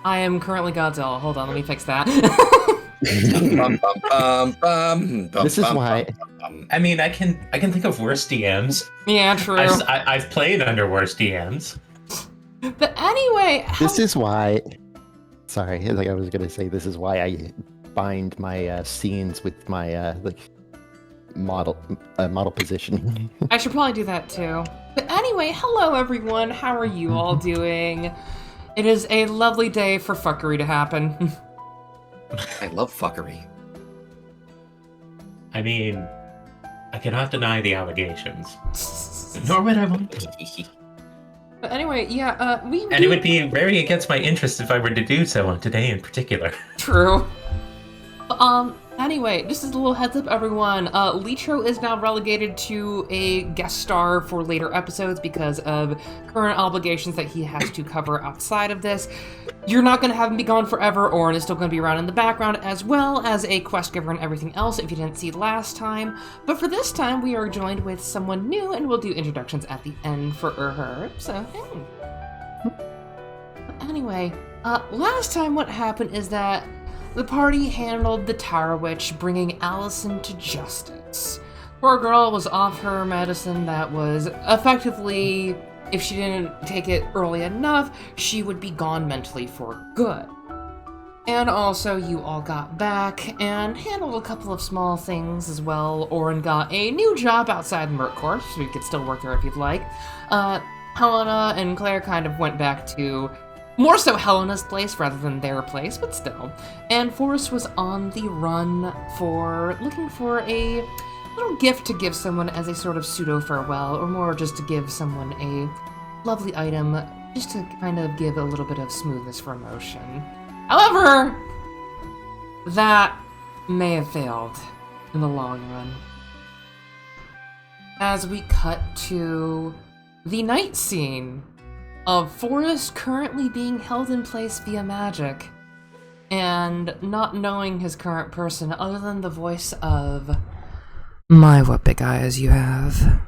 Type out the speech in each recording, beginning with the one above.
I am currently Godzilla. Hold on, let me fix that. This is why. I mean, I can think of worse DMs. Yeah, true. I've played under worse DMs. But anyway, This is why. Sorry, like I was gonna say, this is why I bind my scenes with my model position. I should probably do that too. But anyway, hello everyone. How are you all doing? It is a lovely day for fuckery to happen. I love fuckery. I mean, I cannot deny the allegations. Nor would I want to. But anyway, yeah, And it would be very against my interest if I were to do so on today in particular. True. Anyway, just as a little heads up, everyone, Litro is now relegated to a guest star for later episodes because of current obligations that he has to cover outside of this. You're not going to have him be gone forever. Orin is still going to be around in the background, as well as a quest giver and everything else if you didn't see last time. But for this time, we are joined with someone new, and we'll do introductions at the end for her. So, hey. Anyway, last time what happened is that the party handled the Tower Witch, bringing Allison to justice. Poor girl was off her medicine that was effectively, if she didn't take it early enough, she would be gone mentally for good. And also, you all got back and handled a couple of small things as well. Orin got a new job outside Merc Corps, so you could still work there if you'd like. Helena and Claire kind of went back to more so Helena's place rather than their place, but still. And Forrest was on the run for looking for a little gift to give someone as a sort of pseudo-farewell, or more just to give someone a lovely item, just to kind of give a little bit of smoothness for emotion. However, that may have failed in the long run. As we cut to the night scene of Forrest currently being held in place via magic, and not knowing his current person other than the voice of, "My, what big eyes you have."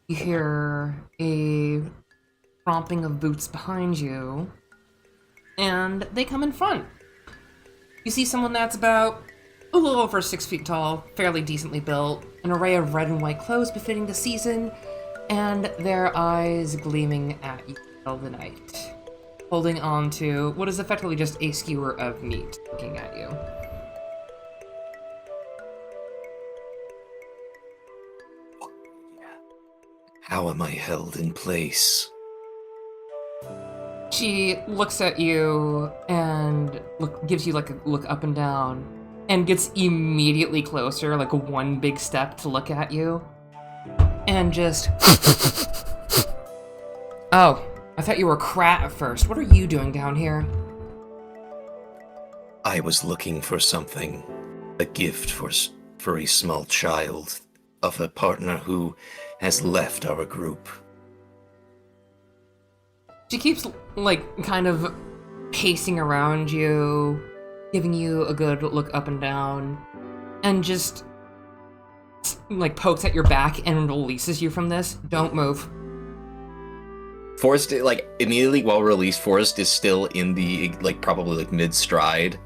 You hear a tromping of boots behind you, and they come in front. You see someone that's about a little over 6 feet tall, fairly decently built, an array of red and white clothes befitting the season, and their eyes gleaming at you all the night, holding on to what is effectively just a skewer of meat looking at you. How am I held in place? She looks at you and gives you like a look up and down, and gets immediately closer, like one big step to look at you, and just Oh, I thought you were Krat at first. What are you doing down here? I was looking for something, a gift for a small child of a partner who has left our group. She keeps, like, kind of pacing around you, giving you a good look up and down, and just, like, pokes at your back and releases you from this. Don't move. Forrest, like, immediately while released, Forrest is still in the, like, probably, like, mid-stride,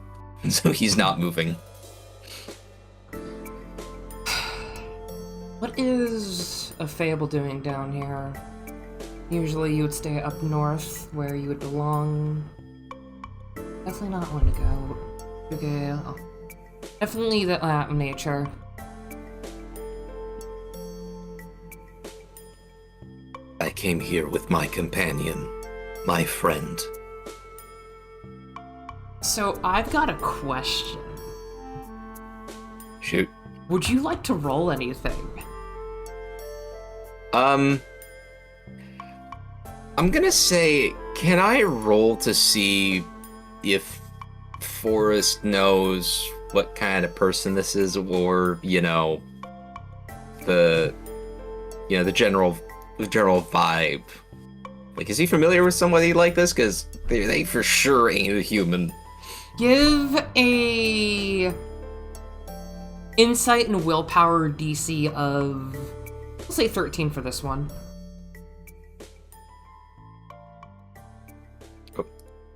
so he's not moving. What is a Fable doing down here? Usually you would stay up north, where you would belong. Definitely not one to go. Okay, oh. Definitely the nature. I came here with my companion, my friend. So I've got a question. Shoot. Would you like to roll anything? I'm gonna say, can I roll to see if Forrest knows what kind of person this is, or, the general vibe? Like, is he familiar with somebody like this? Because they for sure ain't a human. Give a insight and willpower DC of, we'll say 13 for this one.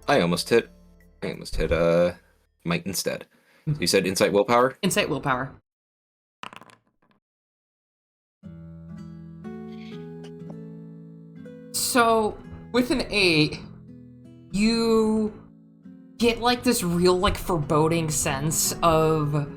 I almost hit might instead. So you said insight willpower? Insight willpower. So, with an 8, you get like this real like foreboding sense of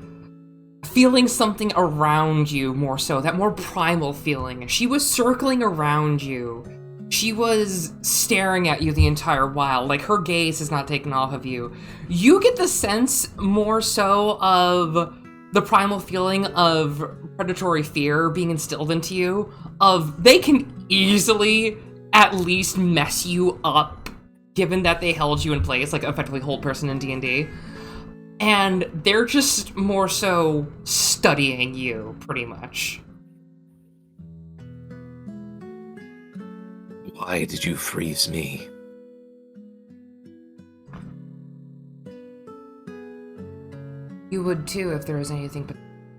feeling something around you more so, that more primal feeling. She was circling around you. She was staring at you the entire while, like her gaze is not taken off of you. You get the sense more so of the primal feeling of predatory fear being instilled into you, of they can easily at least mess you up, given that they held you in place, like effectively hold person in D&D. And they're just more so studying you, pretty much. Why did you freeze me? You would too if there was anything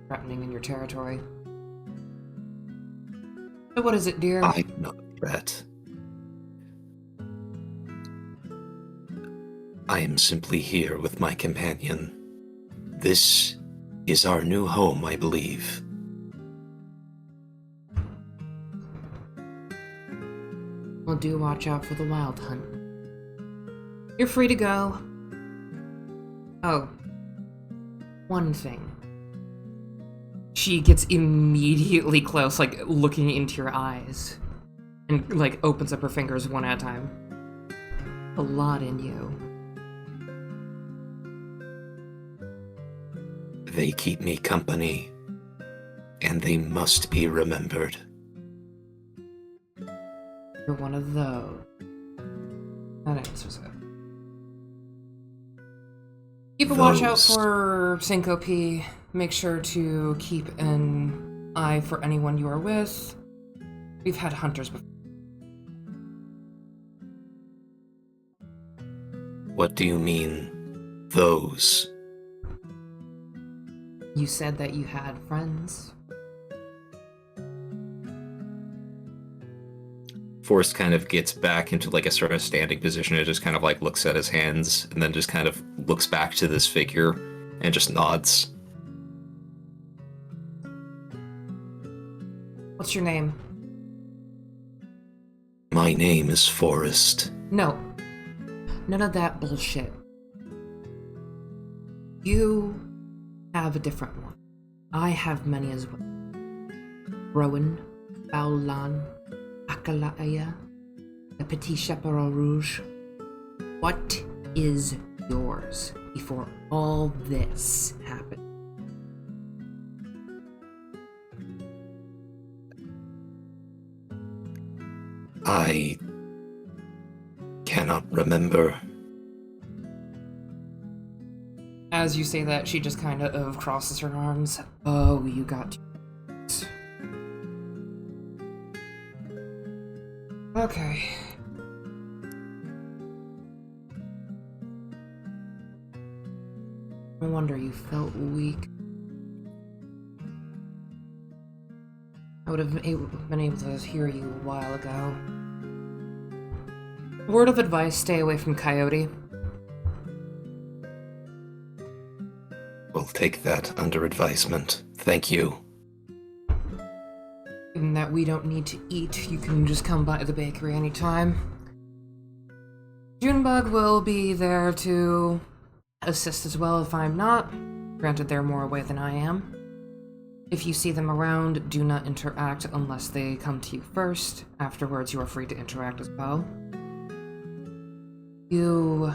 threatening in your territory. So what is it, dear? I'm not a threat. I am simply here with my companion. This is our new home, I believe. Well, do watch out for the wild hunt. You're free to go. Oh. One thing. She gets immediately close, like, looking into your eyes. And, like, opens up her fingers one at a time. A lot in you. They keep me company, and they must be remembered. You're one of those. That answers it. Keep a watch out for syncope. Make sure to keep an eye for anyone you are with. We've had hunters before. What do you mean, those? You said that you had friends. Forrest kind of gets back into like a sort of standing position and just kind of like looks at his hands and then just kind of looks back to this figure and just nods. What's your name? My name is Forrest. No. None of that bullshit. You have a different one. I have many as well. Rowan, Baolan, Akalaya, the Petit Chaperon Rouge. What is yours before all this happened? I cannot remember. As you say that, she just kind of crosses her arms. Oh, you got to. Okay. No wonder you felt weak. I would have been able to hear you a while ago. Word of advice, stay away from Coyote. We'll take that under advisement. Thank you. Given that we don't need to eat, you can just come by the bakery anytime. Junebug will be there to assist as well if I'm not. Granted, they're more away than I am. If you see them around, do not interact unless they come to you first. Afterwards, you are free to interact as well. You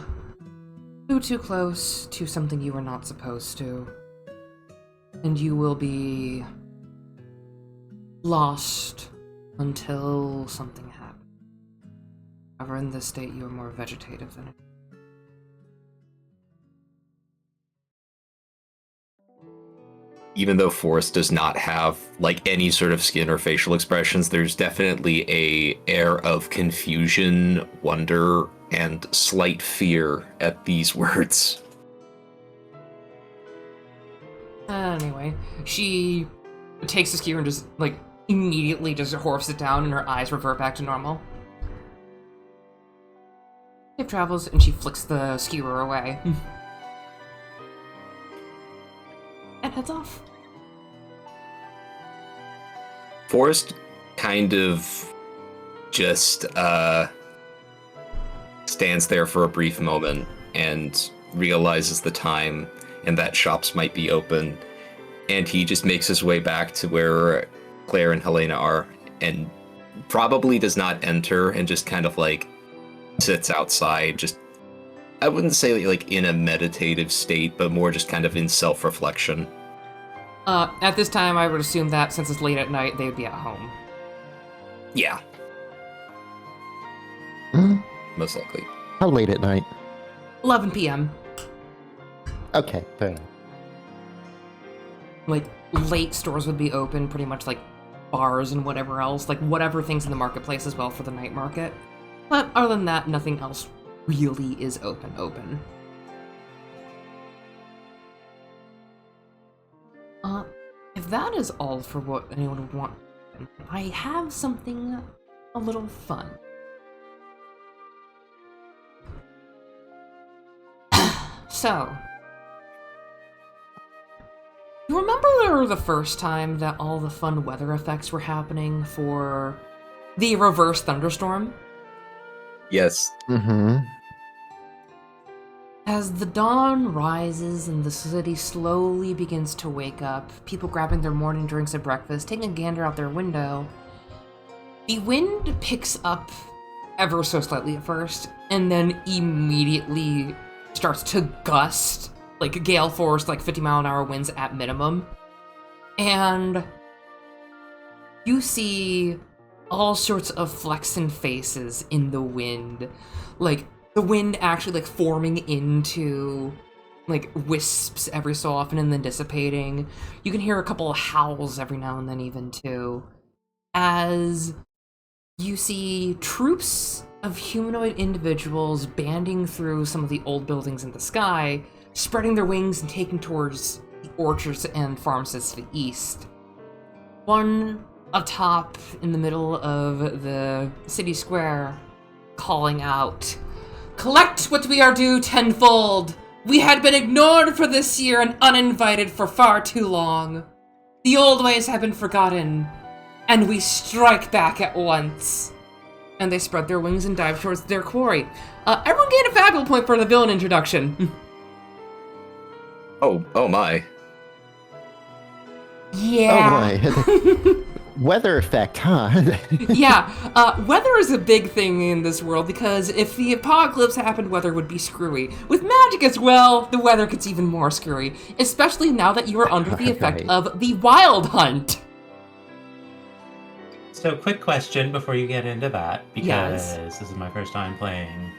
flew too close to something you were not supposed to. And you will be lost until something happens. However, in this state, you are more vegetative than it. Even though Forrest does not have like any sort of skin or facial expressions, there's definitely a air of confusion, wonder, and slight fear at these words. Anyway, she takes the skewer and just, like, immediately just horfs it down and her eyes revert back to normal. Safe travels, and she flicks the skewer away. And heads off. Forrest kind of just stands there for a brief moment and realizes the time and that shops might be open, and he just makes his way back to where Claire and Helena are, and probably does not enter, and just kind of like sits outside, just, I wouldn't say like in a meditative state, but more just kind of in self-reflection. At this time, I would assume that since it's late at night, they would be at home. Yeah, Hmm? most likely. How late at night? 11 p.m. Okay, fair enough. Like, late stores would be open, pretty much like bars and whatever else, like whatever things in the marketplace as well for the night market. But other than that, nothing else really is open. If that is all for what anyone would want, I have something a little fun. So, you remember the first time that all the fun weather effects were happening for the reverse thunderstorm? Yes. Mm-hmm. As the dawn rises and the city slowly begins to wake up, people grabbing their morning drinks and breakfast, taking a gander out their window, the wind picks up ever so slightly at first, and then immediately starts to gust, like gale force, like 50-mile-an-hour winds at minimum. And you see all sorts of flexing faces in the wind, like the wind actually like forming into like wisps every so often and then dissipating. You can hear a couple of howls every now and then even too, as you see troops of humanoid individuals banding through some of the old buildings in the sky, spreading their wings and taking towards the orchards and farmsteads to the east. One atop in the middle of the city square, calling out, "Collect what we are due tenfold! We had been ignored for this year and uninvited for far too long. The old ways have been forgotten, and we strike back at once." And they spread their wings and dive towards their quarry. Everyone gain a fabulous point for the villain introduction. Oh my. Yeah. Oh boy. Weather effect, huh? Yeah, weather is a big thing in this world because if the apocalypse happened, weather would be screwy. With magic as well, the weather gets even more screwy, especially now that you are under the effect Right. of the Wild Hunt. So, quick question before you get into that, because Yes. this is my first time playing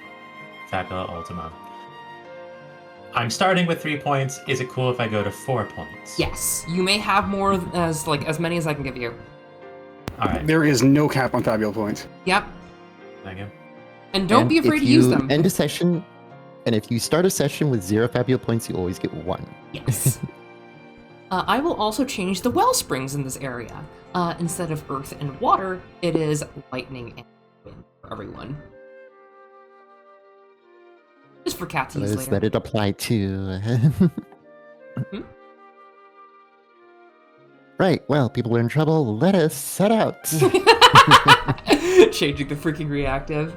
Fabula Ultima. I'm starting with 3 points. Is it cool if I go to 4 points? Yes, you may have more as many as I can give you. All right. There is no cap on Fabula points. Yep, Thank you. and don't And be afraid if to use you them. End a session, and if you start a session with 0 Fabula points, you always get 1. Yes. I will also change the well springs in this area. Instead of earth and water, it is lightning and wind for everyone. Just for cats to use Those later. that it apply to. Right, well, people are in trouble. Let us set out. Changing the freaking reactive.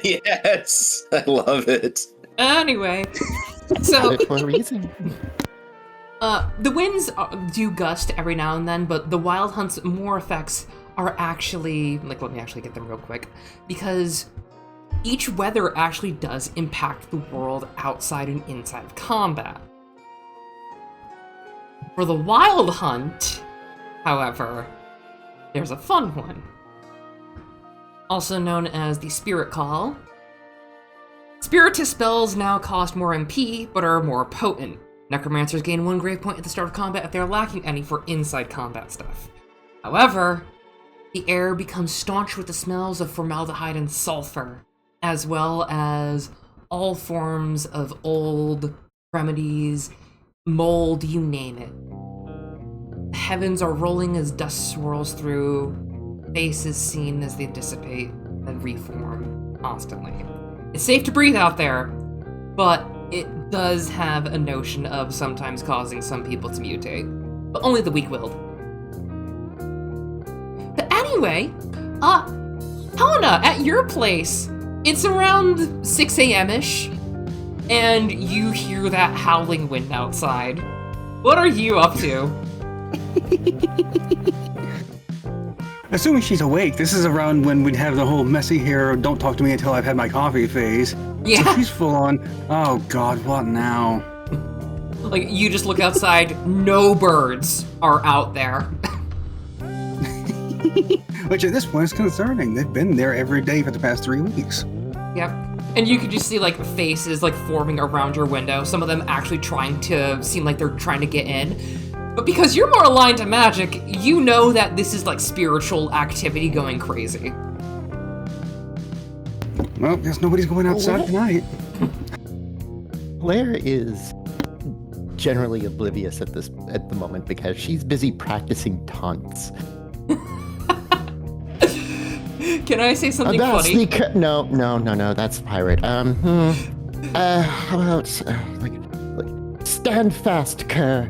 Yes, I love it. Anyway, Got so it for a reason. the winds do gust every now and then, but the Wild Hunt's more effects are actually, like, let me actually get them real quick, because each weather actually does impact the world outside and inside of combat. For the Wild Hunt, however, there's a fun one. Also known as the Spirit Call. Spiritist spells now cost more MP, but are more potent. Necromancers gain 1 grave point at the start of combat if they are lacking any for inside combat stuff. However, the air becomes staunch with the smells of formaldehyde and sulfur, as well as all forms of old remedies, mold, you name it. The heavens are rolling as dust swirls through, faces seen as they dissipate and reform constantly. It's safe to breathe out there, but it does have a notion of sometimes causing some people to mutate. But only the weak-willed. But anyway, Helena, at your place, it's around 6 a.m.-ish, and you hear that howling wind outside. What are you up to? Assuming she's awake, this is around when we'd have the whole messy hair, don't talk to me until I've had my coffee phase. Yeah. So she's full on, oh god, what now? Like, you just look outside, no birds are out there. Which at this point is concerning. They've been there every day for the past 3 weeks. Yep. And you could just see, like, faces, like, forming around your window. Some of them actually trying to seem like they're trying to get in. But because you're more aligned to magic, you know that this is, like, spiritual activity going crazy. Well, guess nobody's going outside tonight. Claire is generally oblivious at the moment because she's busy practicing taunts. Can I say something funny? No, that's pirate. How about like stand fast, Kerr.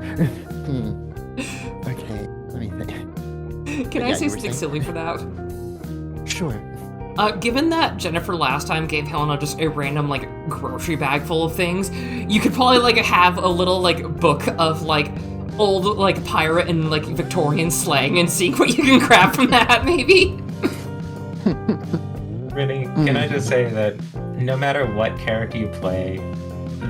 Okay, let me think. Can I say something silly for that? Sure. Given that Jennifer last time gave Helena just a random, like, grocery bag full of things, you could probably, like, have a little, like, book of, like, old, like, pirate and, like, Victorian slang and see what you can grab from that, maybe? Really, can I just say that no matter what character you play,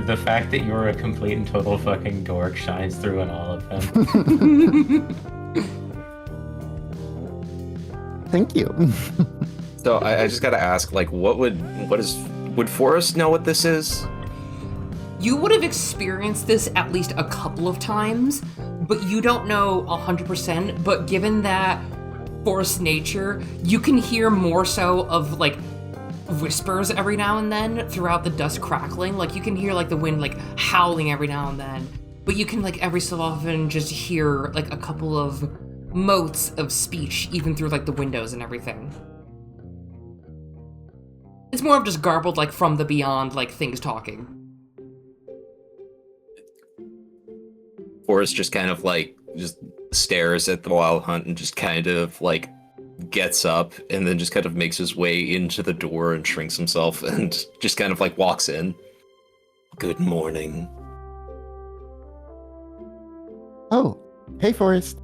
the fact that you're a complete and total fucking dork shines through in all of them. Thank you. So I just gotta ask, like, would Forrest know what this is? You would have experienced this at least a couple of times, but you don't know 100%, but given that forest nature, you can hear more so of, like, whispers every now and then throughout the dust crackling. Like, you can hear, like, the wind, like, howling every now and then, but you can, like, every so often just hear, like, a couple of motes of speech even through, like, the windows and everything. It's more of just garbled, like, from the beyond, like, things talking. Forrest just kind of, like, just stares at the wild hunt and just kind of, like, gets up and then just kind of makes his way into the door and shrinks himself and just kind of, like, walks in. Good morning. Oh, hey, Forrest.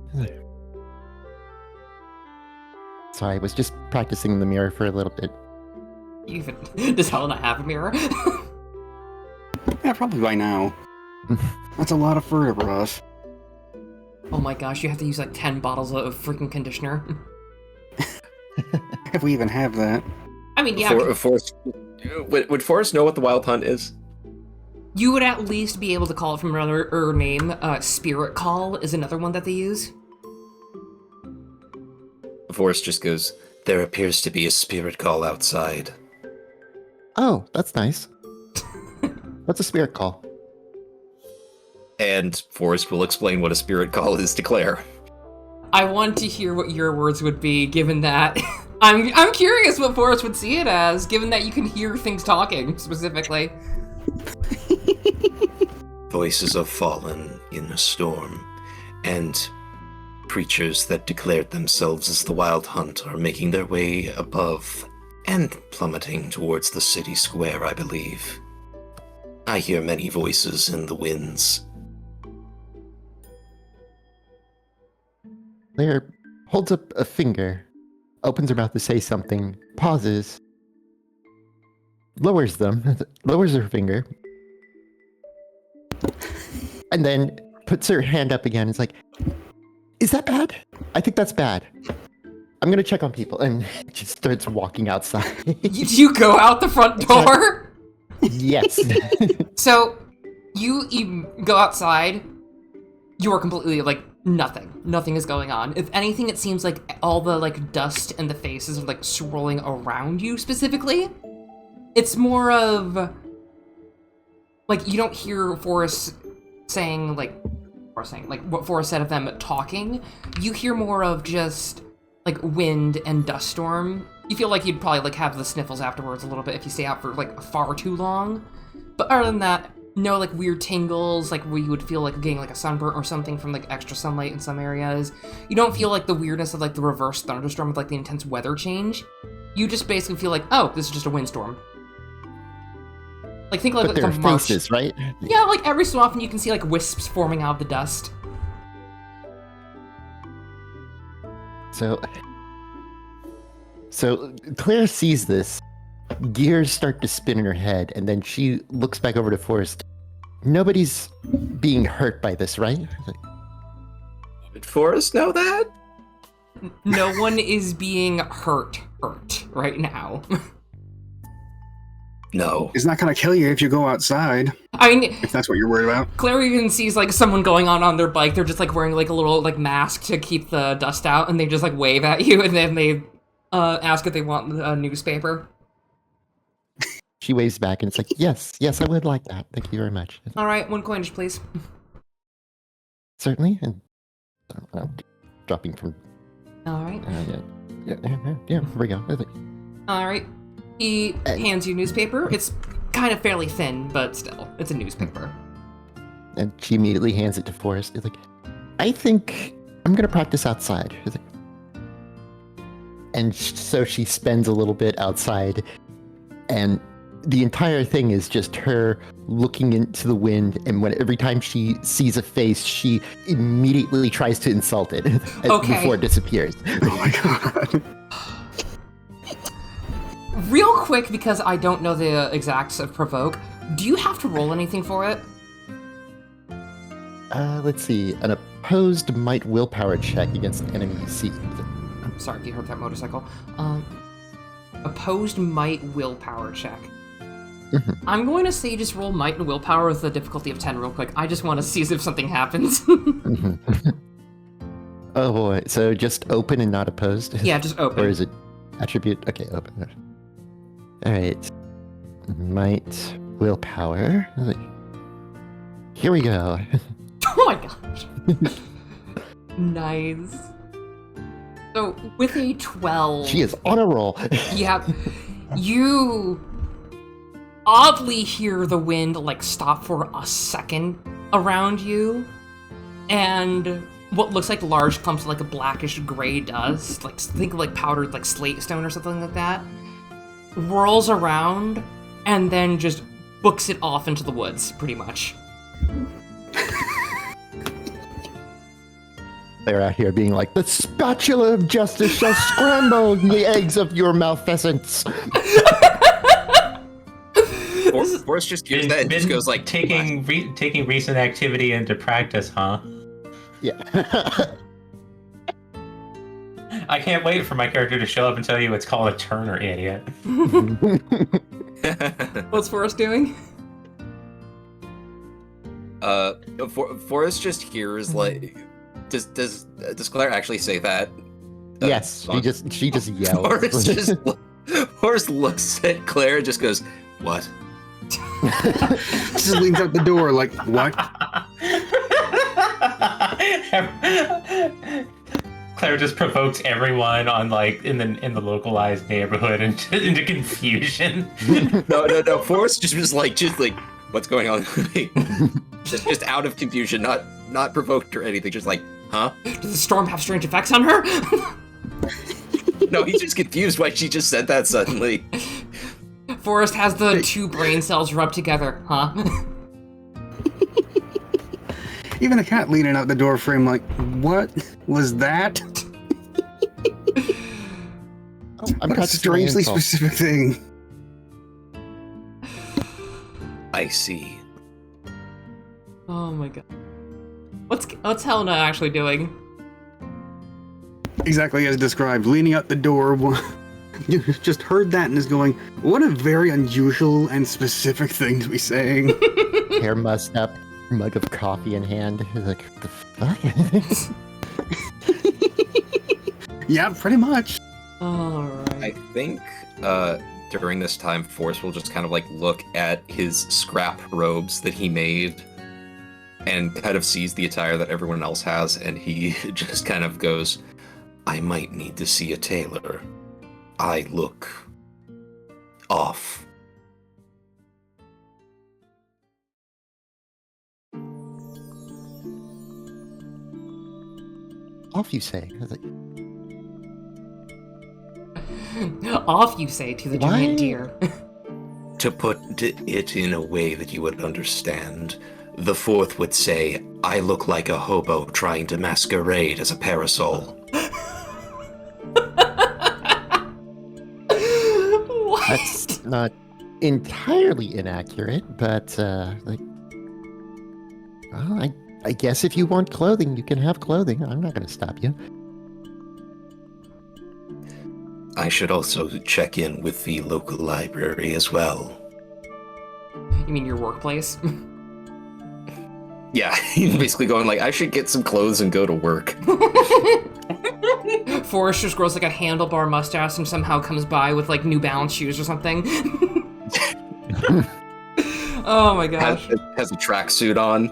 Sorry, I was just practicing in the mirror for a little bit. Does Helena have a mirror? Yeah, probably by now. That's a lot of fur to brush. Oh my gosh, you have to use like 10 bottles of freaking conditioner. If we even have that. I mean, yeah. Forrest, would Forrest know what the wild hunt is? You would at least be able to call it from another name. Spirit Call is another one that they use. Forrest just goes, there appears to be a spirit call outside. Oh, that's nice. What's a spirit call? And Forrest will explain what a spirit call is to Claire. I want to hear what your words would be, given that I'm curious what Forrest would see it as, given that you can hear things talking specifically. Voices of fallen in a storm, and creatures that declared themselves as the Wild Hunt are making their way above and plummeting towards the city square, I believe. I hear many voices in the winds. Claire holds up a finger, opens her mouth to say something, pauses, lowers her finger, and then puts her hand up again. It's like, is that bad? I think that's bad. I'm gonna check on people, and she starts walking outside. You go out the front door? Yes. So, you go outside, you are completely, like, nothing. Nothing is going on. If anything, it seems like all the, like, dust and the faces are, like, swirling around you specifically. It's more of, like, you don't hear Forrest saying, like, what Forrest said of them talking. You hear more of just, like, wind and dust storm You feel like you'd probably like have the sniffles afterwards a little bit if you stay out for like far too long. But other than that, no like weird tingles, like where you would feel like getting like a sunburn or something from like extra sunlight in some areas. You don't feel like the weirdness of like the reverse thunderstorm with like the intense weather change. You just basically feel like, oh, this is just a windstorm. Like think like, But like there a are March. faces, right? Yeah, like every so often you can see like wisps forming out of the dust. So Claire sees this, gears start to spin in her head, and then she looks back over to Forrest. Nobody's being hurt by this, right? Did Forrest know that? No one is being hurt right now. No. It's not gonna kill you if you go outside, I mean, if that's what you're worried about. Claire even sees like someone going on their bike. They're just like wearing like a little like mask to keep the dust out, and they just like wave at you, and then they ask if they want a newspaper. She waves back, and it's like, yes, I would like that. Thank you very much. All right, 1 coinage, please. Certainly. And dropping from. All right. Yeah, here we go. All right. He hands you a newspaper. It's kind of fairly thin, but still, it's a newspaper. And she immediately hands it to Forrest. It's like, I think I'm going to practice outside. It's like, and so she spends a little bit outside, and the entire thing is just her looking into the wind, and every time she sees a face, she immediately tries to insult it before it disappears. Oh my god. Real quick, because I don't know the exacts of provoke, do you have to roll anything for it? Let's see. An opposed might willpower check against enemy C. I'm sorry if you heard that motorcycle. Opposed might willpower check. Mm-hmm. I'm going to say just roll might and willpower with a difficulty of 10 real quick. I just want to see if something happens. Mm-hmm. Oh boy. So just open and not opposed? Yeah, just open. Or is it attribute? Okay, open. All right. Might willpower. Here we go. Oh my gosh. Nice. So with a 12... She is on a roll. Yeah. You oddly hear the wind like stop for a second around you, and what looks like large clumps of like a blackish gray dust, like think of like powdered like slate stone or something like that, whirls around and then just books it off into the woods, pretty much. They're out here being like, the spatula of justice shall scramble the eggs of your malfeasance. Forrest just hears that and just goes like, taking recent activity into practice, huh? Yeah. I can't wait for my character to show up and tell you it's called a Turner, idiot. What's Forrest doing? Forrest just hears like, does Claire actually say that? Yes, she just yells. Forrest looks at Claire and just goes, "What?" Just leans out the door like, what? Claire just provokes everyone on like in the localized neighborhood into confusion. No. Forrest just was like, what's going on? just out of confusion, not provoked or anything. Just like, huh? Does the storm have strange effects on her? No, he's just confused why she just said that suddenly. Forrest has the two brain cells rubbed together, huh? Even the cat leaning out the door frame like, what was that? I'm What a strangely specific thing. I see. Oh my god. What's Helena actually doing? Exactly as described, leaning out the door. You just heard that and is going, what a very unusual and specific thing to be saying. Hair mussed up, mug of coffee in hand. Like, the fuck? Yeah, pretty much. Alright. I think during this time, Forrest will just kind of like look at his scrap robes that he made and kind of sees the attire that everyone else has, and he just kind of goes, I might need to see a tailor. I look off. Off, you say? I was like, Off, you say, to the Why? giant deer. To put it in a way that you would understand, the fourth would say, I look like a hobo trying to masquerade as a parasol. What? that's not entirely inaccurate, but like, well, I guess if you want clothing, you can have clothing. I'm not going to stop you. I should also check in with the local library as well. You mean your workplace? Yeah, he's basically going like, I should get some clothes and go to work. Forrest just grows like a handlebar mustache and somehow comes by with like New Balance shoes or something. Oh my gosh. Has a tracksuit on.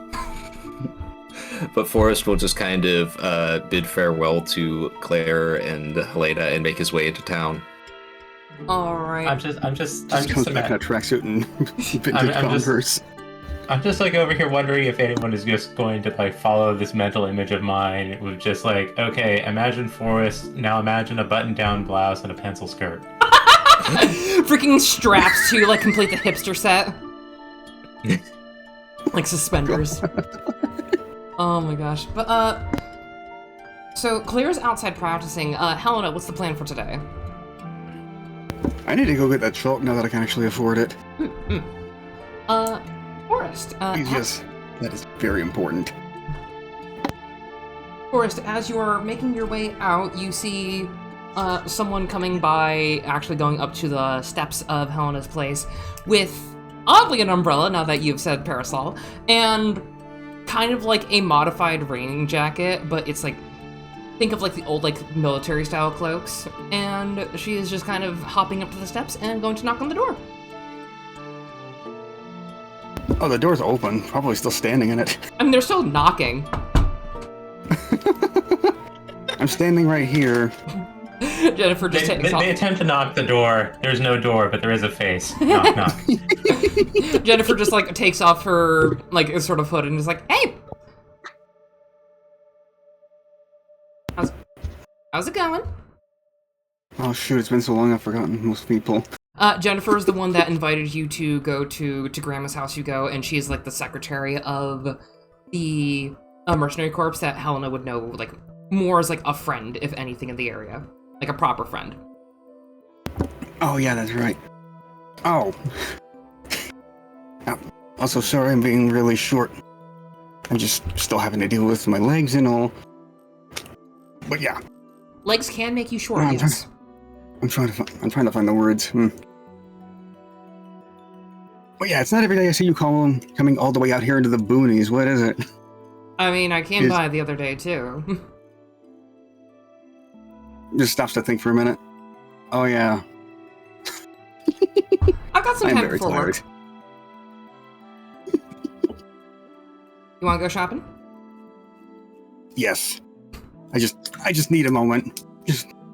But Forrest will just kind of bid farewell to Claire and Helena and make his way into town. All right. I'm just Comes back in a tracksuit and vintage Converse. I'm just like over here wondering if anyone is just going to like follow this mental image of mine with just like, okay, imagine Forrest, now imagine a button-down blouse and a pencil skirt. Freaking straps to like complete the hipster set. Like suspenders. Oh my gosh. But so Claire's outside practicing. Helena, what's the plan for today? I need to go get that chalk now that I can actually afford it. Forrest. Yes, that is very important. Forrest, as you are making your way out, you see someone coming by, actually going up to the steps of Helena's place with, oddly, an umbrella, now that you've said parasol, and kind of like a modified raining jacket, but it's like, think of like the old like military style cloaks, and she is just kind of hopping up to the steps and going to knock on the door. Oh, the door's open. Probably still standing in it. I mean, they're still knocking. I'm standing right here. Jennifer just takes off. They attempt to knock the door. There's no door, but there is a face. Knock, knock. Jennifer just like takes off her like sort of hood and is like, "Hey, how's it going?" Oh shoot, it's been so long I've forgotten most people. Jennifer is the one that invited you to go to Grandma's house. You go, and she's like the secretary of the mercenary corps that Helena would know like more as like a friend, if anything, in the area, like a proper friend. Oh yeah, that's right. Oh. Also, sorry I'm being really short. I'm just still having to deal with my legs and all. But yeah, Legs can make you short. Oh, Yes. I'm trying to find the words. But yeah, it's not every day I see you coming all the way out here into the boonies. What is it? I mean, I came by the other day too. Just stops to think for a minute. Oh yeah, I've got some I'm time very before tired. work. You want to go shopping? Yes. I just need a moment.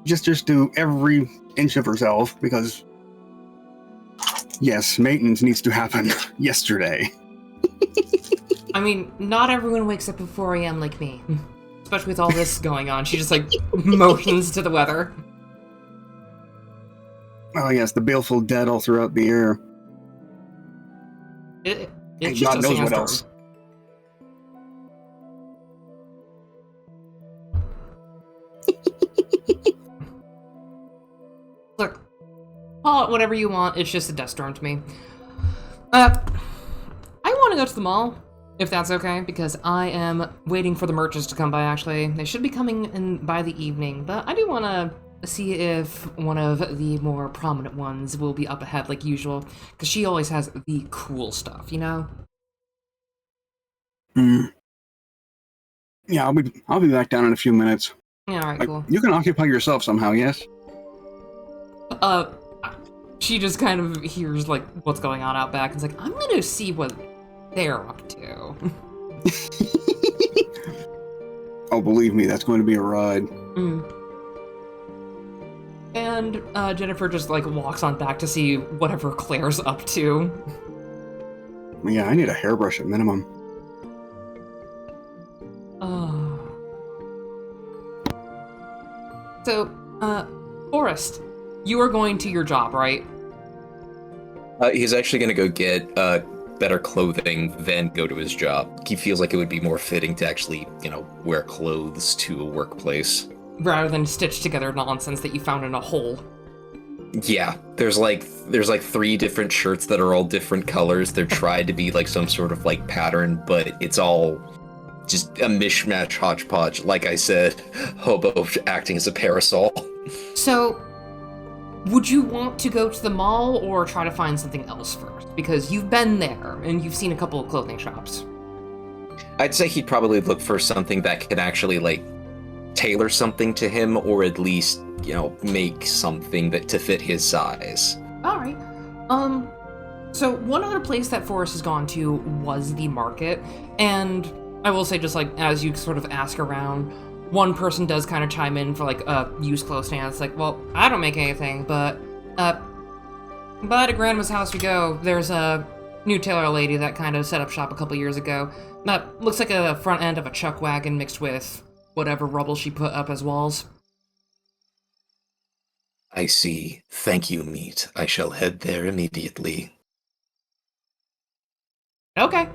Just do every inch of herself because yes, maintenance needs to happen yesterday. I mean, not everyone wakes up at 4 a.m. like me. Especially with all this going on. She just, like, motions to the weather. Oh yes, the baleful dead all throughout the air. It's And just God a knows what sandstorm. else. Look, call it whatever you want. It's just a dust storm to me. I want to go to the mall, if that's okay, because I am waiting for the merchants to come by, actually. They should be coming in by the evening, but I do want to see if one of the more prominent ones will be up ahead like usual, because she always has the cool stuff, you know? Yeah, I'll be back down in a few minutes. Yeah, alright, cool. You can occupy yourself somehow, yes? She just kind of hears, like, what's going on out back, and is like, I'm gonna see what they're up to. Oh, believe me, that's going to be a ride. And And Jennifer just like walks on back to see whatever Claire's up to. Yeah, I need a hairbrush at minimum. So, Forrest, you are going to your job, right? He's actually going to go get better clothing, then go to his job. He feels like it would be more fitting to actually, wear clothes to a workplace. Rather than stitch together nonsense that you found in a hole. Yeah, there's like 3 different shirts that are all different colors. They're tried to be like some sort of like pattern, but it's all just a mishmash hodgepodge. Like I said, hobo acting as a parasol. So, would you want to go to the mall or try to find something else first? Because you've been there and you've seen a couple of clothing shops. I'd say he'd probably look for something that could actually like tailor something to him, or at least, make something that to fit his size. All right. So one other place that Forrest has gone to was the market, and I will say, just like as you sort of ask around, one person does kind of chime in for like a used clothes stand. It's like, well, I don't make anything, but at Grandma's house we go. There's a new tailor lady that kind of set up shop a couple years ago. That looks like a front end of a chuck wagon mixed with whatever rubble she put up as walls. I see. Thank you, Meat. I shall head there immediately. Okay.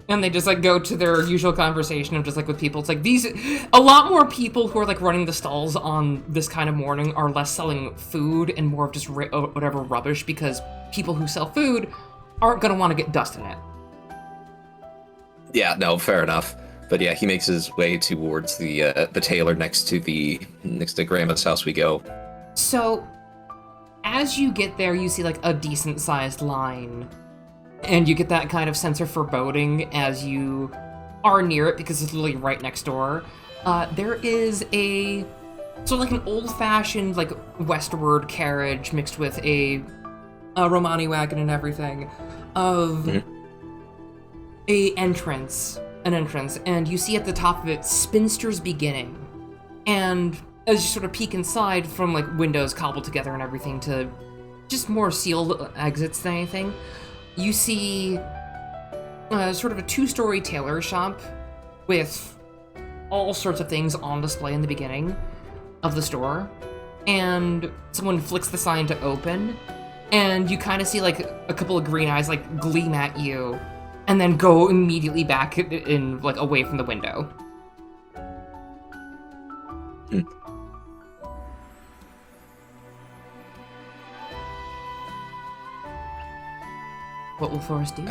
And they just like go to their usual conversation of just like with people. It's like a lot more people who are like running the stalls on this kind of morning are less selling food and more of just whatever rubbish, because people who sell food aren't going to want to get dust in it. Yeah, no, fair enough. But yeah, he makes his way towards the tailor next to Grandma's house we go. So, as you get there, you see like a decent sized line. And you get that kind of sense of foreboding as you are near it, because it's literally right next door. There is a sort of like an old-fashioned like westward carriage mixed with a Romani wagon and everything of an entrance, and you see at the top of it Spinster's Beginning. And as you sort of peek inside from like windows cobbled together and everything to just more sealed exits than anything, you see sort of a 2-story tailor shop with all sorts of things on display in the beginning of the store. And someone flicks the sign to open, and you kind of see like a couple of green eyes like gleam at you, and then go immediately back in like away from the window. What will Forrest do?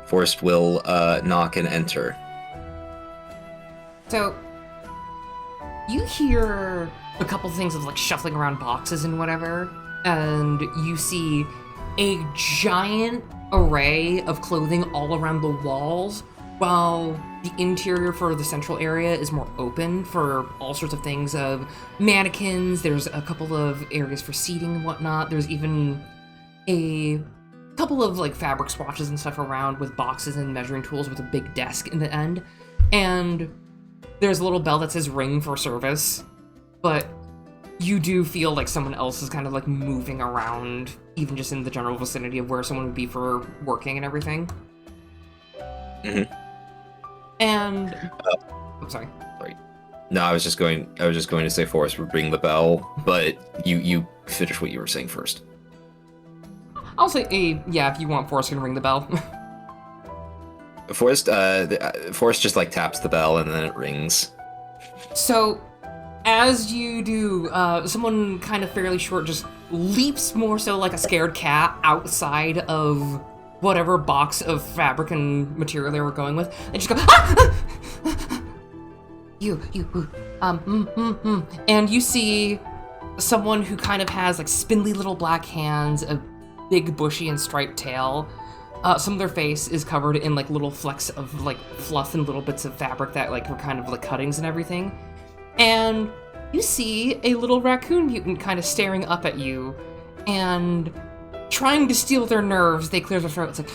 Forrest will knock and enter. So, you hear a couple things of like shuffling around boxes and whatever, and you see a giant array of clothing all around the walls, while the interior for the central area is more open for all sorts of things of mannequins. There's a couple of areas for seating and whatnot. There's even a couple of like fabric swatches and stuff around with boxes and measuring tools with a big desk in the end. And there's a little bell that says ring for service, but you do feel like someone else is kind of like moving around, even just in the general vicinity of where someone would be for working and everything. Mm-hmm. And I'm sorry. No, I was just going to say Forrest would ring the bell, but you finish what you were saying first. I'll say, yeah, if you want, Forrest can ring the bell. Forrest just like taps the bell and then it rings. So, as you do, someone kind of fairly short just leaps more so like a scared cat outside of whatever box of fabric and material they were going with, and just go, ah! And you see someone who kind of has like spindly little black hands, a big bushy and striped tail. Some of their face is covered in like little flecks of like fluff and little bits of fabric that like were kind of like cuttings and everything. And you see a little raccoon mutant kind of staring up at you and trying to steal their nerves. They clear their throat. It's like,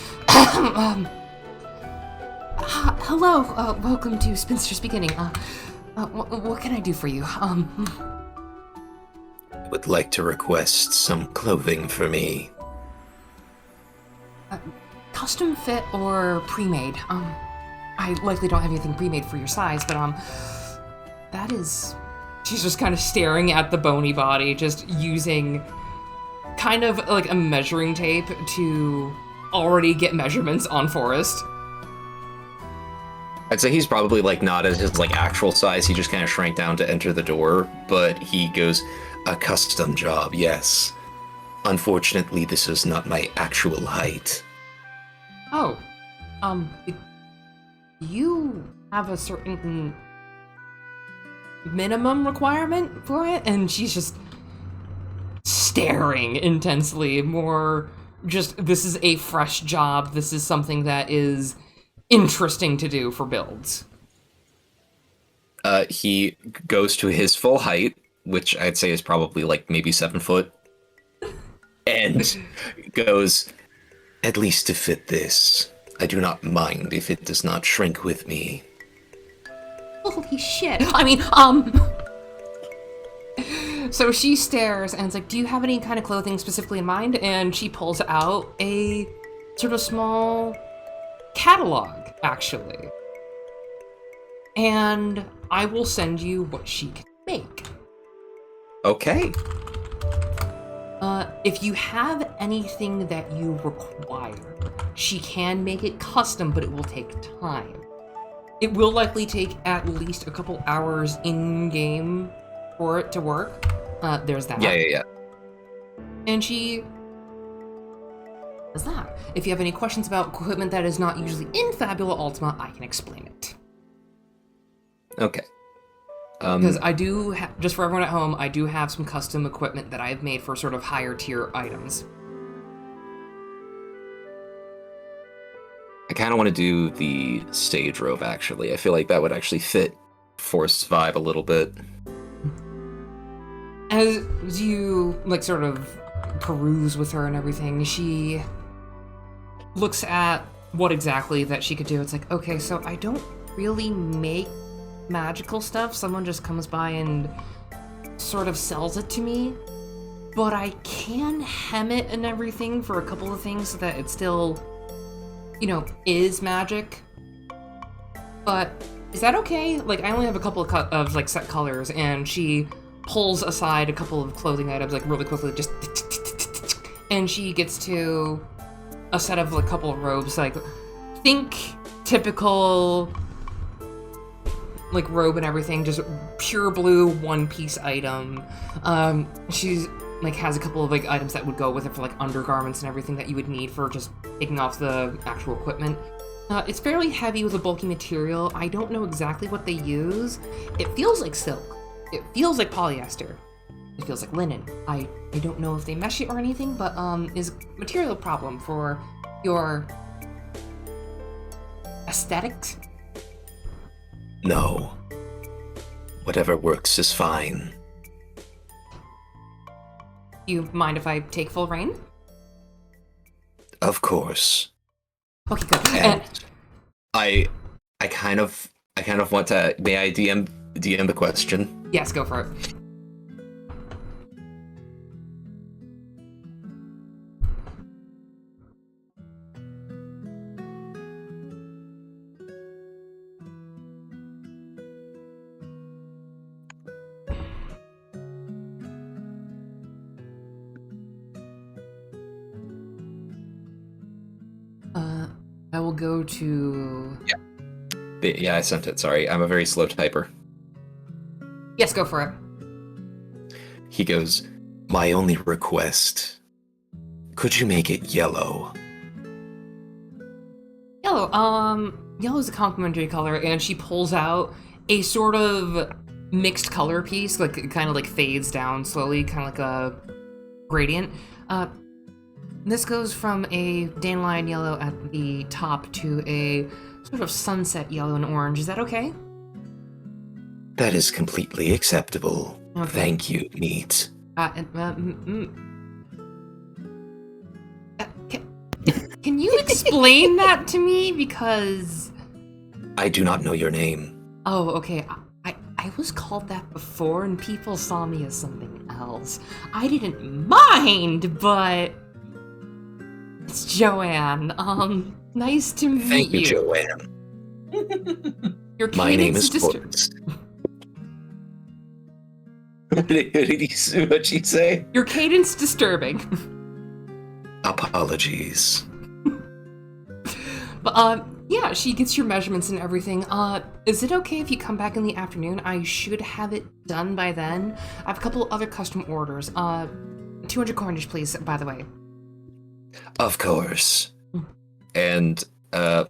hello, welcome to Spinster's Beginning. What can I do for you? would like to request some clothing for me. Custom fit or pre-made? I likely don't have anything pre-made for your size, but that is... She's just kind of staring at the bony body, just using kind of like a measuring tape to already get measurements on Forrest. I'd say he's probably like not at his like actual size. He just kind of shrank down to enter the door, but he goes, "A custom job, yes. Unfortunately, this is not my actual height." Oh, you have a certain minimum requirement for it? And she's just staring intensely, more just, this is a fresh job, this is something that is interesting to do for builds. He goes to his full height, which I'd say is probably like maybe 7 foot, and goes, "At least to fit this. I do not mind if it does not shrink with me." Holy shit. I mean, So she stares and it's like, do you have any kind of clothing specifically in mind? And she pulls out a sort of small catalog, actually. And I will send you what she can make. Okay. If you have anything that you require, she can make it custom, but it will take time. It will likely take at least a couple hours in-game for it to work. There's that. Yeah. And she does that. If you have any questions about equipment that is not usually in Fabula Ultima, I can explain it. Okay. Because I do, just for everyone at home, I do have some custom equipment that I've made for sort of higher tier items. I kind of want to do the stage robe, actually. I feel like that would actually fit Forrest's vibe a little bit. As you, like, sort of peruse with her and everything, she looks at what exactly that she could do. It's like, okay, so I don't really make magical stuff. Someone just comes by and sort of sells it to me. But I can hem it and everything for a couple of things so that it still, you know, is magic. But is that okay? Like, I only have a couple of like set colors, and she pulls aside a couple of clothing items like really quickly, just, and she gets to a set of like couple of robes. Like, think typical like robe and everything, just pure blue one-piece item. She's like has a couple of like items that would go with it for like undergarments and everything that you would need for just taking off the actual equipment. It's fairly heavy with a bulky material. I don't know exactly what they use. It feels like silk. It feels like polyester. It feels like linen. I don't know if they mesh it or anything, but is a material problem for your aesthetics? No. Whatever works is fine. You mind if I take full reign? Of course. Okay, good. And I kind of want to. May I DM the question? Yes, go for it. I will go to... Yeah, I sent it. Sorry, I'm a very slow typer. Yes, go for it. He goes, "My only request, could you make it yellow?" Yellow. Yellow is a complementary color, and she pulls out a sort of mixed color piece, like it kind of like fades down slowly, kind of like a gradient. This goes from a dandelion yellow at the top to a sort of sunset yellow and orange. Is that okay? That is completely acceptable. Okay. Thank you, Neat. Can you explain that to me? Because... I do not know your name. Oh, okay. I was called that before, and people saw me as something else. I didn't mind, but it's Joanne. Nice to meet Thank you, you. Joanne. Your My name is cadence Boris. What'd she say? Your cadence disturbing. Apologies. But yeah, she gets your measurements and everything. Is it okay if you come back in the afternoon? I should have it done by then. I have a couple other custom orders. 200 coinage, please, by the way. Of course. And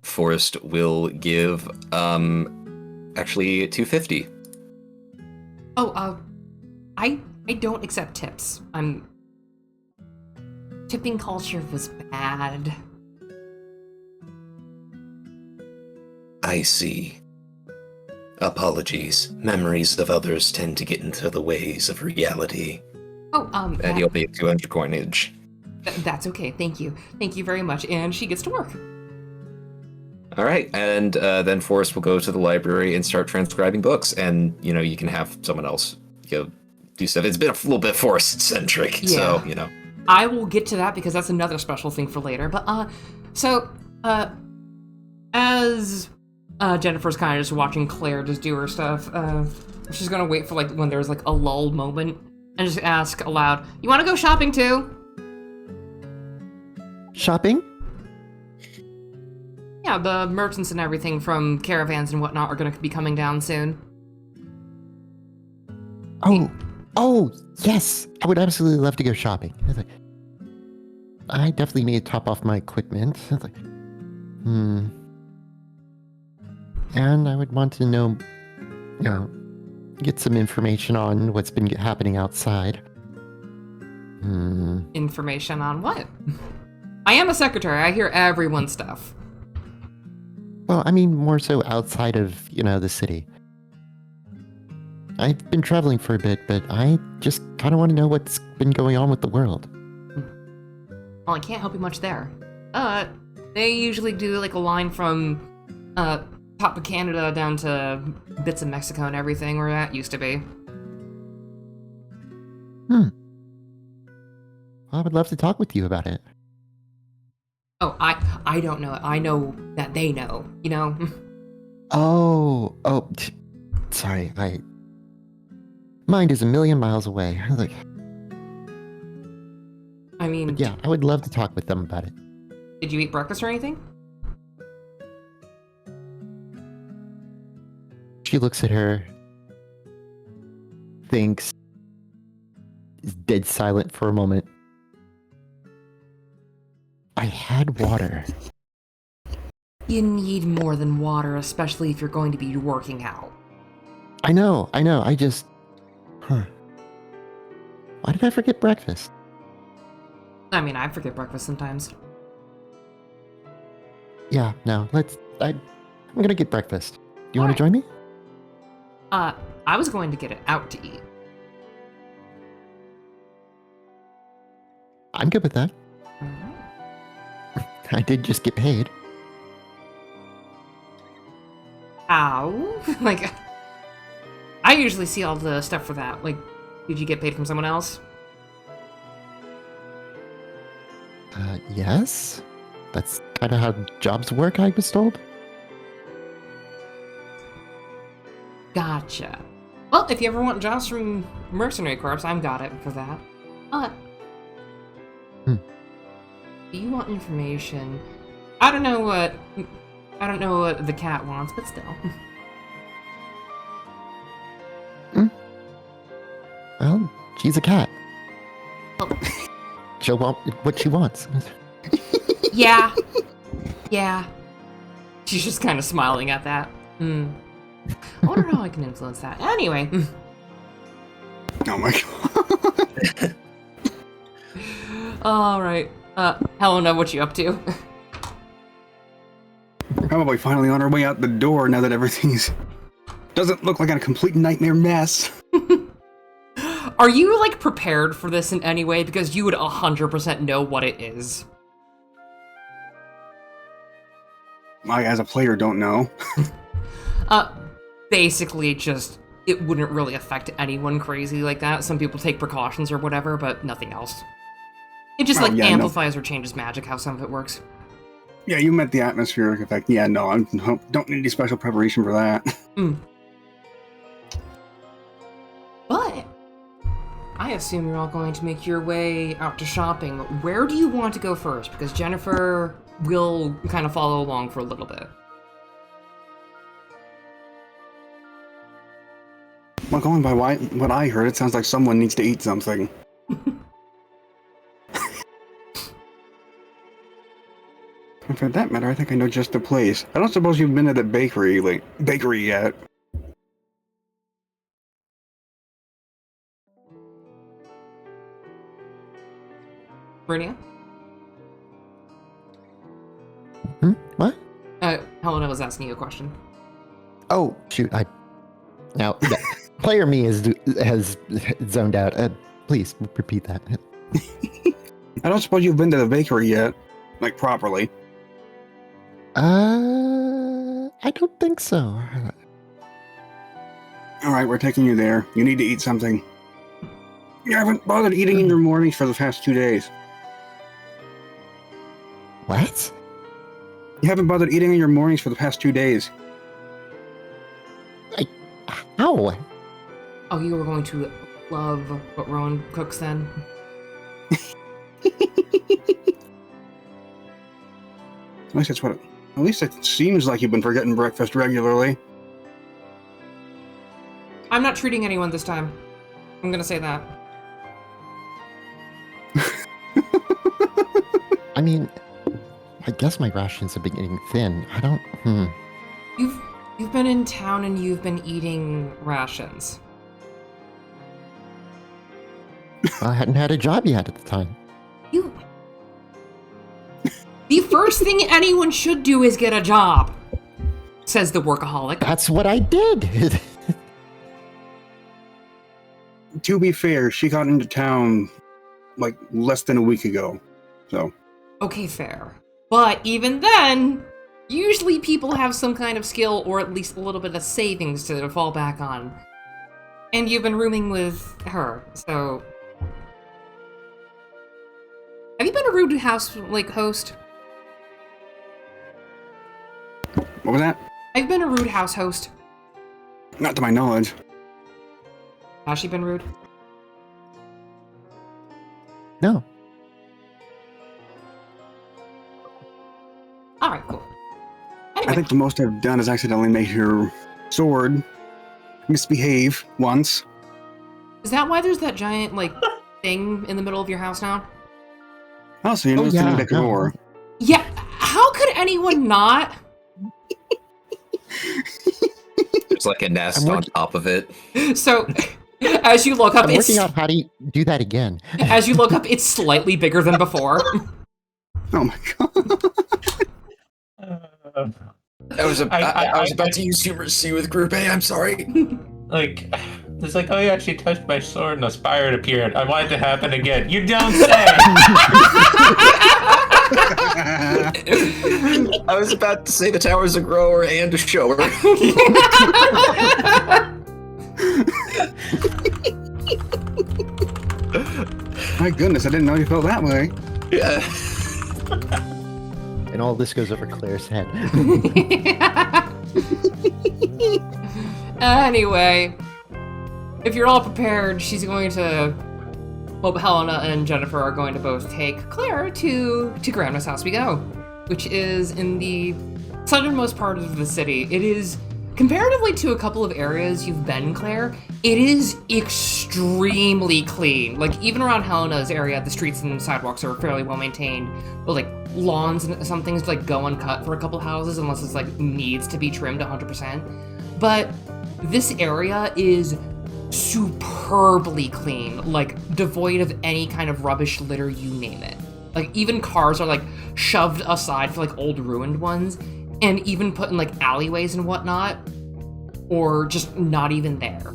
Forrest will give actually 250. Oh, I don't accept tips. Tipping culture was bad. I see. Apologies. Memories of others tend to get into the ways of reality. Oh, And you'll need 200 coinage. That's okay. Thank you. Thank you very much. And she gets to work. All right, and then Forrest will go to the library and start transcribing books, and you can have someone else go do stuff. It's been a little bit Forrest-centric, so I will get to that because that's another special thing for later. But as Jennifer's kind of just watching Claire just do her stuff, she's gonna wait for when there's a lull moment and just ask aloud, "You want to go shopping too?" Shopping? Yeah, the merchants and everything from caravans and whatnot are going to be coming down soon. Oh, yes! I would absolutely love to go shopping. I definitely need to top off my equipment. And I would want to know, get some information on what's been happening outside. Information on what? I am a secretary. I hear everyone's stuff. Well, I mean more so outside of, the city. I've been traveling for a bit, but I just kind of want to know what's been going on with the world. Well, I can't help you much there. They usually do a line from top of Canada down to bits of Mexico and everything where that used to be. Well, I would love to talk with you about it. Oh, I don't know. I know that they know, Oh, sorry, mind is a million miles away. I mean... But yeah, I would love to talk with them about it. Did you eat breakfast or anything? She looks at her, thinks, is dead silent for a moment. I had water. You need more than water, especially if you're going to be working out. I know, I just... Why did I forget breakfast? I mean, I forget breakfast sometimes. Yeah, no, I'm gonna get breakfast. Do you want to join me? I was going to get it out to eat. I'm good with that. Alright. I did just get paid. Ow. I usually see all the stuff for that. Did you get paid from someone else? Yes. That's kind of how jobs work, I was told. Gotcha. Well, if you ever want jobs from Mercenary Corps, I've got it for that. Do you want information? I don't know what the cat wants, but still. Well, she's a cat. Oh. She'll want what she wants. Yeah. She's just kind of smiling at that. I wonder how I can influence that. Anyway. Oh my god. Alright. Helena, what you up to? Probably finally on our way out the door now that everything's... doesn't look like a complete nightmare mess. Are you, prepared for this in any way? Because you would 100% know what it is. I, as a player, don't know. Basically just it wouldn't really affect anyone crazy like that. Some people take precautions or whatever, but nothing else. It just amplifies or changes magic, how some of it works. Yeah, you meant the atmospheric effect. Yeah, no, I don't need any special preparation for that. But I assume you're all going to make your way out to shopping. Where do you want to go first? Because Jennifer will kind of follow along for a little bit. Well, going by what I heard, it sounds like someone needs to eat something. And for that matter, I think I know just the place. I don't suppose you've been to the bakery yet. Bernia? What? Helena was asking you a question. Oh, shoot. Now, the player me has zoned out. Please repeat that. I don't suppose you've been to the bakery yet, like properly. I don't think so. Alright, we're taking you there. You need to eat something. You haven't bothered eating in your mornings for the past 2 days. What? You haven't bothered eating in your mornings for the past 2 days. How? Oh, you were going to love what Rowan cooks then? At least it seems like you've been forgetting breakfast regularly. I'm not treating anyone this time. I'm gonna say that. I mean, I guess my rations have been getting thin. I don't. You've been in town and you've been eating rations. I hadn't had a job yet at the time. The first thing anyone should do is get a job, says the workaholic. That's what I did. To be fair, she got into town like less than a week ago, so. Okay, fair. But even then, usually people have some kind of skill or at least a little bit of savings to fall back on. And you've been rooming with her, so... Have you been a rude house, host? What was that? I've been a rude house host. Not to my knowledge. Has she been rude? No. Alright, cool. Anyway. I think the most I've done is accidentally made her sword misbehave once. Is that why there's that giant, thing in the middle of your house now? Oh, so you know it's the decor. Yeah, how could anyone not? There's like a nest on top of it. So, as you look up, I'm working out how to do that again. As you look up, it's slightly bigger than before. Oh my god. I was about to use humor C with Group A, I'm sorry. It's like, oh yeah, she touched my sword and a spire appeared. I want it to happen again. You don't say! I was about to say the tower's a grower and a shower. My goodness, I didn't know you felt that way. Yeah. And all this goes over Claire's head. Anyway, if you're all prepared, she's going to... Well, Helena and Jennifer are going to both take Claire to Grandma's house we go, which is in the southernmost part of the city. It is, comparatively to a couple of areas you've been, Claire, it is extremely clean. Even around Helena's area, the streets and sidewalks are fairly well maintained, but lawns and some things go uncut for a couple houses unless it's needs to be trimmed 100%. But this area is superbly clean, devoid of any kind of rubbish, litter, you name it. Even cars are shoved aside for old ruined ones, and even put in alleyways and whatnot, or just not even there.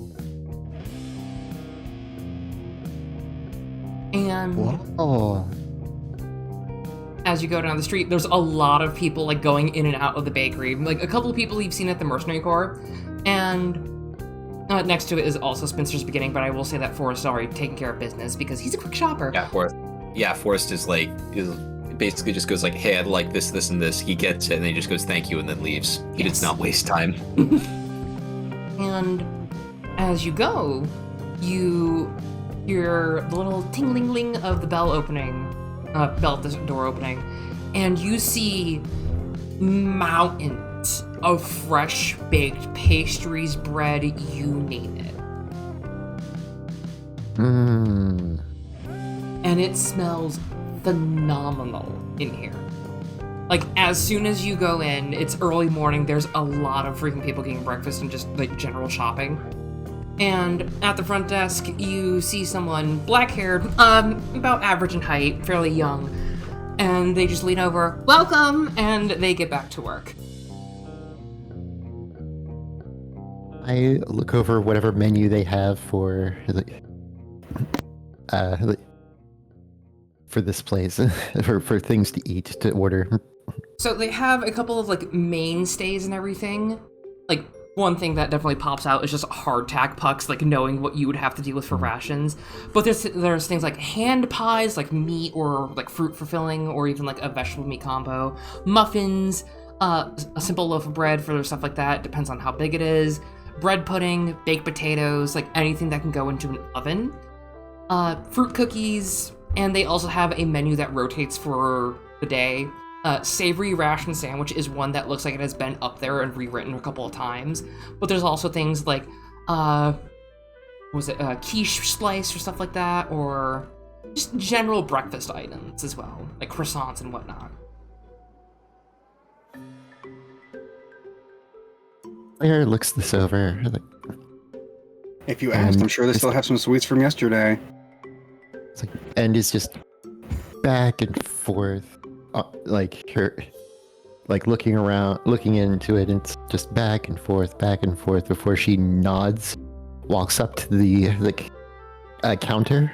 And Whoa. as you go down the street, there's a lot of people going in and out of the bakery. A couple of people you've seen at the Mercenary Corps, and Next to it is also Spinster's Beginning, but I will say that Forrest is already taking care of business because he's a quick shopper. Forrest is basically just goes like, hey, I'd like this, this, and this. He gets it, and then he just goes, thank you, and then leaves. He does not waste time. And as you go, you hear the little tingling of the bell opening, bell at the door opening, and you see mountains of fresh baked pastries, bread, you name it. And it smells phenomenal in here. Like, as soon as you go in, it's early morning, there's a lot of freaking people getting breakfast and just, like, general shopping. And at the front desk, you see someone black-haired, about average in height, fairly young, and they just lean over, welcome, and they get back to work. I look over whatever menu they have for this place, for things to eat, to order. So they have a couple of, like, mainstays and everything. Like, one thing that definitely pops out is just hardtack pucks, like, knowing what you would have to deal with for rations. But there's things like hand pies, like meat or, like, fruit for filling, or even, like, a vegetable meat combo. Muffins, a simple loaf of bread for stuff like that, depends on how big it is. Bread pudding, baked potatoes, like, anything that can go into an oven. Fruit cookies, and they also have a menu that rotates for the day. Savory ration sandwich is one that looks like it has been up there and rewritten a couple of times. But there's also things like, quiche slice or stuff like that, or just general breakfast items as well, like croissants and whatnot. Claire looks this over. Like, If you asked, I'm sure they still have some sweets from yesterday. it's like, and it's just back and forth, like her, like looking around, looking into it, and it's just back and forth before she nods, walks up to the counter.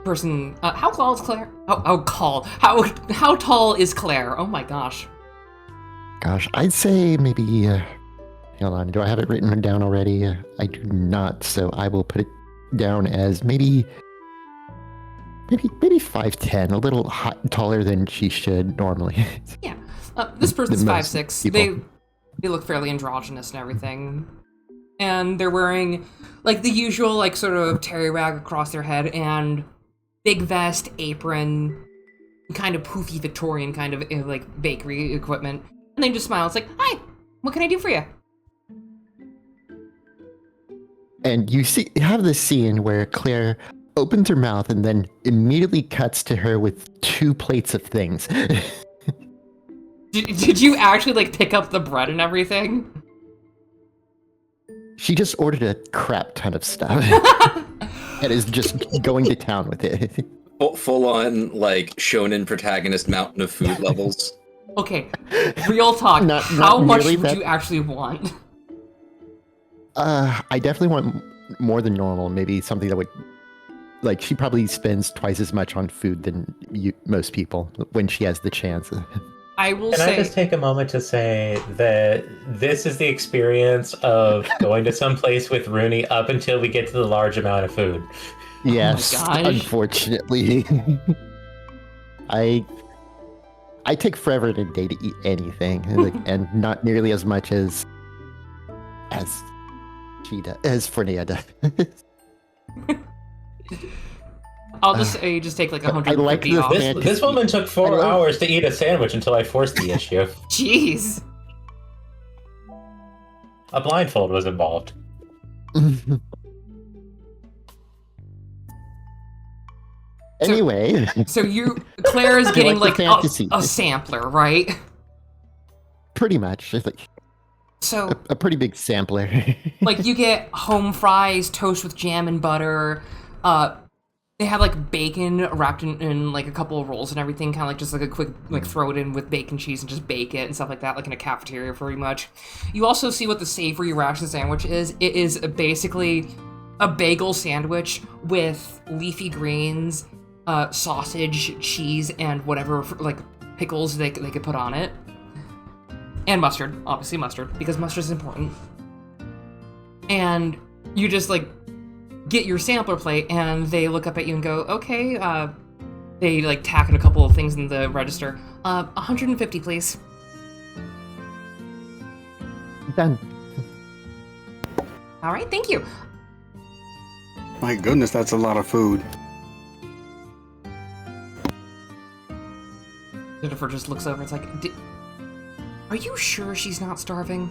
Person, how tall is Claire? How tall is Claire? Oh my gosh. Gosh, I'd say maybe, hold on, do I have it written down already? I do not, so I will put it down as maybe 5'10", a little taller than she should normally. Yeah, this person's 5'6". People. They look fairly androgynous and everything. And they're wearing, like, the usual, like, sort of terry rag across their head and big vest, apron, kind of poofy Victorian kind of, like, bakery equipment. And they just smile. It's like, hi, what can I do for you? And you have this scene where Claire opens her mouth and then immediately cuts to her with 2 plates of things. Did you actually, like, pick up the bread and everything? She just ordered a crap ton of stuff and is just going to town with it. Full on, like, shonen protagonist mountain of food levels. Okay, real talk. How much would you actually want? I definitely want more than normal. Maybe something that would, like, she probably spends twice as much on food than most people when she has the chance. I will Can I just take a moment to say that this is the experience of going to some place with Rooney up until we get to the large amount of food. Yes, oh my gosh. Unfortunately. I take forever in a day to eat anything, and not nearly as much as Fornea does. I'll just say you just take like 150 off. This woman took 4 hours to eat a sandwich until I forced the issue. Jeez. A blindfold was involved. Anyway. So Claire is getting like fantasy. A sampler, right? Pretty much. It's like so a pretty big sampler. Like you get home fries, toast with jam and butter. They have like bacon wrapped in like a couple of rolls and everything, kind of like just like a quick like throw it in with bacon cheese and just bake it and stuff like that, like in a cafeteria pretty much. You also see what the savory ration sandwich is. It is basically a bagel sandwich with leafy greens, sausage, cheese, and whatever like pickles they could put on it. And mustard, obviously mustard, because mustard is important. And you just, like, get your sampler plate, and they look up at you and go, okay, they, like, tack in a couple of things in the register. 150, please. Done. All right, thank you. My goodness, that's a lot of food. Jennifer just looks over. It's like, are you sure she's not starving?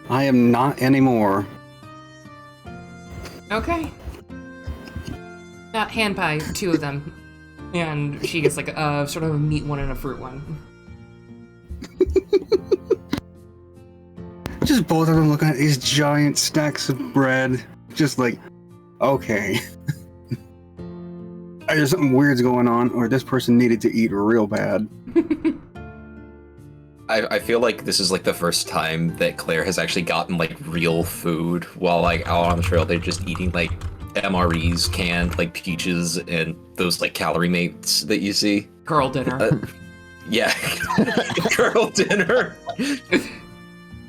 I am not anymore. Okay. Hand pie, 2 of them. And she gets like a sort of a meat one and a fruit one. Just both of them looking at these giant stacks of bread. Just like, okay. Either something weird's going on, or this person needed to eat real bad. I feel like this is like the first time that Claire has actually gotten like real food while like out on the trail. They're just eating like MREs, canned like peaches and those like calorie mates that you see. Girl dinner. Yeah, girl dinner.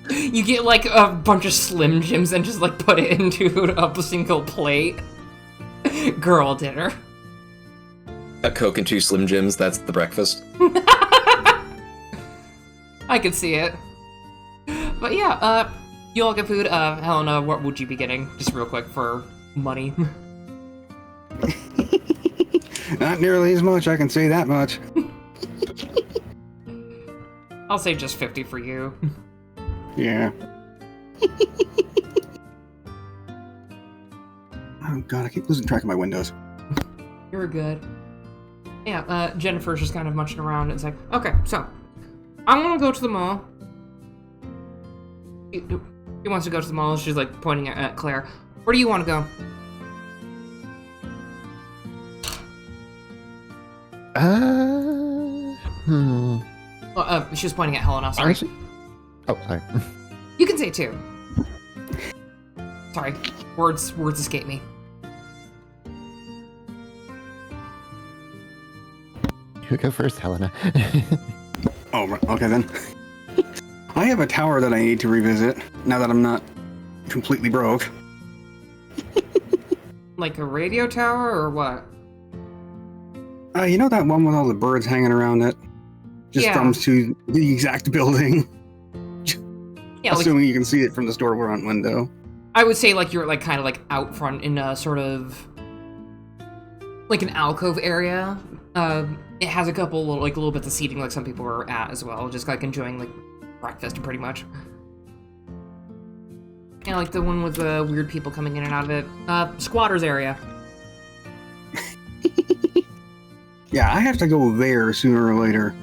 You get like a bunch of Slim Jims and just like put it into a single plate. Girl dinner. A Coke and 2 Slim Jims, that's the breakfast. I could see it. But yeah, you all get food. Helena, what would you be getting? Just real quick for money. Not nearly as much, I can say that much. I'll say just 50 for you. Yeah. Oh god, I keep losing track of my windows. You're good. Yeah, Jennifer's just kind of munching around. It's like, okay, so I want to go to the mall. He wants to go to the mall. She's like pointing at Claire. Where do you want to go? She was pointing at Helena. Sorry. Oh, sorry. You can say it too. Sorry, words escape me. You go first, Helena. Oh, right, okay then. I have a tower that I need to revisit, now that I'm not completely broke. Like a radio tower or what? You know that one with all the birds hanging around it? Just Yeah. thumbs to the exact building. Yeah, like, Assuming you can see it from the storefront window. I would say like you're like kind of like out front in a sort of like an alcove area. It has a couple like little bits of seating like some people are at as well, just like enjoying like breakfast pretty much. Yeah, like the one with the weird people coming in and out of it. Squatters area. Yeah, I have to go there sooner or later.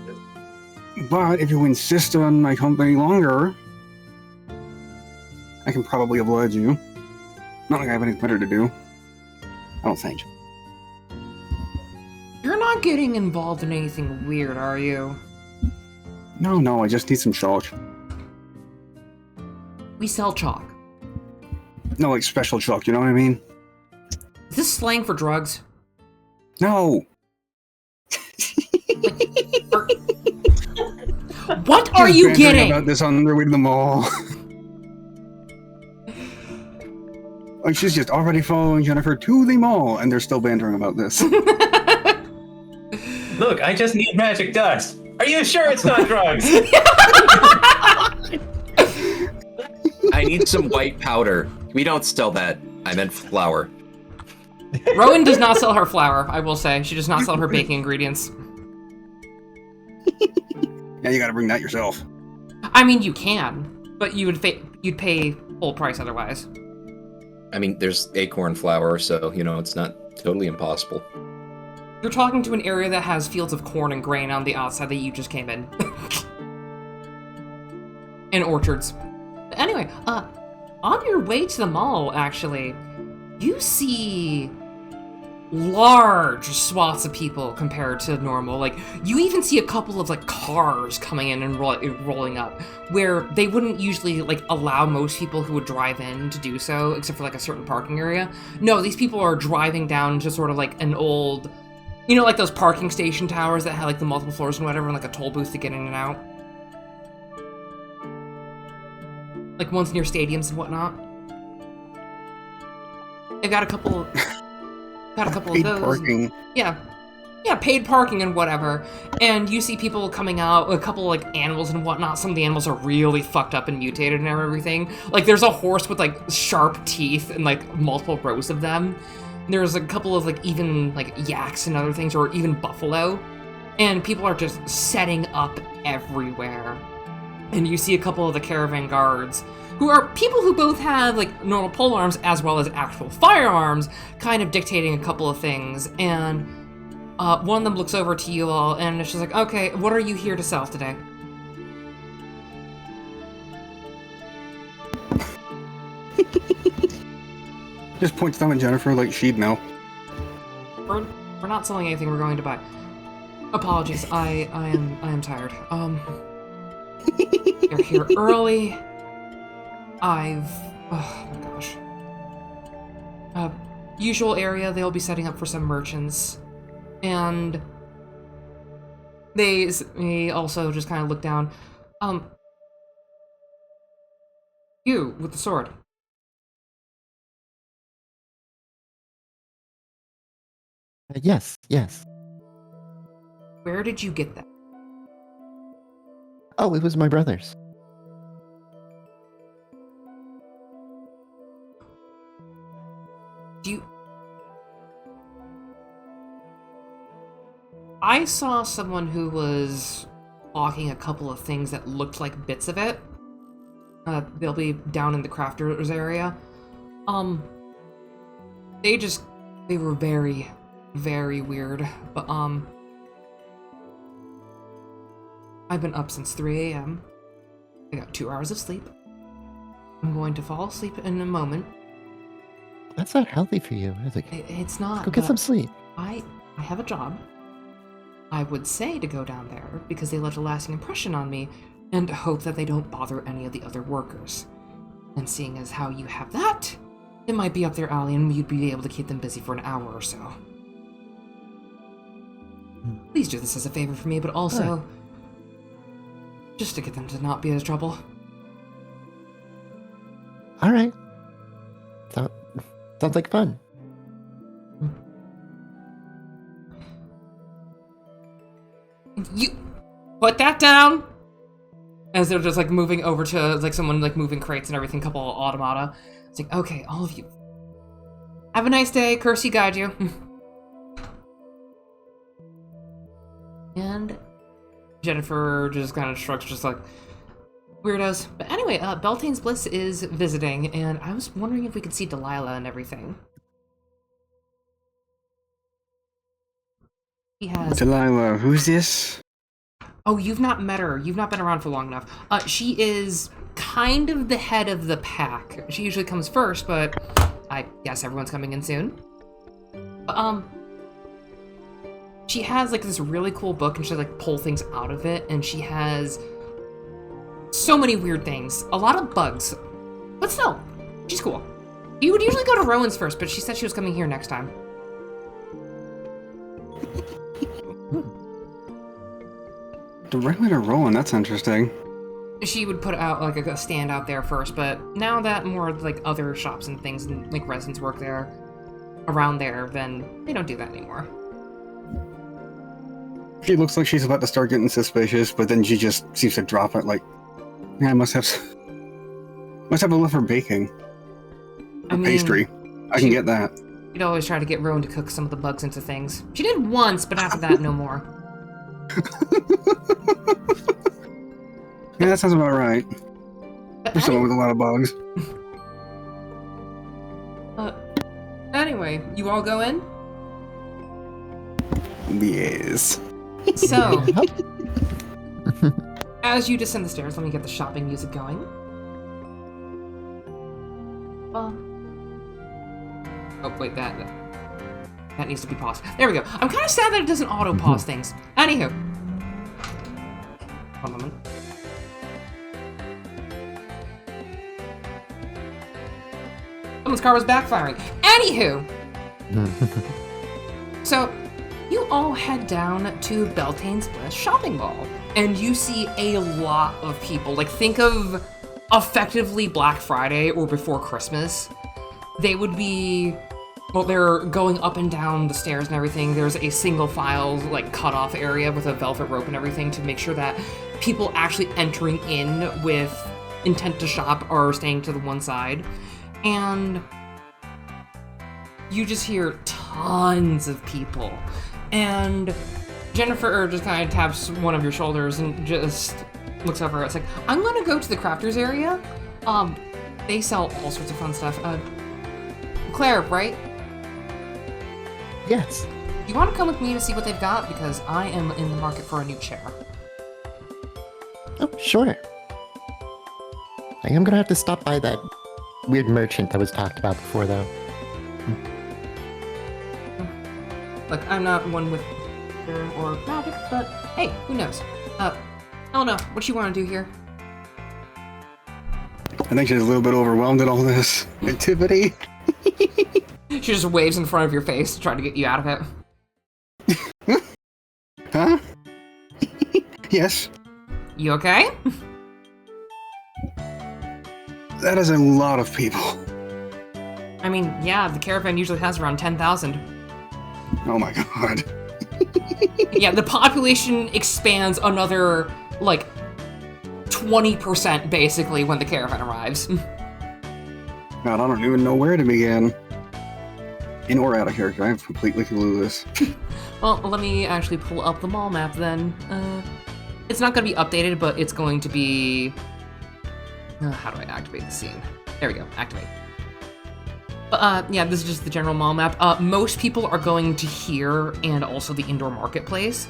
But if you insist on my company longer, I can probably oblige you. Not like I have anything better to do. I don't think. You're not getting involved in anything weird, are you? No, I just need some chalk. We sell chalk. No, like special chalk, you know what I mean? Is this slang for drugs? No! What are Just you bantering getting? about this on their way to the mall. Like, she's just already following Jennifer to the mall, and they're still bantering about this. Look, I just need magic dust. Are you sure it's not drugs? I need some white powder. We don't sell that. I meant flour. Rowan does not sell her flour, I will say. She does not sell her baking ingredients. Yeah, you gotta bring that yourself. I mean, you can, but you'd pay full price otherwise. I mean, there's acorn flour, so, you know, it's not totally impossible. You're talking to an area that has fields of corn and grain on the outside that you just came in. And orchards. Anyway, on your way to the mall, actually, you see large swaths of people compared to normal. Like, you even see a couple of, like, cars coming in and rolling up, where they wouldn't usually, like, allow most people who would drive in to do so, except for, like, a certain parking area. No, these people are driving down to sort of, like, an old, you know, like those parking station towers that had, like, the multiple floors and whatever, and, like, a toll booth to get in and out. like ones near stadiums and whatnot. They've got a couple Paid of those. parking. Yeah, paid parking and whatever. And you see people coming out, a couple like animals and whatnot. Some of the animals are really fucked up and mutated and everything. Like there's a horse with like sharp teeth and like multiple rows of them. There's a couple of like even like yaks and other things, or even buffalo. And people are just setting up everywhere. And you see a couple of the caravan guards, who are people who both have like normal polearms as well as actual firearms, kind of dictating a couple of things. And one of them looks over to you all and it's just like, okay, what are you here to sell today? Just points down at Jennifer like she'd know. We're not selling anything we're going to buy. Apologies, I am tired. You're here early. Oh my gosh. Usual area, they'll be setting up for some merchants. And they also just kind of look down. You, with the sword. Yes. Where did you get that? Oh, it was my brother's. I saw someone who was blocking a couple of things that looked like bits of it. They'll be down in the crafters area. They were very, very weird. But, I've been up since 3 a.m. I got 2 hours of sleep. I'm going to fall asleep in a moment. That's not healthy for you. It's not. Go get some sleep. I have a job. I would say to go down there because they left a lasting impression on me and hope that they don't bother any of the other workers. And seeing as how you have that, it might be up their alley and you'd be able to keep them busy for an hour or so. Please do this as a favor for me, but also just to get them to not be as trouble. All right. Sounds like fun. You put that down. As they're just like moving over to like someone like moving crates and everything, couple of automata. It's like, okay, all of you, have a nice day. Cursey guide you. And Jennifer just kind of shrugs, just like, weirdos. But anyway, Beltane's Bliss is visiting, and I was wondering if we could see Delilah and everything. He has... Delilah, who's this? Oh, you've not met her. You've not been around for long enough. She is kind of the head of the pack. She usually comes first, but I guess everyone's coming in soon. She has like this really cool book, and she like pull things out of it, and she has so many weird things. A lot of bugs. But still, she's cool. You would usually go to Rowan's first, but she said she was coming here next time. Directly to Rowan, that's interesting. She would put out like a stand out there first, but now that more like other shops and things and like residents work there, around there, then they don't do that anymore. She looks like she's about to start getting suspicious, but then she just seems to drop it like, yeah, I must have a love for baking. Or pastry. I can get that. She'd always try to get Rowan to cook some of the bugs into things. She did once, but after that, no more. Yeah, that sounds about right. For someone with a lot of bugs. Anyway, you all go in? Yes. So, as you descend the stairs, let me get the shopping music going. Oh, wait, that needs to be paused. There we go. I'm kind of sad that it doesn't auto-pause things. Anywho. One moment. Someone's car was backfiring. Anywho. So, you all head down to Beltane's Bliss shopping mall, and you see a lot of people. Like, think of effectively Black Friday or before Christmas. They would be, well, they're going up and down the stairs and everything. There's a single file, like, cut-off area with a velvet rope and everything to make sure that people actually entering in with intent to shop are staying to the one side. And you just hear tons of people. And Jennifer just kind of taps one of your shoulders and just looks over. It's like, I'm gonna go to the crafters area. They sell all sorts of fun stuff. Claire, right? Yes. You want to come with me to see what they've got? Because I am in the market for a new chair. Oh, sure. I am gonna have to stop by that weird merchant that was talked about before, though. Look, I'm not one with or magic, but hey, who knows? I don't know. What you want to do here? I think she's a little bit overwhelmed at all this activity. She just waves in front of your face to try to get you out of it. Huh? Yes. You okay? That is a lot of people. I mean, yeah, the caravan usually has around 10,000. Oh my god. Yeah, the population expands another, like, 20% basically when the caravan arrives. God, I don't even know where to begin. In or out of character, I'm completely clueless. Well, let me actually pull up the mall map then. It's not going to be updated, but it's going to be... how do I activate the scene? There we go, activate. Yeah, this is just the general mall map. Most people are going to here and also the indoor marketplace.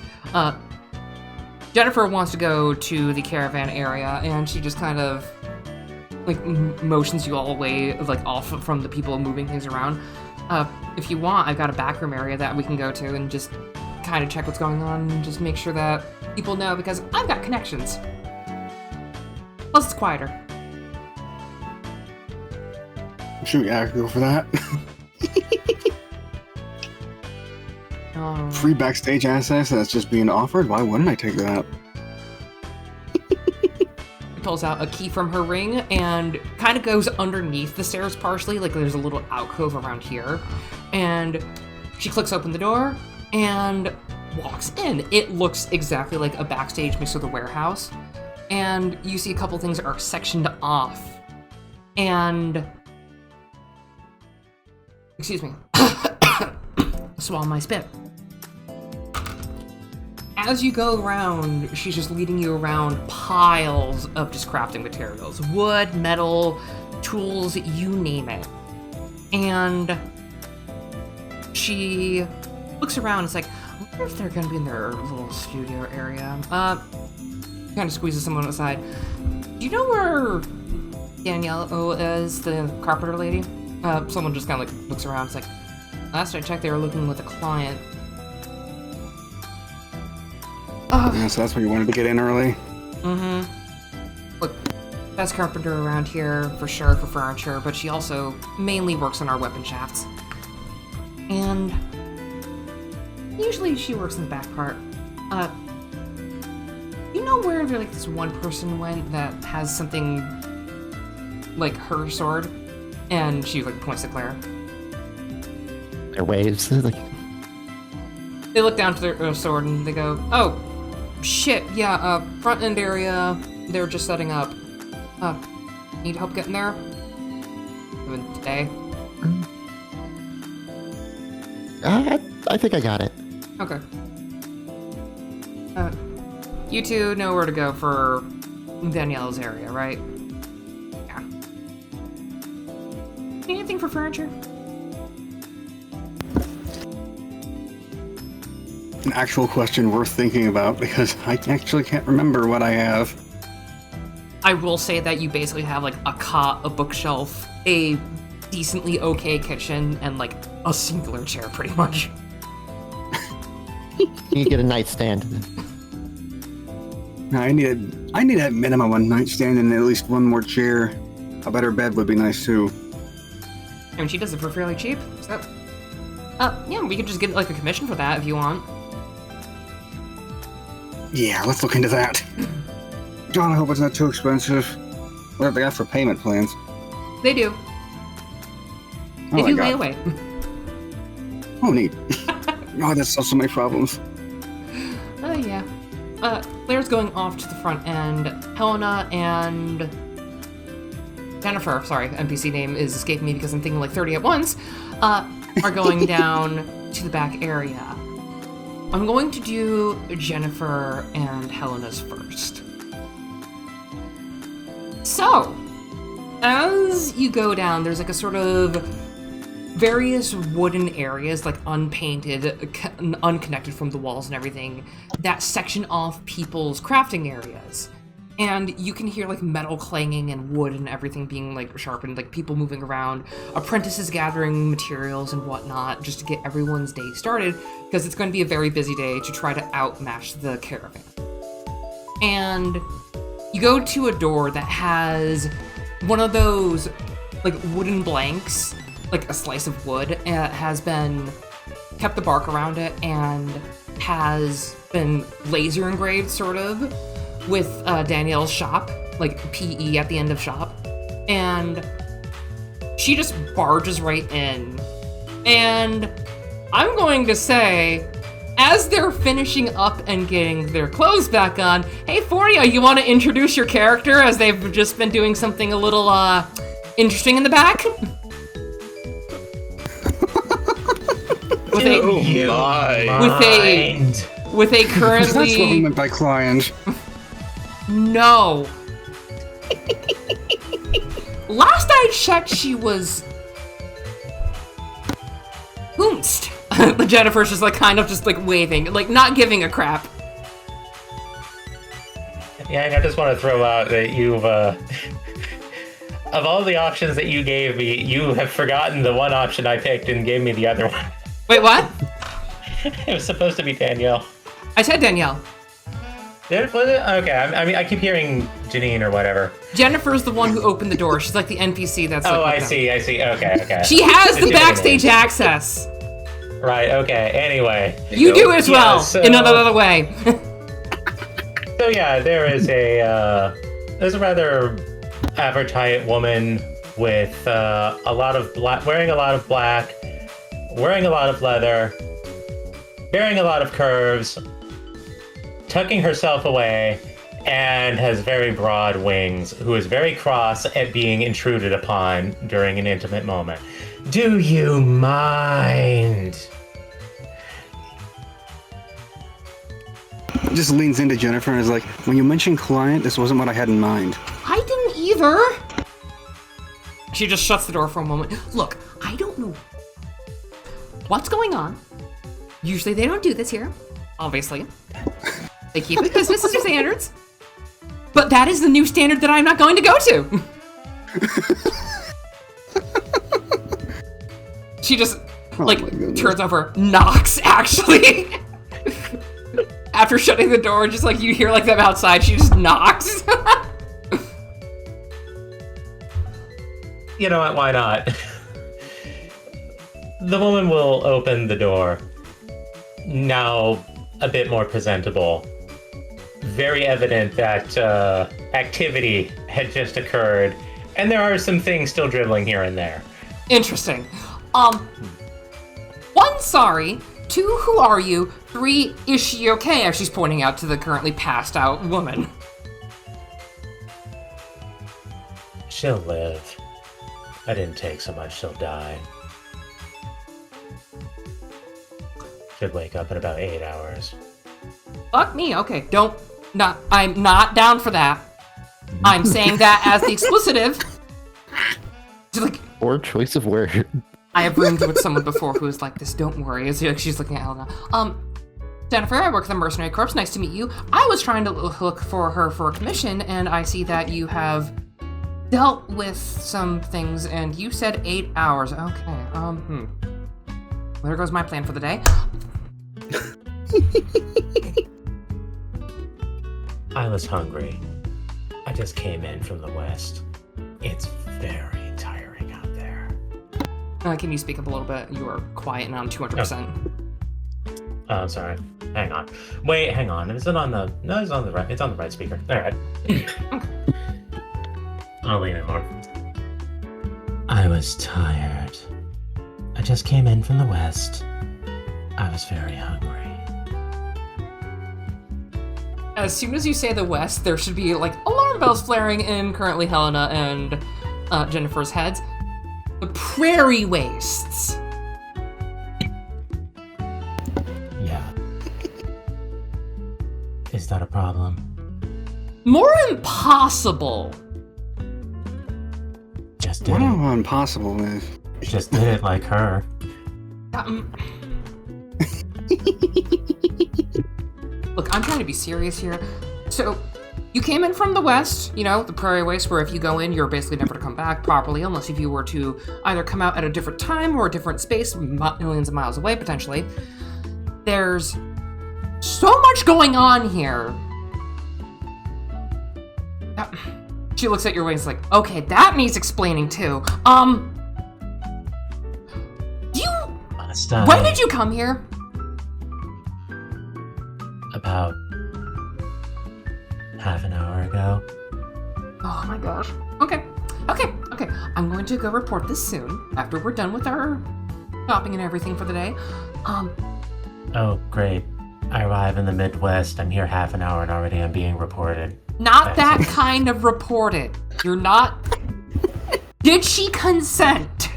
Jennifer wants to go to the caravan area, and she just kind of like motions you all away, like off from the people moving things around. If you want, I've got a backroom area that we can go to and just kind of check what's going on and just make sure that people know, because I've got connections. Plus, it's quieter. Should we go for that? Free backstage access that's just being offered? Why wouldn't I take that? She pulls out a key from her ring and kind of goes underneath the stairs partially, like there's a little alcove around here. And she clicks open the door and walks in. It looks exactly like a backstage mixed with a warehouse. And you see a couple things that are sectioned off. And... excuse me. Swallow my spit. As you go around, she's just leading you around piles of just crafting materials. Wood, metal, tools, you name it. And she looks around and is like, I wonder if they're gonna be in their little studio area. Kind of squeezes someone aside. Do you know where Danielle is, the carpenter lady? Someone just kind of like looks around. It's like, last I checked, they were looking with a client. Yeah, so that's why you wanted to get in early? Mm-hmm. Look, best carpenter around here, for sure, for furniture, but she also mainly works on our weapon shafts. And usually she works in the back part. You know where like this one person went that has something like her sword? And she like points to Claire. Their waves, like, They look down to their sword and they go, oh, shit, yeah, front end area, they're just setting up. Need help getting there? Even today? I think I got it. Okay. You two know where to go for Danielle's area, right? Yeah. Anything for furniture? An actual question worth thinking about, because I actually can't remember what I have. I will say that you basically have like a cot, a bookshelf, a decently okay kitchen, and like a singular chair pretty much. You get a nightstand. No, I need at minimum one nightstand and at least one more chair. A better bed would be nice too. I mean, she does it for fairly cheap, so... yeah, we could just get like a commission for that if you want. Yeah, let's look into that. God, I hope it's not too expensive. What they got for payment plans? They do. Oh They my do god. lay away. Oh, neat. Oh, that solves so many problems. Oh, yeah. Claire's going off to the front end. Helena and Jennifer, sorry, NPC name is escaping me because I'm thinking like 30 at once, are going down to the back area. I'm going to do Jennifer and Helena's first. So, as you go down, there's like a sort of various wooden areas, like unpainted, unconnected from the walls and everything, that section off people's crafting areas. And you can hear like metal clanging and wood and everything being like sharpened, like people moving around, apprentices gathering materials and whatnot, just to get everyone's day started, because it's going to be a very busy day to try to outmatch the caravan. And you go to a door that has one of those like wooden blanks, like a slice of wood, has been kept the bark around it and has been laser engraved sort of with Danielle's shop, like PE at the end of shop. And she just barges right in. And I'm going to say, as they're finishing up and getting their clothes back on, hey Fornia, you want to introduce your character as they've just been doing something a little interesting in the back? With a currently... That's what we meant by client. No. Last I checked, she was... Hoomst. But Jennifer's just like kind of just like waving, like not giving a crap. Yeah, I just want to throw out that you've, of all the options that you gave me, you have forgotten the one option I picked and gave me the other one. Wait, what? It was supposed to be Danielle. I said Danielle. Was it? Okay, I mean, I keep hearing Janine or whatever. Jennifer's the one who opened the door. She's like the NPC that's like... Oh, I see. Okay. She has the I see what you backstage mean. access. Right, okay, anyway. You do as well, Yeah, so- in another way. So yeah, there's a rather average height woman with a lot of black, wearing a lot of black, wearing a lot of leather, bearing a lot of curves, tucking herself away, and has very broad wings, who is very cross at being intruded upon during an intimate moment. Do you mind? Just leans into Jennifer and is like, when you mentioned client, this wasn't what I had in mind. I didn't either. She just shuts the door for a moment. Look, I don't know what's going on. Usually they don't do this here, obviously. They keep it business standards. But that is the new standard that I'm not going to go to. She just, turns over, knocks, actually. After shutting the door, just like you hear like them outside, she just knocks. You know what, why not? The woman will open the door. Now a bit more presentable. Very evident that activity had just occurred, and there are some things still dribbling here and there. Interesting. 1, sorry. 2, who are you? 3, is she okay? As she's pointing out to the currently passed out woman. She'll live. I didn't take so much, she'll die. Should wake up in about 8 hours. Fuck me, okay. I'm not down for that. I'm saying that as the explicitive. She's like, Or choice of word. I have roomed with someone before who was like this, don't worry. As she's looking at Helena. Jennifer, I work at the Mercenary Corps. Nice to meet you. I was trying to look for her for a commission, and I see that you have dealt with some things, and you said 8 hours. Okay, there goes my plan for the day. I was hungry. I just came in from the west. It's very tiring out there. Can you speak up a little bit? You are quiet and on 200%. Oh, sorry. Hang on. Wait, hang on. Is it on the... No, it's on the right. It's on the right speaker. All right. I'll lean in more. I was tired. I just came in from the west. I was very hungry. As soon as you say the West, there should be like alarm bells flaring in currently Helena and Jennifer's heads. The prairie wastes. Yeah. Is that a problem? More impossible. Just did What it. how impossible is? Just did it like her. Look, I'm trying to be serious here. So, you came in from the west, you know, the prairie waste, where if you go in, you're basically never to come back properly, unless if you were to either come out at a different time or a different space, millions of miles away, potentially. There's so much going on here. She looks at your wings like, okay, that needs explaining too. When did you come here? About half an hour ago. Oh my gosh. Okay. I'm going to go report this soon, after we're done with our shopping and everything for the day. Oh, great. I arrive in the Midwest. I'm here half an hour and already I'm being reported. Not that kind of reported. You're not... Did she consent?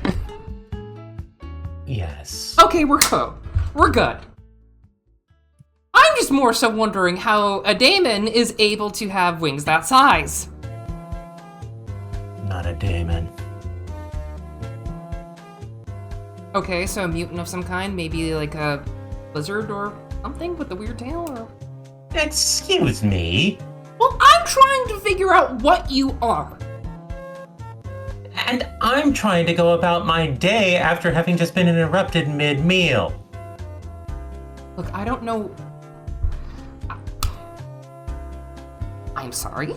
Yes. Okay, we're cool. We're good. I'm just more so wondering how a daemon is able to have wings that size. Not a daemon. Okay, so a mutant of some kind, maybe like a lizard or something with a weird tail, or... Excuse me? Well, I'm trying to figure out what you are. And I'm trying to go about my day after having just been interrupted mid-meal. Look, I don't know... I'm sorry?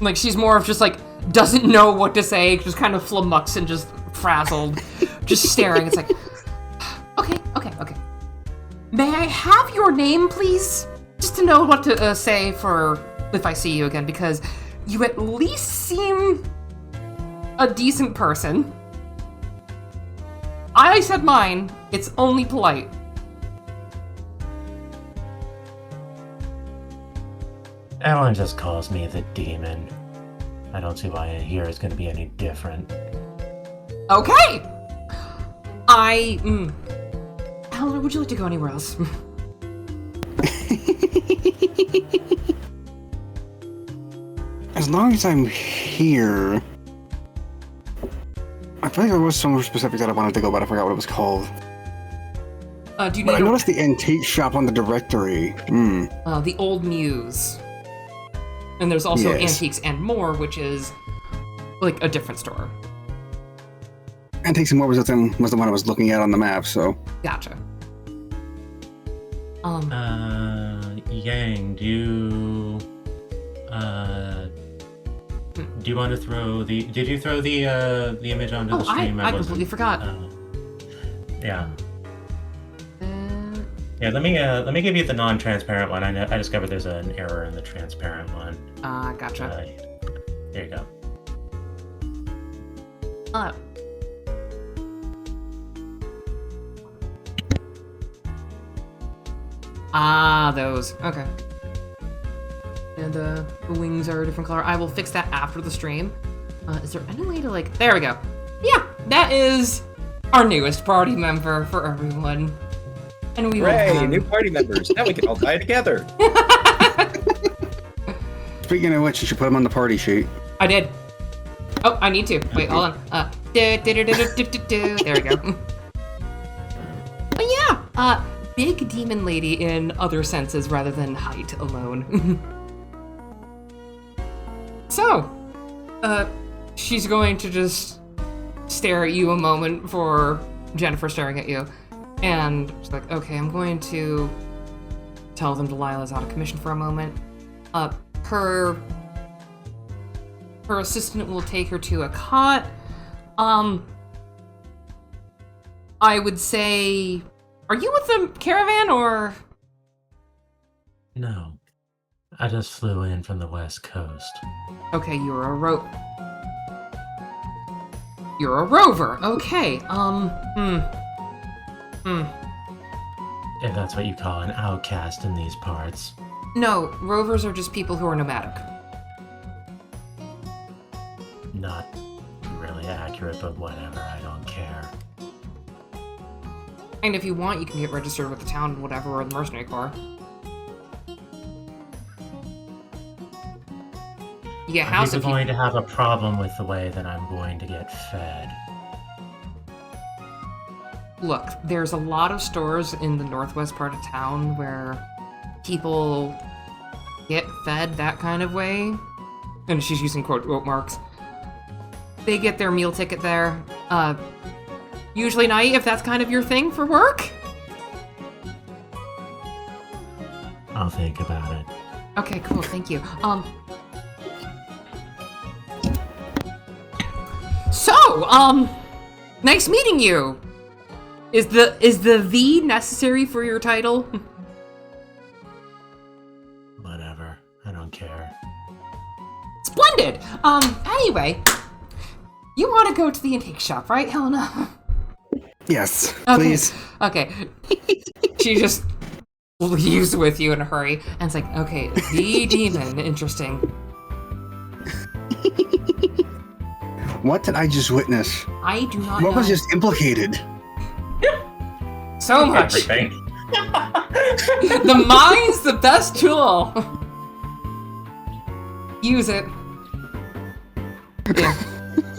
Like, she's more of just, like, doesn't know what to say, just kind of flummoxed and just frazzled, just staring. It's like, okay. May I have your name, please? Just to know what to say for if I see you again, because you at least seem a decent person. I said mine. It's only polite. Everyone just calls me the demon. I don't see why here is going to be any different. Okay! Helena, would you like to go anywhere else? As long as I'm here... I feel like there was somewhere specific that I wanted to go, but I forgot what it was called. Do you But I need noticed the antique shop on the directory. the Old Muse. And there's also Yes. Antiques and More, which is like a different store. Antiques and More was the one I was looking at on the map, so... Gotcha. Yang, do you want to throw the... Did you throw the image onto the stream? I completely forgot. Yeah. Yeah, let me give you the non-transparent one. I discovered there's an error in the transparent one. Gotcha. There you go. Those. Okay. And the wings are a different color. I will fix that after the stream. Is there any way to, like... There we go. Yeah, that is our newest party member for everyone. And we Hooray, new party members. Now we can all die together. Speaking of which, you should put them on the party sheet. I did. Oh, I need to. Wait, hold on. There we go. But yeah, big demon lady in other senses rather than height alone. So, she's going to just stare at you a moment for Jennifer staring at you. And she's like, okay, I'm going to tell them Delilah's out of commission for a moment. Her assistant will take her to a cot. I would say, are you with the caravan or? No. I just flew in from the West Coast. Okay, you're a rover. Okay. If that's what you call an outcast in these parts. No, rovers are just people who are nomadic. Not really accurate, but whatever, I don't care. And if you want, you can get registered with the town, whatever, or the mercenary corps. You get Are house people if going to have a problem with the way that I'm going to get fed? Look, there's a lot of stores in the northwest part of town where people get fed that kind of way. And she's using quote marks. They get their meal ticket there. Usually night, if that's kind of your thing for work. I'll think about it. Okay, cool, thank you. So, nice meeting you. Is the V necessary for your title? Whatever, I don't care. Splendid! Anyway, you want to go to the antique shop, right, Helena? Yes, Okay. please. Okay. She just leaves with you in a hurry, and it's like, okay, the demon, interesting. What did I just witness? I do not What know was just implicated? so much. Everything. The mind's the best tool. Use it. Yeah.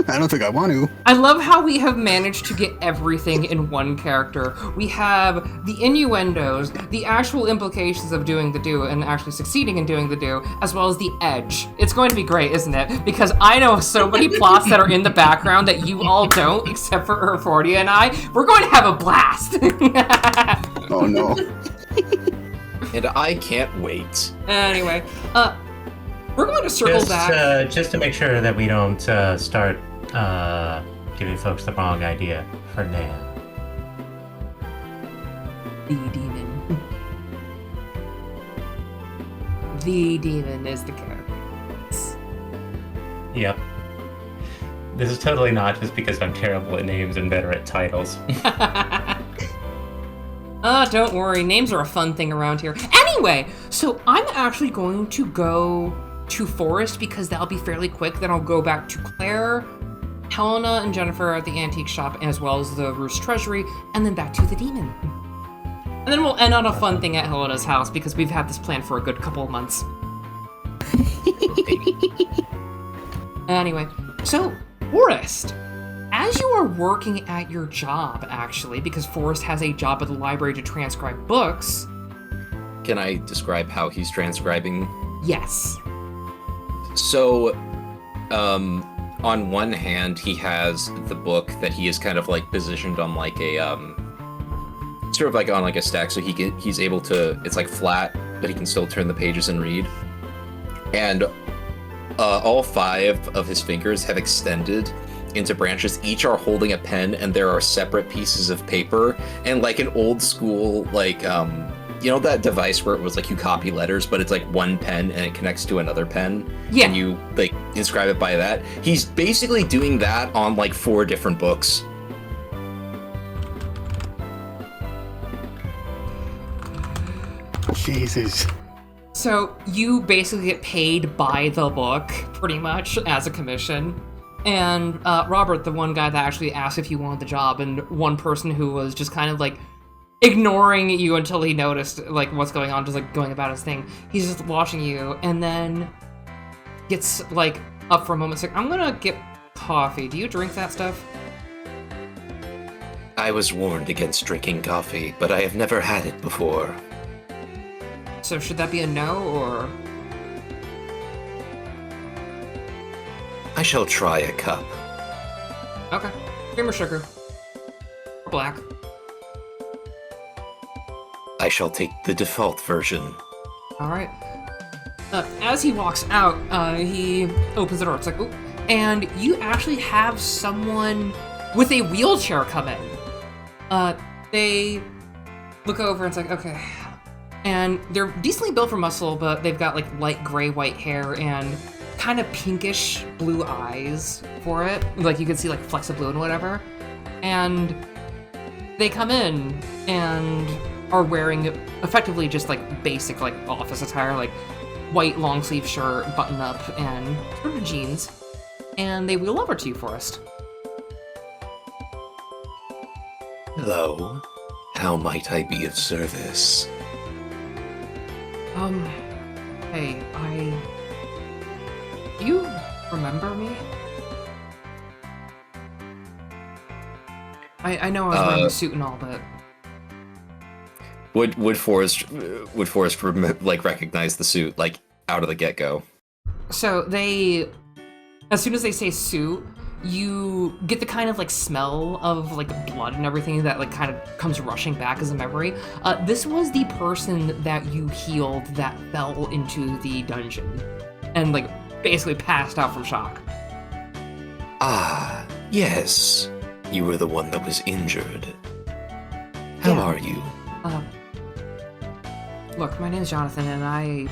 I don't think I want to. I love how we have managed to get everything in one character. We have the innuendos, the actual implications of doing the do and actually succeeding in doing the do, as well as the edge. It's going to be great, isn't it? Because I know so many plots that are in the background that you all don't, except for Erfordia and I. We're going to have a blast. Oh no. And I can't wait. Anyway, we're going to circle back. Just to make sure that we don't start giving folks the wrong idea for Nan. The demon. The demon is the character. Yep. This is totally not just because I'm terrible at names and better at titles. Don't worry, names are a fun thing around here. Anyway, so I'm actually going to go to Forest because that'll be fairly quick. Then I'll go back to Claire, Helena, and Jennifer at the antique shop, as well as the Roost Treasury, and then back to the demon. And then we'll end on a fun thing at Helena's house because we've had this planned for a good couple of months. Anyway, so Forest, as you are working at your job, actually, because Forrest has a job at the library to transcribe books. Can I describe how he's transcribing? Yes. So, on one hand, he has the book that he is kind of like positioned on like a, sort of like on like a stack, so he's able to, it's like flat, but he can still turn the pages and read. And all 5 of his fingers have extended into branches. Each are holding a pen, and there are separate pieces of paper, and like an old school, like, you know that device where it was like you copy letters, but it's like one pen and it connects to another pen? Yeah. And you like inscribe it by that? He's basically doing that on like 4 different books. Jesus. So you basically get paid by the book, pretty much, as a commission. And Robert, the one guy that actually asked if you wanted the job, and one person who was just kind of like ignoring you until he noticed like what's going on, just like going about his thing. He's just watching you, and then gets like up for a moment. It's like, I'm gonna get coffee. Do you drink that stuff? I was warned against drinking coffee, but I have never had it before. So should that be a no, or? I shall try a cup. Okay. Cream or sugar? Or black? I shall take the default version. Alright. As he walks out, he opens the door. It's like, ooh. And you actually have someone with a wheelchair come in. They look over and it's like, okay. And they're decently built for muscle, but they've got like light gray white hair and kind of pinkish blue eyes for it. Like you can see like flecks of blue and whatever. And they come in and are wearing effectively just like basic like office attire, like white long sleeve shirt, button up, and sort of jeans. And they wheel over to you, Forrest. Hello. How might I be of service? Hey, do you remember me? I know I was wearing a suit and all, but... Would Forrest like recognize the suit, like, out of the get-go? So they... As soon as they say suit, you get the kind of like smell of like blood and everything that like kind of comes rushing back as a memory. This was the person that you healed that fell into the dungeon and like basically passed out from shock. Ah, yes. You were the one that was injured. How Yeah. are you? Look, my name's Jonathan, and I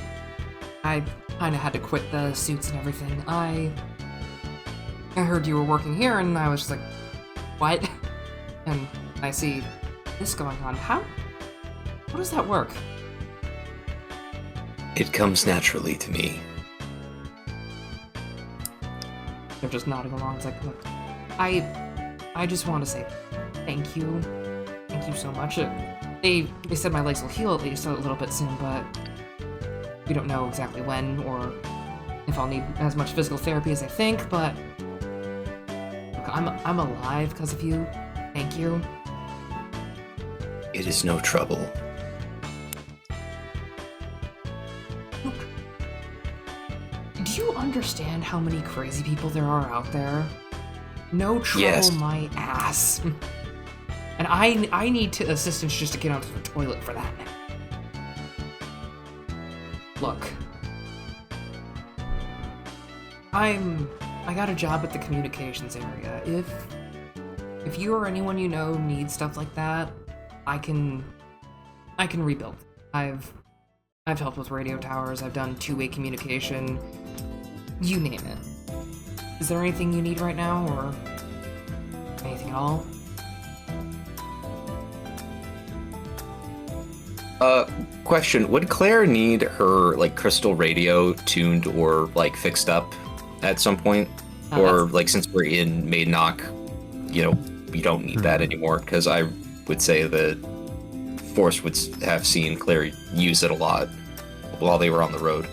kind of had to quit the suits and everything. I heard you were working here, and I was just like, what? And I see this going on. How does that work? It comes naturally to me. They're just nodding along. It's like, look, I just want to say thank you. Thank you so much. They said my legs will heal at least a little bit soon, but we don't know exactly when or if I'll need as much physical therapy as I think, but look, I'm alive because of you. Thank you. It is no trouble. Look, do you understand how many crazy people there are out there? No trouble, Yes. my ass. And I need to assistance just to get onto the toilet for that. Look. I got a job at the communications area. If you or anyone you know needs stuff like that, I can rebuild. I've helped with radio towers, I've done two-way communication, you name it. Is there anything you need right now, or anything at all? Question, would Claire need her, like, crystal radio tuned or, like, fixed up at some point? Or, like, since we're in Maidnock, you know, we don't need that anymore, because I would say that Forrest would have seen Claire use it a lot while they were on the road.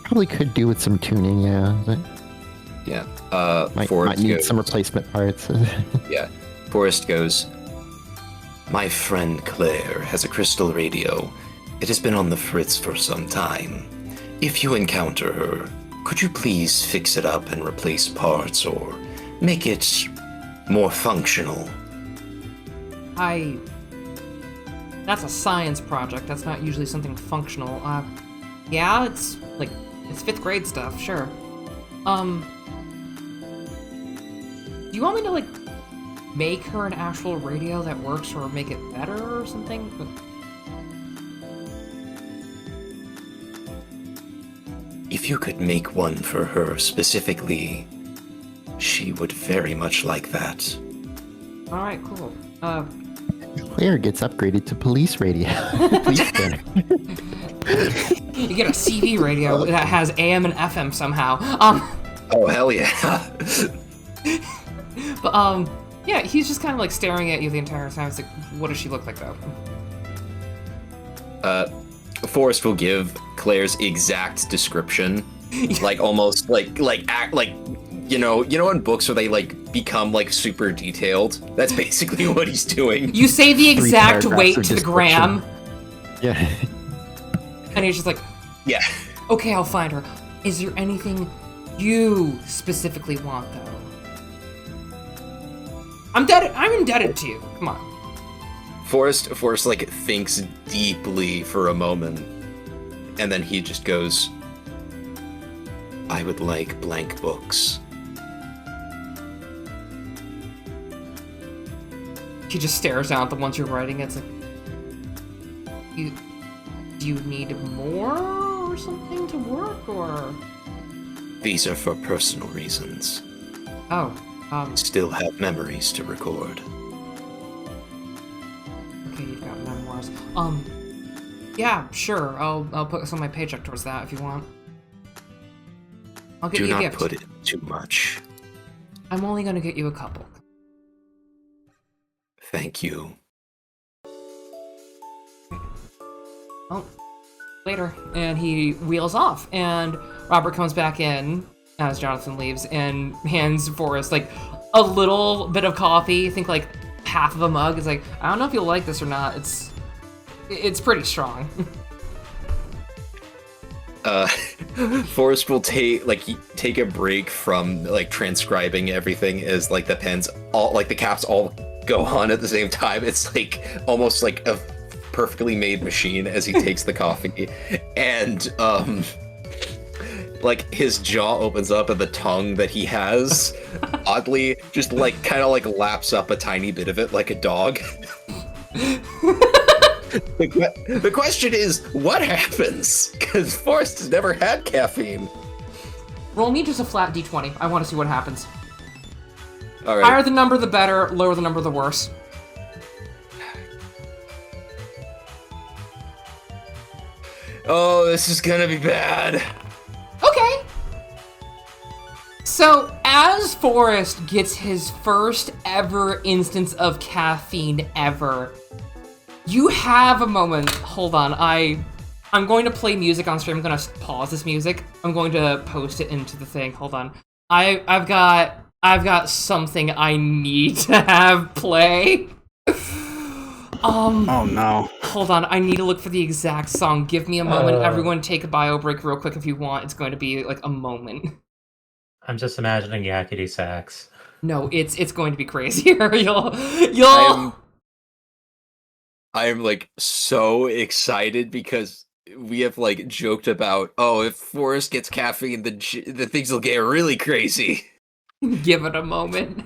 Probably could do with some tuning, yeah. But Yeah. might Forrest need goes, some replacement parts. Yeah. Forrest goes, my friend Claire has a crystal radio. It has been on the fritz for some time. If you encounter her, could you please fix it up and replace parts or make it more functional? That's a science project. That's not usually something functional. Yeah, it's 5th grade stuff, sure. Do you want me to, like, make her an actual radio that works or make it better or something? If you could make one for her specifically, she would very much like that. Alright, cool. Claire gets upgraded to police radio. Police center. You get a CV radio that has AM and FM somehow. Oh, hell yeah. But, yeah, he's just kind of, like, staring at you the entire time. It's like, what does she look like, though? Forrest will give Claire's exact description, like almost like act like you know in books where they like become like super detailed. That's basically what he's doing. You say the exact paragraphs weight of to the gram, Yeah. and he's just like, Yeah. okay, I'll find her. Is there anything you specifically want, though? I'm indebted to you. Come on. Forrest like thinks deeply for a moment, and then he just goes, I would like blank books. He just stares down at the ones you're writing. It's like, Do you need more or something to work, or? These are for personal reasons. Oh, Still have memories to record. okay, you've got memoirs. Yeah, sure. I'll put some of my paycheck towards that if you want. I'll get Do you a not gift. put in too much. I'm only gonna get you a couple. Thank you. Oh, later. And he wheels off, and Robert comes back in as Jonathan leaves and hands Forrest like a little bit of coffee. I think like half of a mug. Is like, I don't know if you'll like this or not. It's pretty strong. Forrest will take a break from like transcribing everything as like the pens all like the caps all go on at the same time. It's like almost like a perfectly made machine as he takes the coffee, and like his jaw opens up and the tongue that he has oddly just like kind of like laps up a tiny bit of it like a dog. The question is, what happens? Because Forrest has never had caffeine. Roll me just a flat d20. I want to see what happens. All right. Higher the number, the better. Lower the number, the worse. Oh, this is gonna be bad. Okay. So, as Forrest gets his first ever instance of caffeine ever, you have a moment. Hold on, I'm going to play music on stream. I'm gonna pause this music. I'm going to post it into the thing. Hold on. I've got something I need to have play. Oh no. Hold on, I need to look for the exact song. Give me a moment. Everyone take a bio break real quick if you want. It's going to be like a moment. I'm just imagining yakety sax. No, it's going to be crazier. You'll I am like so excited because we have like joked about, oh, if Forrest gets caffeine, the things will get really crazy. give it a moment.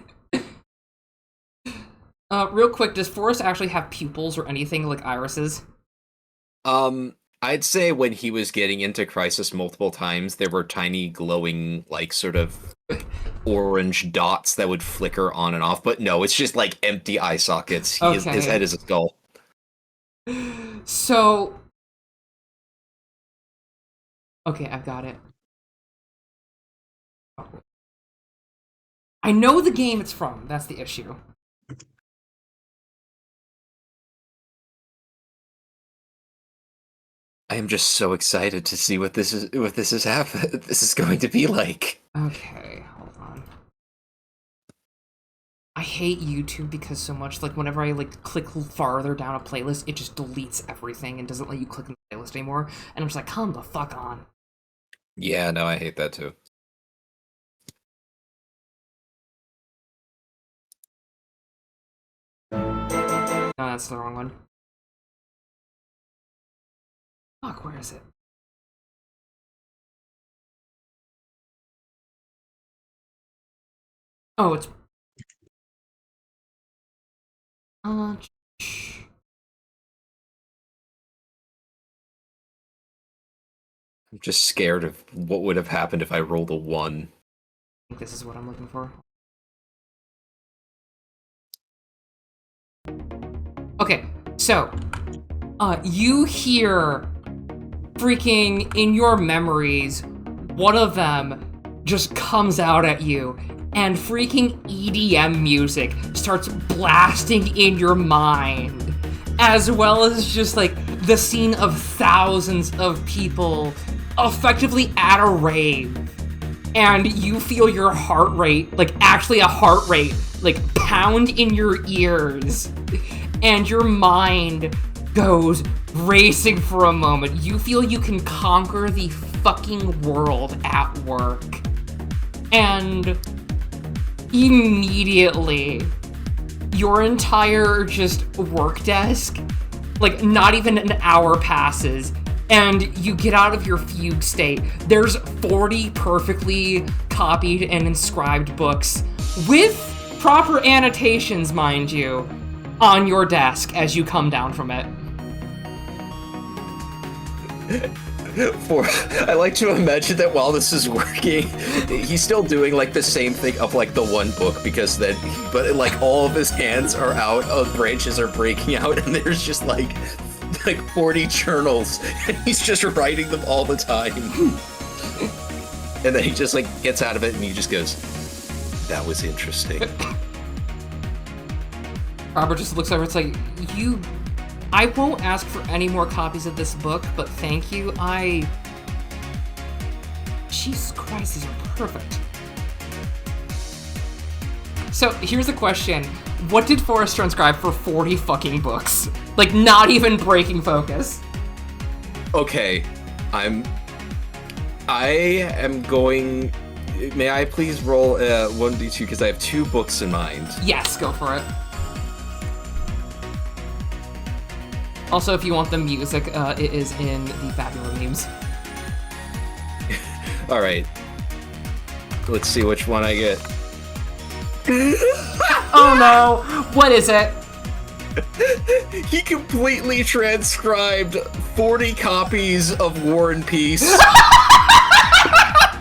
Real quick, does Forrest actually have pupils or anything like irises? I'd say when he was getting into Crisis multiple times, there were tiny glowing, like, sort of orange dots that would flicker on and off. But no, it's just like empty eye sockets. His head is a skull. So... Okay, I've got it. I know the game it's from. That's the issue. I am just so excited to see what this is this is going to be like. Okay, hold on. I hate YouTube because so much, like, whenever I, like, click farther down a playlist, it just deletes everything and doesn't let you click in the playlist anymore. And I'm just like, come the fuck on. Yeah, no, I hate that too. No, that's the wrong one. Fuck, where is it? Oh, it's... I'm just scared of what would have happened if I rolled a 1. I think this is what I'm looking for. Okay, so, you hear freaking in your memories, one of them just comes out at you, and freaking EDM music starts blasting in your mind, as well as just like the scene of thousands of people effectively at a rave, and you feel your heart rate, like actually a heart rate, like pound in your ears, and your mind goes racing for a moment. You feel you can conquer the fucking world at work. And immediately, your entire just work desk, like not even an hour passes, and you get out of your fugue state. There's 40 perfectly copied and inscribed books with proper annotations, mind you, on your desk as you come down from it. I like to imagine that while this is working, he's still doing like the same thing of like the one book but like all of his hands are out, branches are breaking out, and there's just like 40 journals, and he's just writing them all the time. And then he just like gets out of it and he just goes, "That was interesting." Robert just looks over. It's like, I won't ask for any more copies of this book, but thank you. Jesus Christ, these are perfect. So here's the question. What did Forrest transcribe for 40 fucking books? Like, not even breaking focus. Okay, I am going... May I please roll 1d2, because I have 2 books in mind. Yes, go for it. Also, if you want the music, it is in the Fabulous Memes. Alright. Let's see which one I get. Oh no! What is it? He completely transcribed 40 copies of War and Peace.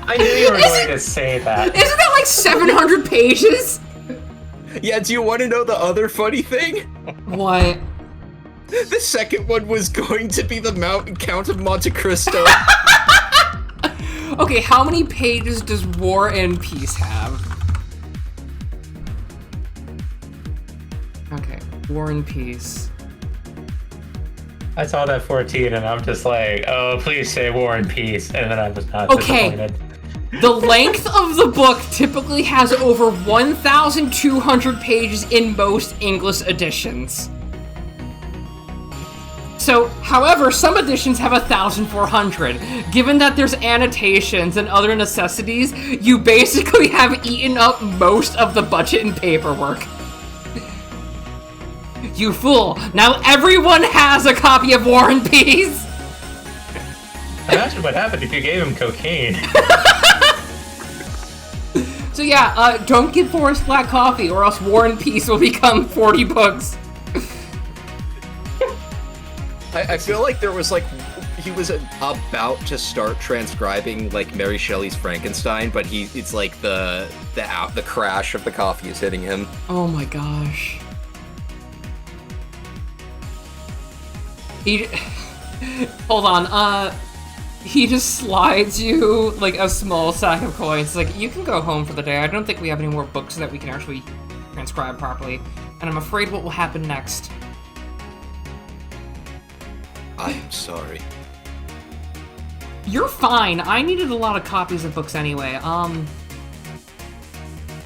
I knew you were going to say that. Isn't that like 700 pages? Yeah, do you want to know the other funny thing? What? The second one was going to be the Count of Monte Cristo. Okay, how many pages does War and Peace have? Okay, War and Peace. I saw that 14 and I'm just like, oh, please say War and Peace. And then I was not disappointed. The length of the book typically has over 1,200 pages in most English editions. So, however, some editions have 1,400. Given that there's annotations and other necessities, you basically have eaten up most of the budget and paperwork. You fool! Now everyone has a copy of War and Peace! Imagine what happened if you gave him cocaine. So yeah, don't give Forrest black coffee, or else War and Peace will become 40 books. I feel like there was like, he was about to start transcribing like Mary Shelley's Frankenstein, but it's like the crash of the coffee is hitting him. Oh my gosh. Hold on, he just slides you like a small sack of coins. Like, you can go home for the day. I don't think we have any more books that we can actually transcribe properly. And I'm afraid what will happen next. I'm sorry. You're fine. I needed a lot of copies of books anyway.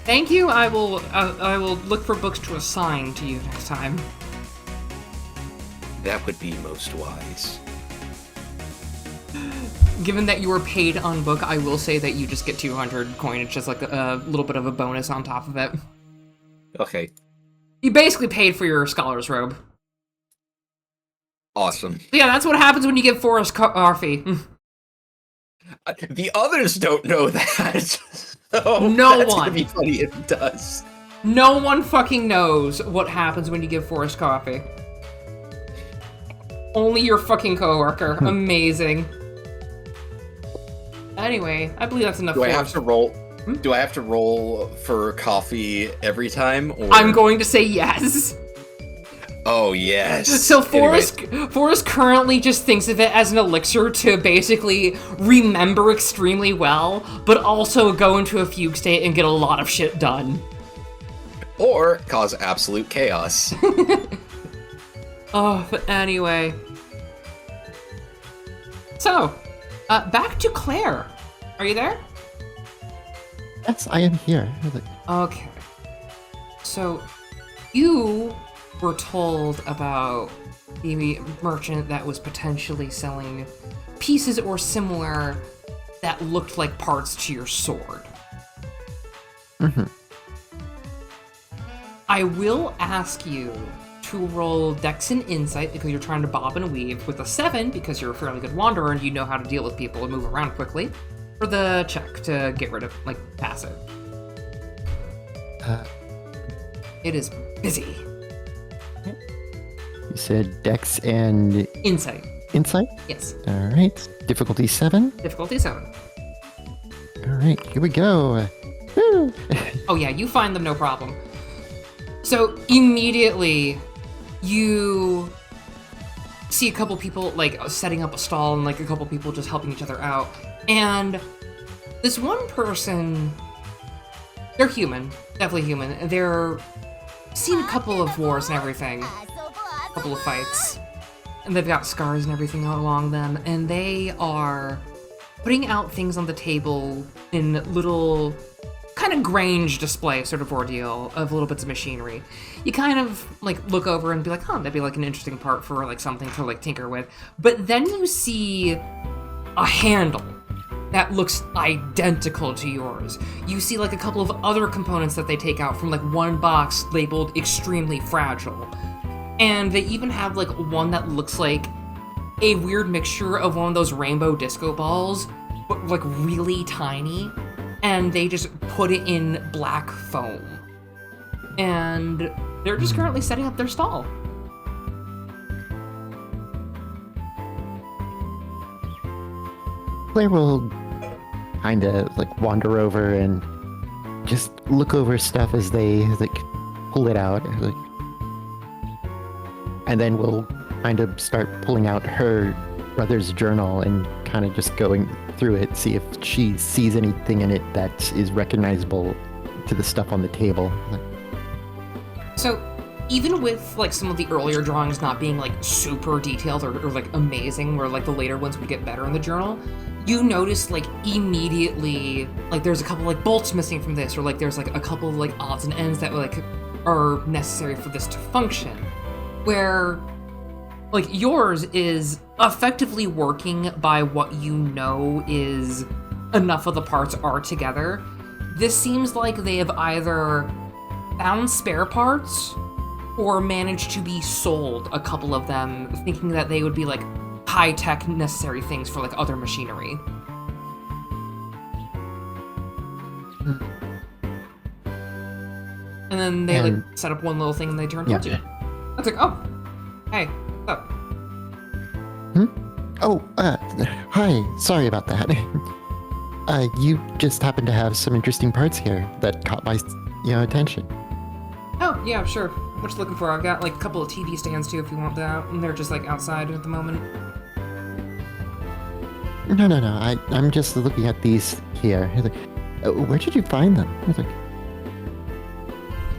Thank you. I will look for books to assign to you next time. That would be most wise. Given that you were paid on book, I will say that you just get 200 coin. It's just like a little bit of a bonus on top of it. Okay. You basically paid for your scholar's robe. Awesome. Yeah, that's what happens when you give Forrest coffee. The others don't know that. So No that's one. Gonna be funny if it does. No one fucking knows what happens when you give Forrest coffee. Only your fucking coworker. Amazing. Anyway, I believe that's enough. Do I have Forrest. to roll? Do I have to roll for coffee every time? Or... I'm going to say yes. Oh, yes. So Forrest currently just thinks of it as an elixir to basically remember extremely well, but also go into a fugue state and get a lot of shit done. Or cause absolute chaos. Oh, but anyway. So, back to Claire. Are you there? Yes, I am here. Okay. So, you were told about the merchant that was potentially selling pieces or similar that looked like parts to your sword. Mm-hmm. I will ask you to roll Dex and Insight because you're trying to bob and weave with a 7 because you're a fairly good wanderer and you know how to deal with people and move around quickly for the check to get rid of, like, pass it. It is busy. You said Dex and Insight. Insight? Yes. All right. Difficulty 7. Difficulty 7. All right, here we go. Woo. Oh yeah, you find them no problem. So immediately, you see a couple people like setting up a stall and like a couple people just helping each other out. And this one person, they're human, definitely human. They're seen a couple of wars and everything, a couple of fights, and they've got scars and everything along them. And they are putting out things on the table in little kind of Grange display sort of ordeal of little bits of machinery. You kind of like look over and be like, huh, that'd be like an interesting part for like something to like tinker with. But then you see a handle that looks identical to yours. You see like a couple of other components that they take out from like one box labeled extremely fragile. And they even have like one that looks like a weird mixture of one of those rainbow disco balls, but like really tiny. And they just put it in black foam. And they're just currently setting up their stall. Claire will kind of like wander over and just look over stuff as they like pull it out, like, and then we'll kind of start pulling out her brother's journal and kind of just going through it, see if she sees anything in it that is recognizable to the stuff on the table. So even with like some of the earlier drawings not being like super detailed or like amazing, where like the later ones would get better in the journal, you notice like immediately like there's a couple like bolts missing from this, or like there's like a couple of like odds and ends that like are necessary for this to function, where like yours is effectively working by what you know is enough of the parts are together. This seems like they have either found spare parts or managed to be sold a couple of them, thinking that they would be like high-tech necessary things for like other machinery. And then they like set up one little thing and they turn towards you. It's like, oh, hey, what's up? Oh, hi. Sorry about that. You just happen to have some interesting parts here that caught my, attention. Oh, yeah, sure. What you looking for? I've got like a couple of TV stands too if you want that, and they're just like outside at the moment. No. I'm just looking at these here. Where did you find them? It's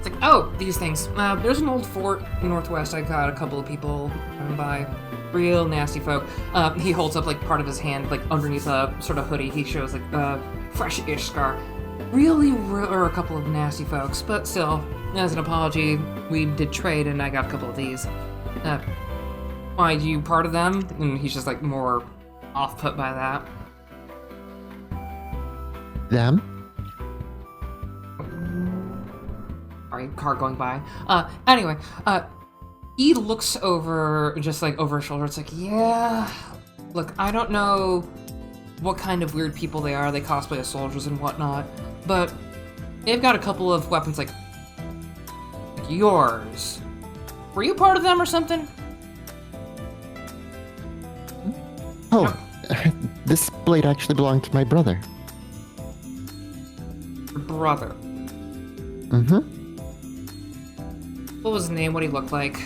like, oh, these things. There's an old fort in Northwest. I got a couple of people coming by. Real nasty folk. He holds up like part of his hand, like underneath a sort of hoodie. He shows like a fresh-ish scar. Really are a couple of nasty folks, but still, as an apology, we did trade and I got a couple of these. Why, you part of them? And he's just like more off-put by that. Them? Sorry, car going by. Anyway, he looks over, just like over his shoulder. It's like, yeah, look, I don't know what kind of weird people they are. They cosplay as soldiers and whatnot, but they've got a couple of weapons like yours. Were you part of them or something? Oh, this blade actually belonged to my brother. Your brother. Mm-hmm. What was his name? What he looked like?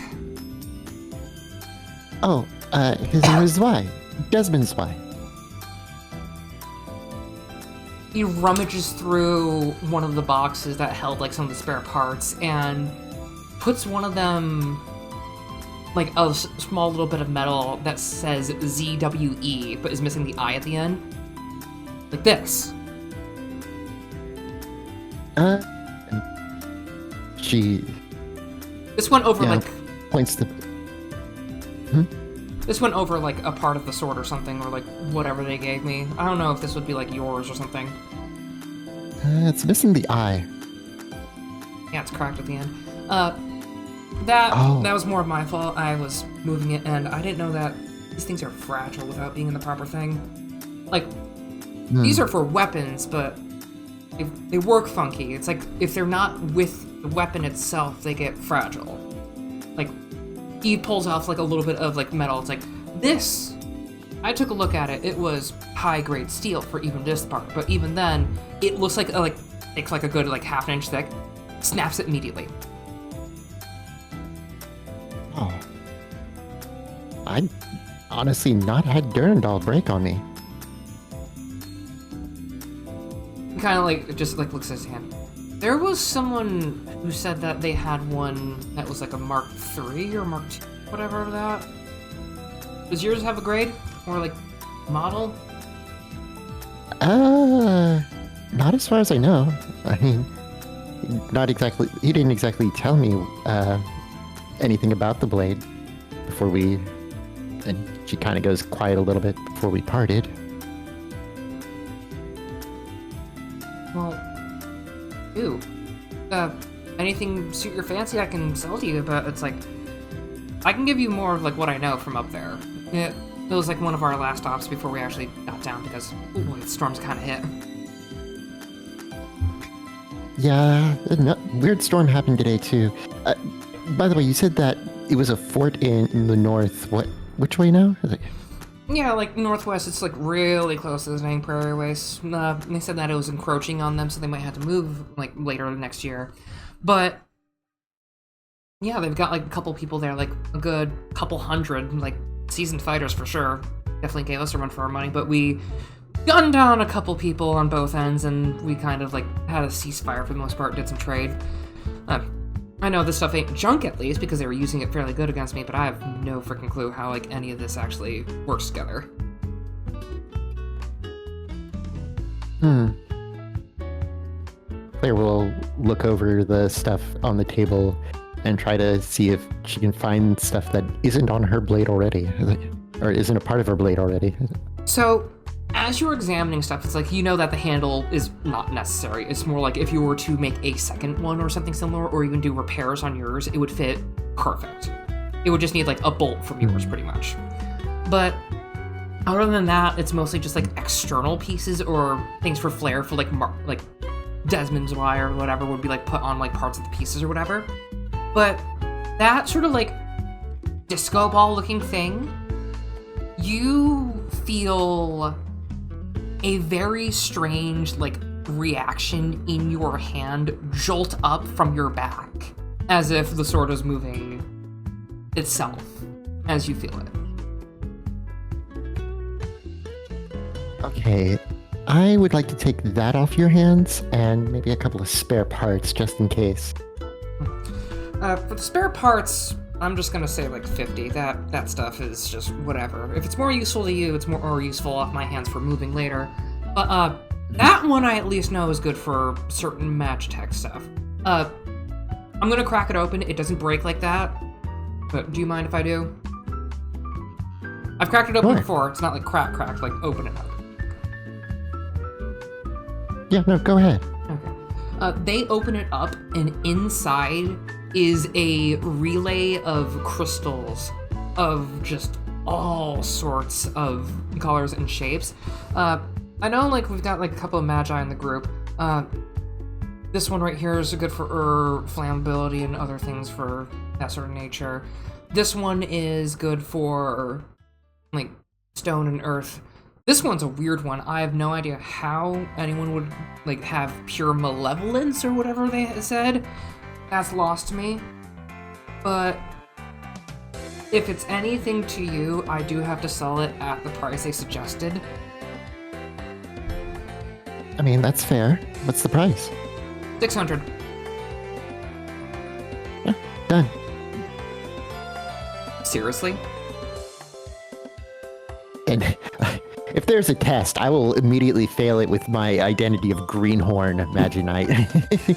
Oh, his name is Zwei. Desmond Zwei. He rummages through one of the boxes that held like some of the spare parts and puts one of them, like a small little bit of metal that says ZWE but is missing the I at the end. Like this. She... This went over like... points to... This went over like a part of the sword or something, or like whatever they gave me. I don't know if this would be like yours or something. It's missing the eye. Yeah, it's cracked at the end. That was more of my fault. I was moving it, and I didn't know that these things are fragile without being in the proper thing. Like, these are for weapons, but they work funky. It's like, if they're not with the weapon itself, they get fragile. Like, he pulls off like a little bit of like metal. It's like, This, I took a look at it. It was high-grade steel for even this part, but even then, it looks like it's like a good half an inch thick. Snaps it immediately. Oh. I honestly not had Durandal break on me. Kind of just looks at his hand. There was someone who said that they had one that was like a Mark III or Mark II, whatever that. Does yours have a grade or model? Not as far as I know. I mean, not exactly. He didn't exactly tell me anything about the blade before we. And she kind of goes quiet a little bit before we parted. Well, ew. Anything suit your fancy I can sell to you, but it's like, I can give you more of what I know from up there. It was one of our last stops before we actually got down because the storms kind of hit. Yeah, weird storm happened today too. By the way, you said that it was a fort in the north. Which way now? Yeah, northwest, it's really close to the Nang Prairie Waste. They said that it was encroaching on them, so they might have to move, later next year. But, yeah, they've got, a couple people there, a good couple hundred, seasoned fighters for sure. Definitely gave us a run for our money, but we gunned down a couple people on both ends, and we kind of, had a ceasefire for the most part, did some trade. I know this stuff ain't junk, at least, because they were using it fairly good against me, but I have no freaking clue how, any of this actually works together. Claire will look over the stuff on the table and try to see if she can find stuff that isn't on her blade already, or isn't a part of her blade already. So, as you're examining stuff, it's you know that the handle is not necessary. It's more if you were to make a second one or something similar, or even do repairs on yours, it would fit perfect. It would just need a bolt from yours, pretty much. But other than that, it's mostly just external pieces or things for flair for Desmond's wire or whatever would be put on parts of the pieces or whatever. But that sort of disco ball looking thing, you feel a very strange, reaction in your hand jolt up from your back, as if the sword is moving itself as you feel it. Okay, I would like to take that off your hands, and maybe a couple of spare parts, just in case. For the spare parts, I'm just gonna say 50. That stuff is just whatever. If it's more useful to you, it's more useful off my hands for moving later. But that one I at least know is good for certain Magitech stuff. I'm gonna crack it open. It doesn't break like that. But do you mind if I do? I've cracked it open Sure. before. It's not crack, open it up. Yeah, no, go ahead. Okay. They open it up, and inside is a relay of crystals of just all sorts of colors and shapes. I know we've got a couple of magi in the group. This one right here is good for flammability and other things for that sort of nature. This one is good for stone and earth. This one's a weird one. I have no idea how anyone would have pure malevolence or whatever they said. That's lost to me. But if it's anything to you, I do have to sell it at the price they suggested. I mean, that's fair. What's the price? 600. Yeah, done. Seriously? And if there's a test, I will immediately fail it with my identity of Greenhorn Maginite.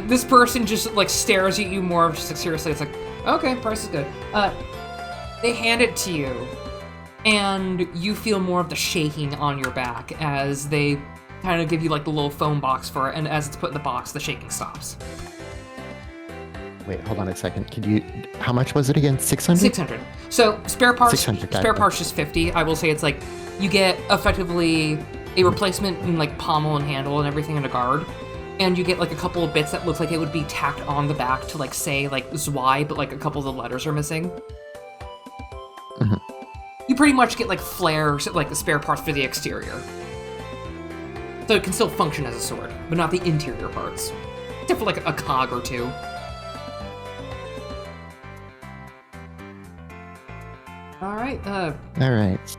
This person just stares at you more of just seriously. It's okay, price is good. They hand it to you, and you feel more of the shaking on your back as they kind of give you the little foam box for it, and as it's put in the box, the shaking stops. Wait, hold on a second. How much was it again? 600? 600. So spare parts. 600, Spare parts just 50. I will say it's you get effectively a replacement in pommel and handle and everything in a guard. And you get a couple of bits that looks like it would be tacked on the back to say Zwei, but a couple of the letters are missing. Mm-hmm. You pretty much get like flares, like the spare parts for the exterior. So it can still function as a sword, but not the interior parts. Except for like a cog or two. Alright, Alright.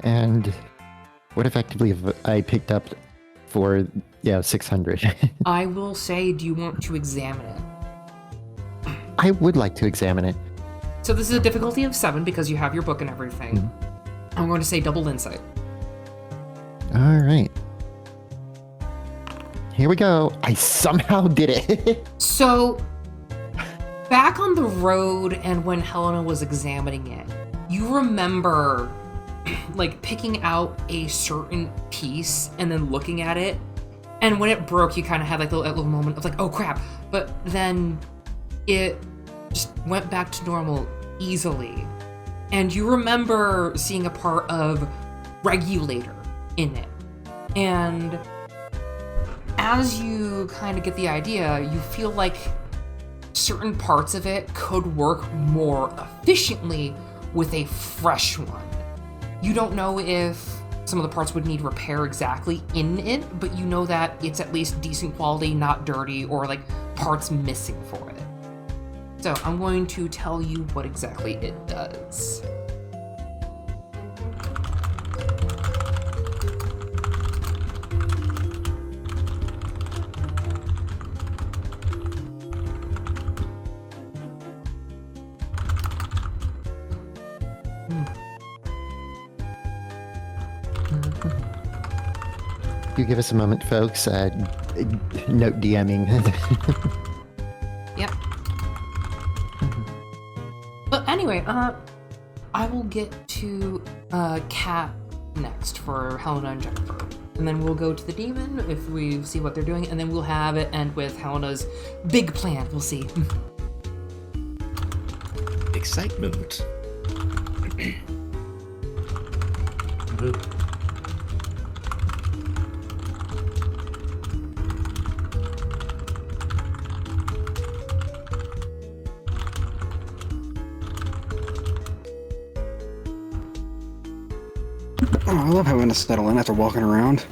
And what effectively have I picked up for, 600? I will say, do you want to examine it? I would like to examine it. So this is a difficulty of 7 because you have your book and everything. I'm going to say double insight. Alright. Here we go. I somehow did it. So, back on the road and when Helena was examining it, you remember like picking out a certain piece and then looking at it, and when it broke you kind of had like a little moment of like, oh crap, but then it just went back to normal easily. And you remember seeing a part of regulator in it. And as you kind of get the idea, you feel like certain parts of it could work more efficiently with a fresh one. You don't know if some of the parts would need repair exactly in it, but you know that it's at least decent quality, not dirty, or like parts missing for it. So I'm going to tell you what exactly it does. You give us a moment, folks. Note DMing. Yep. But anyway, I will get to Kat next for Helena and Jennifer. And then we'll go to the demon if we see what they're doing, and then we'll have it end with Helena's big plan. We'll see. Excitement. Oh, I love having to settle in after walking around.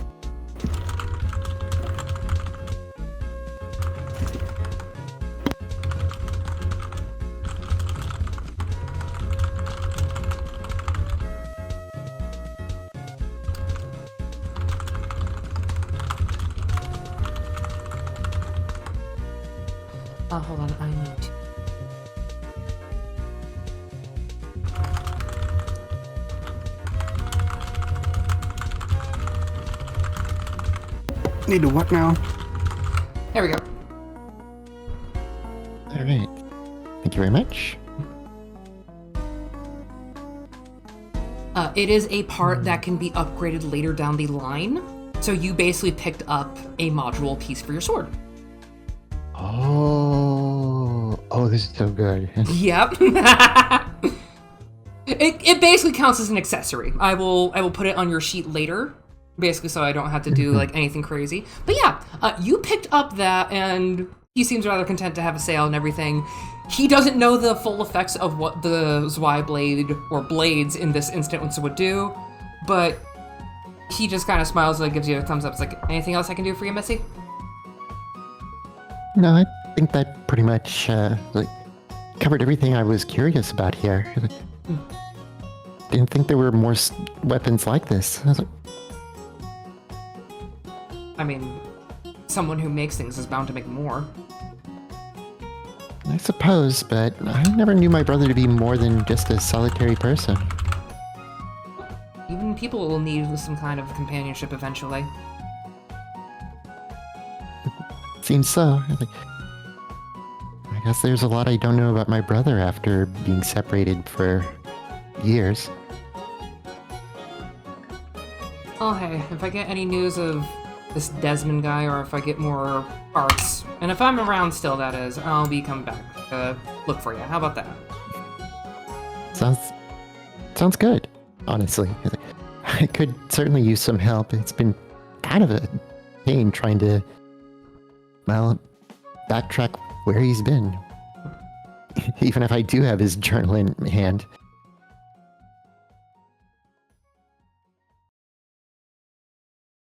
Hold on, I need to. Need to what now? There we go. Alright. Thank you very much. It is a part that can be upgraded later down the line. So you basically picked up a module piece for your sword. Oh, this is so good. Yep. It basically counts as an accessory. I will put it on your sheet later, basically, so I don't have to do like anything crazy. But yeah, you picked up that, and he seems rather content to have a sale and everything. He doesn't know the full effects of what the Zwei blade or blades in this instance would do, but he just kind of smiles and gives you a thumbs up. It's like, anything else I can do for you, Missy? No, I think that pretty much covered everything I was curious about here. Didn't think there were more weapons like this. I was like, I mean, someone who makes things is bound to make more. I suppose, but I never knew my brother to be more than just a solitary person. Even people will need some kind of companionship eventually. Seems so. I guess there's a lot I don't know about my brother after being separated for years. Oh hey, if I get any news of this Desmond guy, or if I get more parts, and if I'm around still, that is, I'll be coming back. Look for you. How about that? Sounds good, honestly. I could certainly use some help. It's been kind of a pain trying to, well, backtrack where he's been. Even if I do have his journal in hand.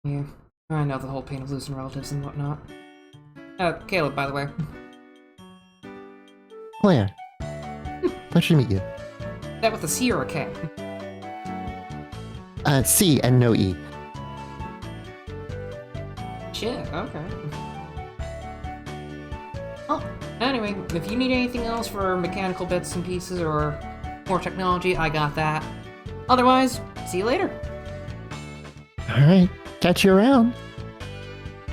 Yeah, I know the whole pain of losing relatives and whatnot. Caleb, by the way. Claire. Pleasure to meet you. That with a C or a K? C and no E. Shit, okay. Oh, anyway, if you need anything else for mechanical bits and pieces or more technology, I got that. Otherwise, see you later. Alright, catch you around.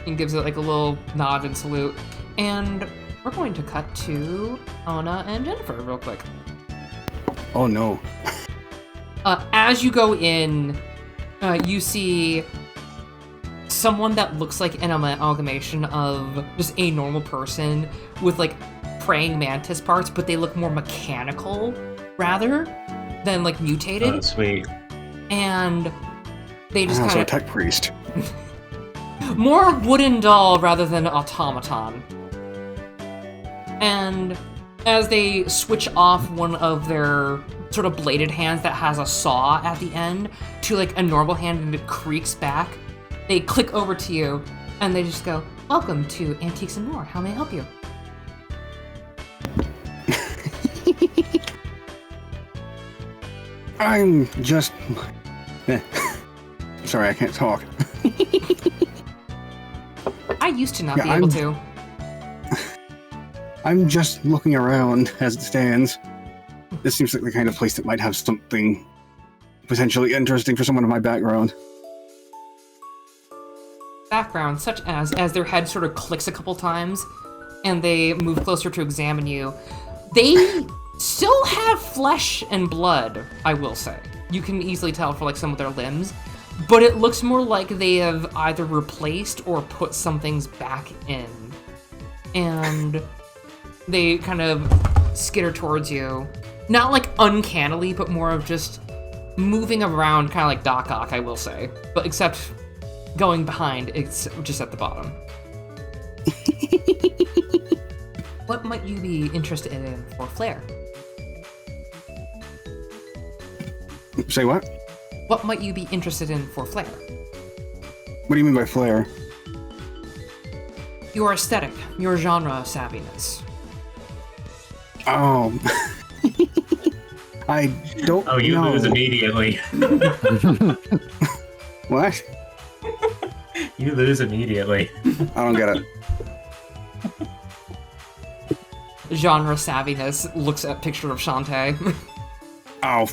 And gives it like a little nod and salute. And we're going to cut to Anna and Jennifer real quick. Oh no. As you go in, you see someone that looks like an amalgamation of just a normal person with like praying mantis parts, but they look more mechanical rather than like mutated. Oh, sweet. And they just So a kind tech priest. of more wooden doll rather than automaton. And as they switch off one of their sort of bladed hands that has a saw at the end to like a normal hand and it creaks back, they click over to you and they just go, "Welcome to Antiques and More. How may I help you?" I'm just... Sorry, I can't talk. I used to not Yeah, be able to. I'm just looking around as it stands. This seems like the kind of place that might have something potentially interesting for someone of my background. Background, such as their head sort of clicks a couple times and they move closer to examine you. They still have flesh and blood, I will say. You can easily tell for like some of their limbs, but it looks more like they have either replaced or put some things back in. And they kind of skitter towards you. Not like uncannily, but more of just moving around, kind of like Doc Ock, I will say. But except going behind, it's just at the bottom. What might you be interested in for flair? Say what? What might you be interested in for flair? What do you mean by flair? Your aesthetic, your genre savviness. Oh. I don't know. Oh, you lose immediately. What? You lose immediately. I don't get it. Genre savviness looks at picture of Shantae. Oh.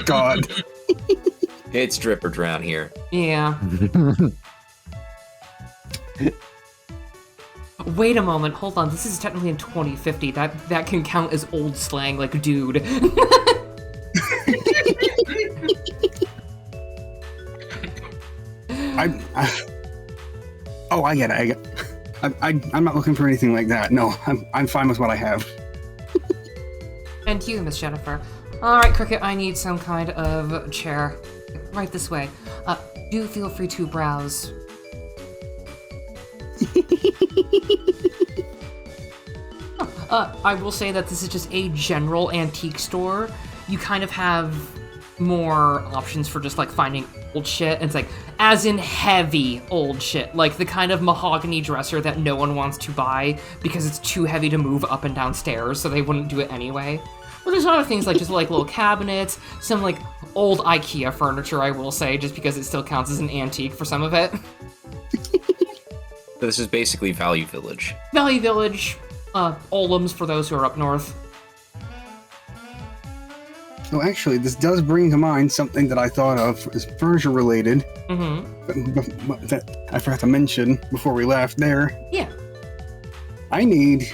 God. It's drip or drown here. Yeah. Wait a moment, hold on. This is technically in 2050. That can count as old slang, like dude. Oh, I get it. I'm not looking for anything like that. No, I'm fine with what I have. And you, Miss Jennifer. All right, Cricket, I need some kind of chair. Right this way. Do feel free to browse. I will say that this is just a general antique store. You kind of have more options for just like finding old shit. And it's like, as in heavy old shit, like the kind of mahogany dresser that no one wants to buy because it's too heavy to move up and down stairs, so they wouldn't do it anyway. But there's other things like just like little cabinets, some like old IKEA furniture, I will say, just because it still counts as an antique for some of it. So this is basically Value Village. Valley Village, Olams for those who are up north. So actually, this does bring to mind something that I thought of as furniture related. Mm-hmm. That I forgot to mention before we left there. Yeah. I need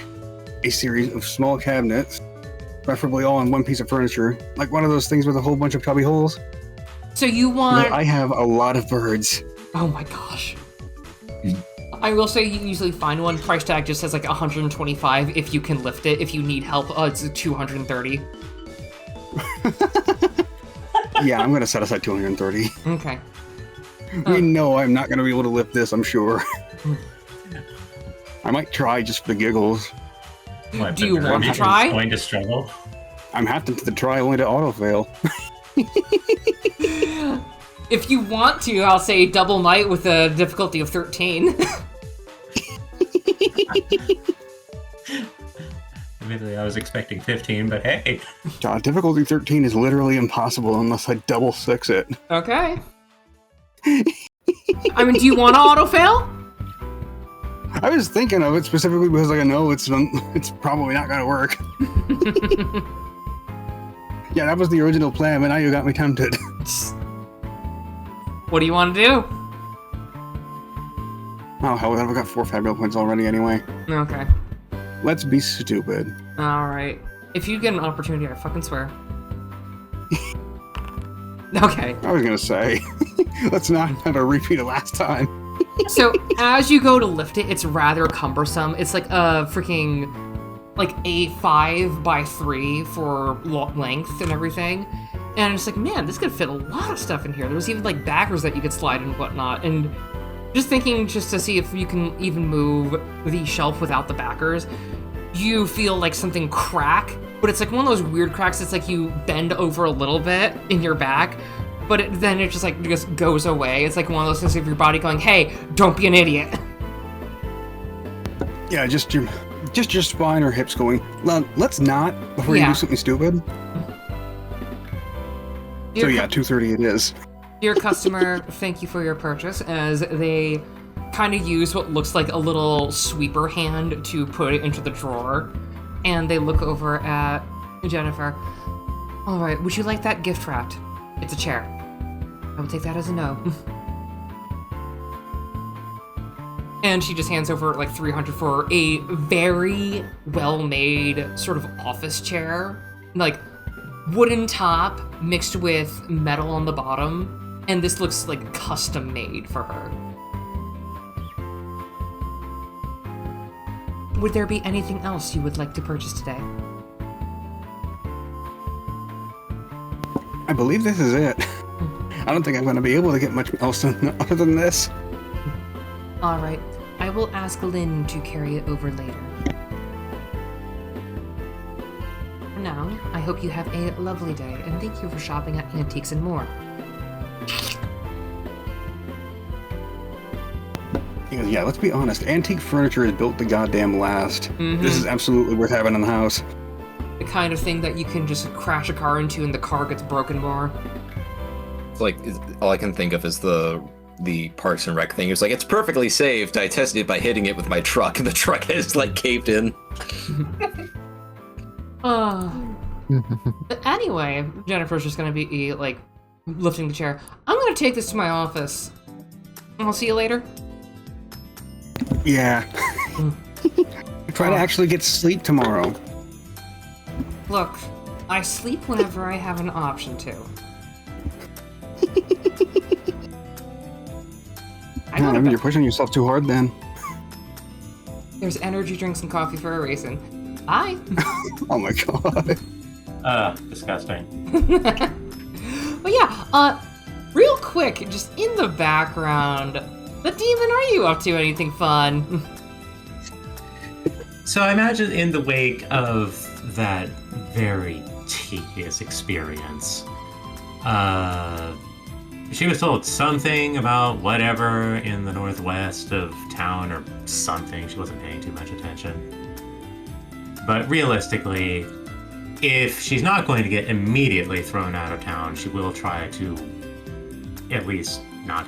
a series of small cabinets, preferably all in one piece of furniture, like one of those things with a whole bunch of cubby holes. So you want... I have a lot of birds. Oh my gosh. I will say you usually find one. Price tag just says like 125 if you can lift it. If you need help, it's 230. Yeah, I'm gonna set aside 230. Okay. We know I'm not gonna be able to lift this, I'm sure. I might try just for the giggles. What, Do you the want to Gurmit is try? Going to struggle? I'm having to try only to auto fail. If you want to, I'll say double might with a difficulty of 13. Admittedly, I was expecting 15, but hey. God, difficulty 13 is literally impossible unless I double six it. Okay. I mean, do you want to auto-fail? I was thinking of it specifically because I know it's probably not gonna work. Yeah, that was the original plan, but now you got me tempted. What do you want to do? Oh, hell, I've got 4 fabulous points already anyway. Okay. Let's be stupid. Alright. If you get an opportunity, I fucking swear. Okay. I was gonna say, let's not have a repeat of last time. So, as you go to lift it, it's rather cumbersome. It's like a freaking, like a 5x3 for length and everything. And it's like, man, this could fit a lot of stuff in here. There was even like backers that you could slide and whatnot. And just thinking just to see if you can even move the shelf without the backers, you feel like something crack. But it's like one of those weird cracks. It's like you bend over a little bit in your back, but then it just goes away. It's like one of those things of your body going, hey, don't be an idiot. Yeah, just your spine or hips going, let's not, before you do something stupid. So yeah, 230 it is. Dear customer, thank you for your purchase, as they kind of use what looks like a little sweeper hand to put it into the drawer. And they look over at Jennifer. All right, would you like that gift wrapped? It's a chair. I will take that as a no. And she just hands over like 300 for a very well-made sort of office chair. Like wooden top mixed with metal on the bottom. And this looks like custom made for her. Would there be anything else you would like to purchase today? I believe this is it. I don't think I'm going to be able to get much else other than this. All right, I will ask Lynn to carry it over later. For now, I hope you have a lovely day, and thank you for shopping at Antiques and More. Yeah, let's be honest. Antique furniture is built to goddamn last. Mm-hmm. This is absolutely worth having in the house. The kind of thing that you can just crash a car into and the car gets broken more. It's like all I can think of is the Parks and Rec thing. It's like, it's perfectly safe. I tested it by hitting it with my truck, and the truck has like caved in. But anyway, Jennifer's just gonna be like lifting the chair. I'm gonna take this to my office. I'll see you later. Yeah. Try to actually get sleep tomorrow. Look, I sleep whenever I have an option to. You're pushing yourself too hard then. There's energy drinks and coffee for a reason. Bye. Oh my god. Disgusting. But yeah, real quick, just in the background, the demon, are you up to anything fun? So I imagine in the wake of that very tedious experience, she was told something about whatever in the northwest of town or something. She wasn't paying too much attention. But realistically, if she's not going to get immediately thrown out of town, she will try to at least not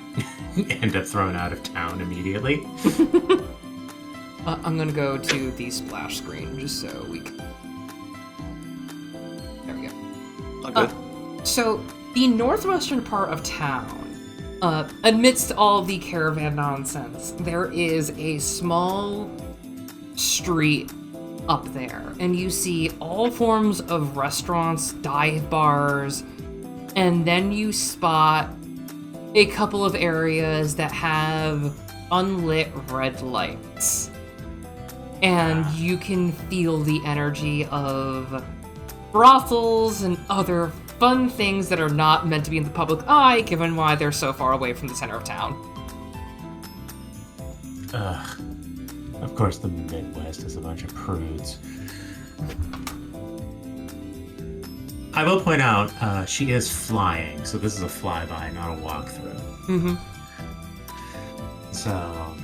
end up thrown out of town immediately. I'm gonna go to the splash screen just so we can... There we go. Good. So, the northwestern part of town, amidst all the caravan nonsense, there is a small street up there, and you see all forms of restaurants, dive bars, and then you spot a couple of areas that have unlit red lights. And you can feel the energy of brothels and other fun things that are not meant to be in the public eye, given why they're so far away from the center of town. Ugh. Of course the Midwest is a bunch of prudes. I will point out, she is flying, so this is a flyby, not a walkthrough. Mm-hmm. So,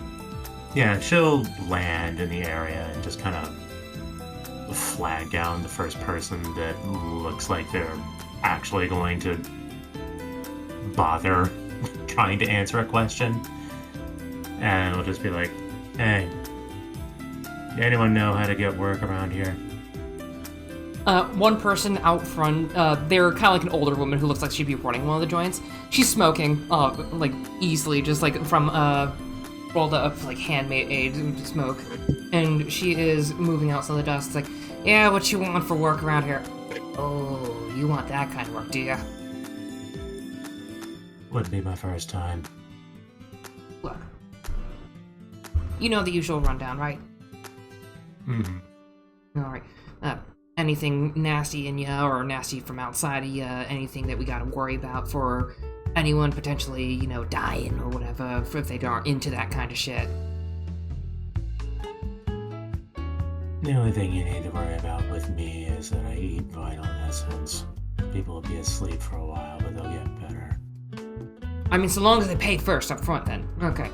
yeah, she'll land in the area and just kind of flag down the first person that looks like they're actually going to bother trying to answer a question. And we'll just be like, hey, anyone know how to get work around here? One person out front, they're kind of like an older woman who looks like she'd be running one of the joints. She's smoking, like, easily, just like from, rolled up, like, handmade aid to smoke. And she is moving out some of the dust. It's like, yeah, what you want for work around here? Oh, you want that kind of work, do ya? Would be my first time. Look. You know the usual rundown, right? Mm-hmm. Alright. Anything nasty in ya, or nasty from outside of ya, anything that we gotta worry about for anyone potentially, you know, dying or whatever, if they aren't into that kind of shit. The only thing you need to worry about with me is that I eat vital essence. People will be asleep for a while, but they'll get better. I mean, so long as they pay first up front, then. Okay.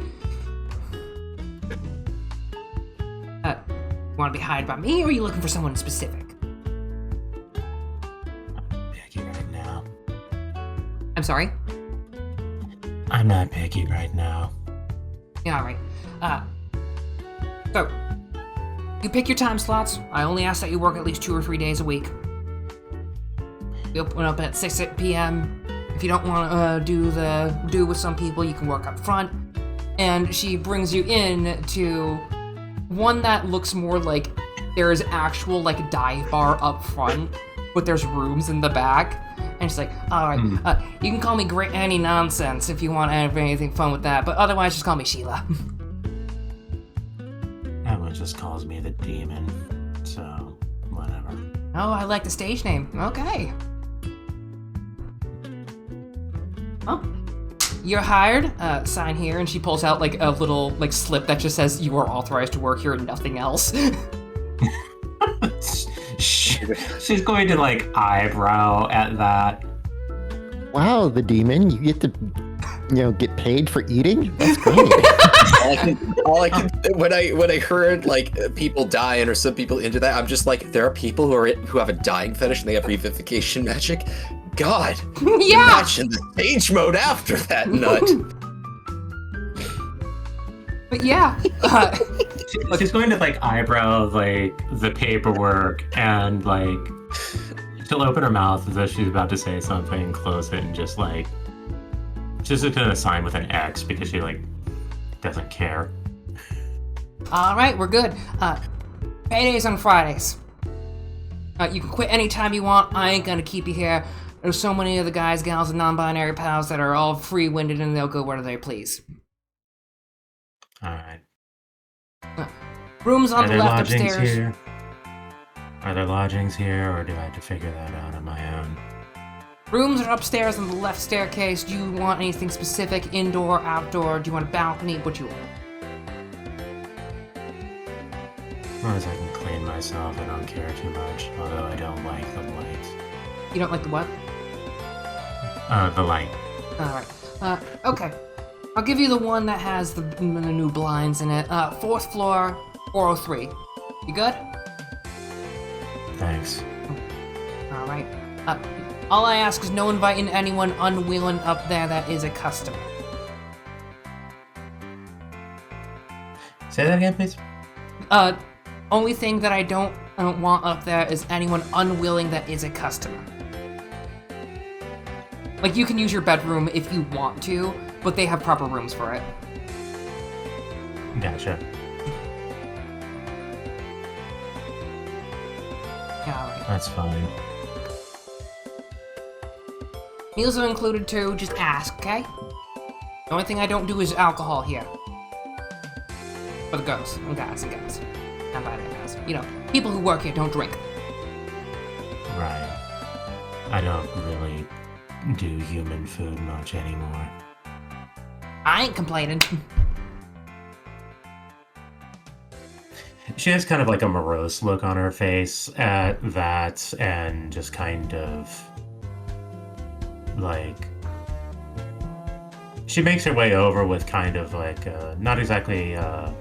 Want to be hired by me, or are you looking for someone specific? I'm picky right now. I'm sorry? I'm not picky right now. Yeah, alright. So, you pick your time slots. I only ask that you work at least 2 or 3 days a week. We open up at 6 p.m. If you don't want to do with some people, you can work up front. And she brings you in to one that looks more like there's actual, like, dive bar up front, but there's rooms in the back. And she's like, alright, you can call me Great Annie Nonsense if you want to have anything fun with that, but otherwise just call me Sheila. Everyone just calls me the demon, so whatever. Oh, I like the stage name. Okay. Oh. You're hired. Sign here. And she pulls out, like, a little, like, slip that just says you are authorized to work here and nothing else. She's going to, like, eyebrow at that. Wow, the demon, you get to, get paid for eating? That's great. When I heard like people dying or some people into that, I'm just like, there are people who have a dying fetish and they have revivification magic. God, Yeah. imagine the stage mode after that nut. But yeah. She's going to, like, eyebrow, like, the paperwork, and, like, she'll open her mouth as if she's about to say something, close it, and just, like, she's just gonna sign with an X because she, like, doesn't care. Alright, we're good. Paydays on Fridays. You can quit anytime you want. I ain't gonna keep you here. There's so many of the guys, gals, and non-binary pals that are all free-winded and they'll go where they please. Alright. Rooms on Are the there left lodgings upstairs. here? Are there lodgings here, or do I have to figure that out on my own? Rooms are upstairs on the left staircase. Do you want anything specific? Indoor, outdoor? Do you want a balcony? What do you want? As long as I can clean myself, I don't care too much, although I don't like the light. You don't like the what? The light. Alright. Okay. I'll give you the one that has the new blinds in it. 4th floor, 403. You good? Thanks. Alright. All I ask is no inviting anyone unwilling up there that is a customer. Say that again, please. Only thing that I don't want up there is anyone unwilling that is a customer. Like, you can use your bedroom if you want to, but they have proper rooms for it. Gotcha. Yeah, alright. That's fine. Meals are included too, just ask, okay? The only thing I don't do is alcohol here. For the girls, and guys, and guys. And by the guys. People who work here don't drink. Right. I don't really do human food much anymore. I ain't complaining. She has kind of like a morose look on her face at that, and just kind of like she makes her way over with kind of like not exactly a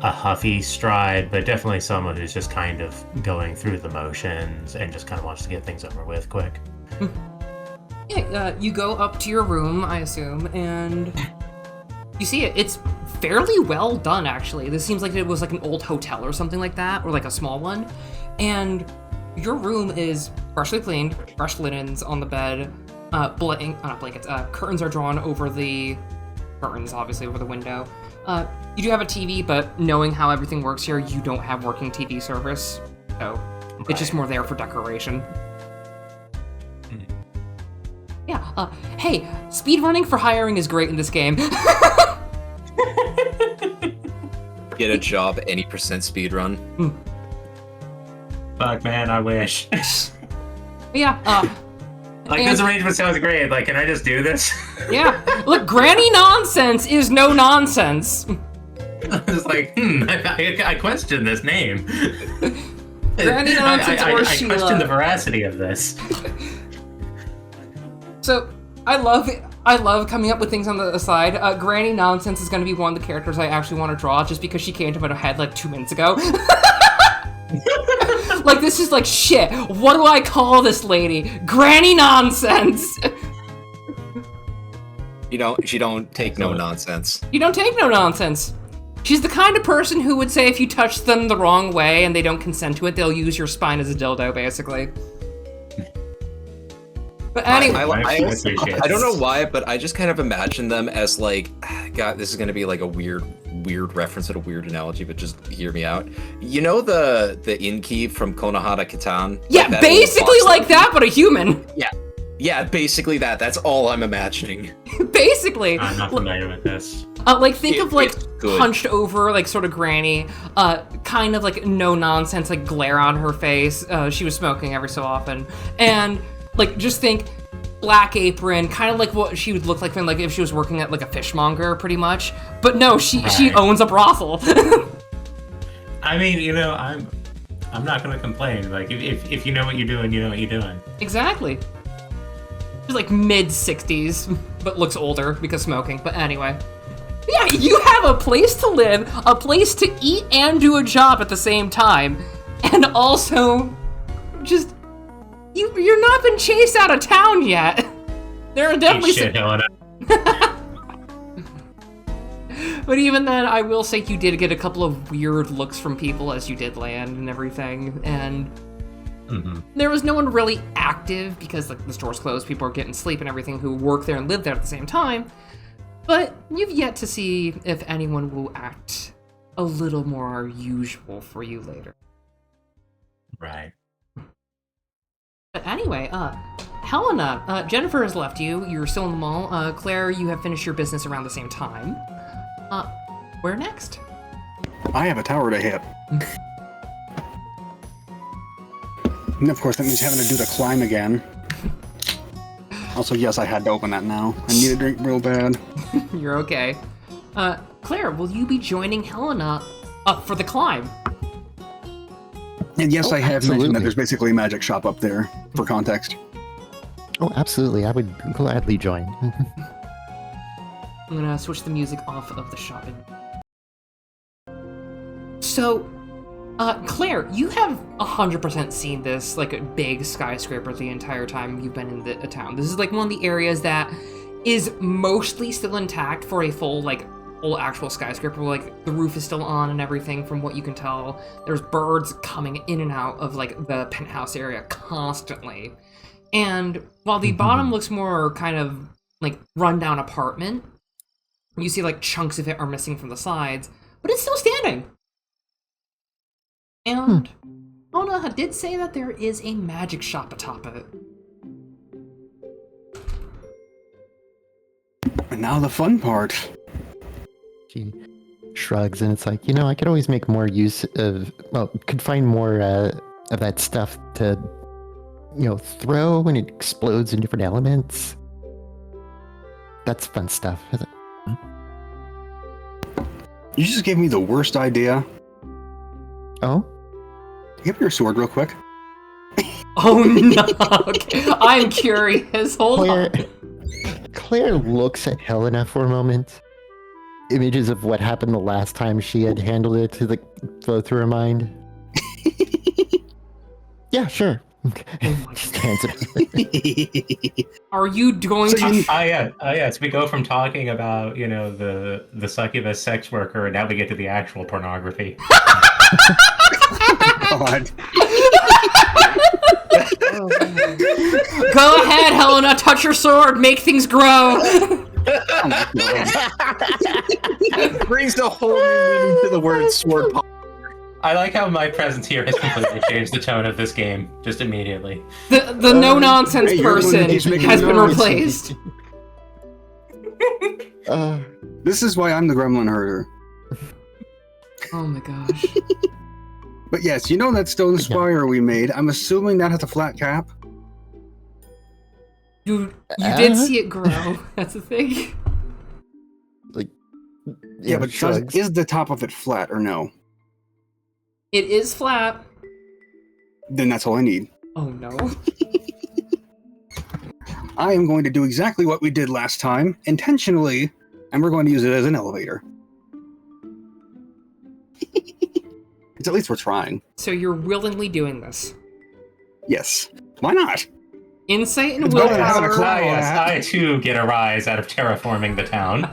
huffy stride, but definitely someone who's just kind of going through the motions and just kind of wants to get things over with quick. Yeah, you go up to your room, I assume, and you see it. It's fairly well done, actually. This seems like it was like an old hotel or something like that, or like a small one. And your room is freshly cleaned, fresh linens on the bed, not blankets, curtains are drawn over the curtains, obviously, over the window. You do have a TV, but knowing how everything works here, you don't have working TV service, so it's just more there for decoration. Yeah, hey, speedrunning for hiring is great in this game. Get a job any percent speedrun. Fuck, man, I wish. Yeah, like, this arrangement sounds great. Like, can I just do this? Yeah, look, granny nonsense is no nonsense. I was like, I question this name. Granny nonsense or I Sheila. question the veracity of this. So, I love coming up with things on the side. Granny Nonsense is going to be one of the characters I actually want to draw, just because she came to my head like 2 minutes ago. Like, this is like, shit, what do I call this lady? Granny Nonsense! She don't take no nonsense. You don't take no nonsense. She's the kind of person who would say if you touch them the wrong way and they don't consent to it, they'll use your spine as a dildo, basically. But anyway, I don't know why, but I just kind of imagine them as like, God, this is going to be like a weird reference and a weird analogy, but just hear me out. You know the innkeep from Konohana Kitan? yeah, That basically old like that, but a human. Yeah, basically that. That's all I'm imagining. Basically. I'm not familiar with this. Like, think of, like, It's good. hunched over, like, sort of granny, kind of, like, no-nonsense, like, glare on her face. She was smoking every so often. And, like, just think black apron, kind of like what she would look like when, like, if she was working at, like, a fishmonger, pretty much. But no, she owns a brothel. I mean, I'm not gonna complain. Like, if you know what you're doing, you know what you're doing. Exactly. She's, like, mid-60s, but looks older because smoking. But anyway. Yeah, you have a place to live, a place to eat, and do a job at the same time. And also, just, you're not been chased out of town yet. There are definitely Shit, Helena. But even then, I will say you did get a couple of weird looks from people as you did land and everything, and there was no one really active because, like, the store's closed, people are getting sleep and everything who work there and live there at the same time. But you've yet to see if anyone will act a little more usual for you later. Right. But anyway, Helena, Jennifer has left you. You're still in the mall. Claire, you have finished your business around the same time. Where next? I have a tower to hit. And of course, that means having to do the climb again. Also, yes, I had to open that now. I need a drink real bad. You're okay. Claire, will you be joining Helena up for the climb? And yes, I have mentioned absolutely. that there's basically a magic shop up there, for context. Oh, absolutely. I would gladly join. I'm gonna switch the music off of the shopping. So, Claire, you have 100% seen this, like, a big skyscraper the entire time you've been in the town. This is, like, one of the areas that is mostly still intact for a full actual skyscraper. Like, the roof is still on and everything from what you can tell. There's birds coming in and out of, like, the penthouse area constantly. And while the bottom looks more kind of, like, rundown apartment, you see, like, chunks of it are missing from the sides, but it's still standing. And Ona did say that there is a magic shop atop of it. And now the fun part. She shrugs and it's like, I could always make more use of, could find more of that stuff to, throw when it explodes in different elements. That's fun stuff. You just gave me the worst idea. Oh, Give me your sword real quick. Oh no! Okay. I'm curious. Hold on. Claire looks at Helena for a moment. Images of what happened the last time she had handled it to flow through her mind. Yeah, sure. Just hands it. Are you going to? Yes. We go from talking about the succubus sex worker, and now we get to the actual pornography. God. Go ahead, Helena. Touch your sword. Make things grow. Oh my God. Brings a whole new meaning to the word sword. I like how my presence here has completely changed the tone of this game, just immediately. The no nonsense hey, you're the one person that keeps making has been noise. replaced. This is why I'm the gremlin herder. Oh my gosh. But yes, you know that stone spire we made? I'm assuming that has a flat cap. You did see it grow. That's the thing. Yeah, but is the top of it flat or no? It is flat. Then that's all I need. Oh no. I am going to do exactly what we did last time, intentionally, and we're going to use it as an elevator. It's at least we're trying. So you're willingly doing this. Yes. Why not? Insight and It's better than having a willpower. cloud. Yes, I too get a rise out of terraforming the town.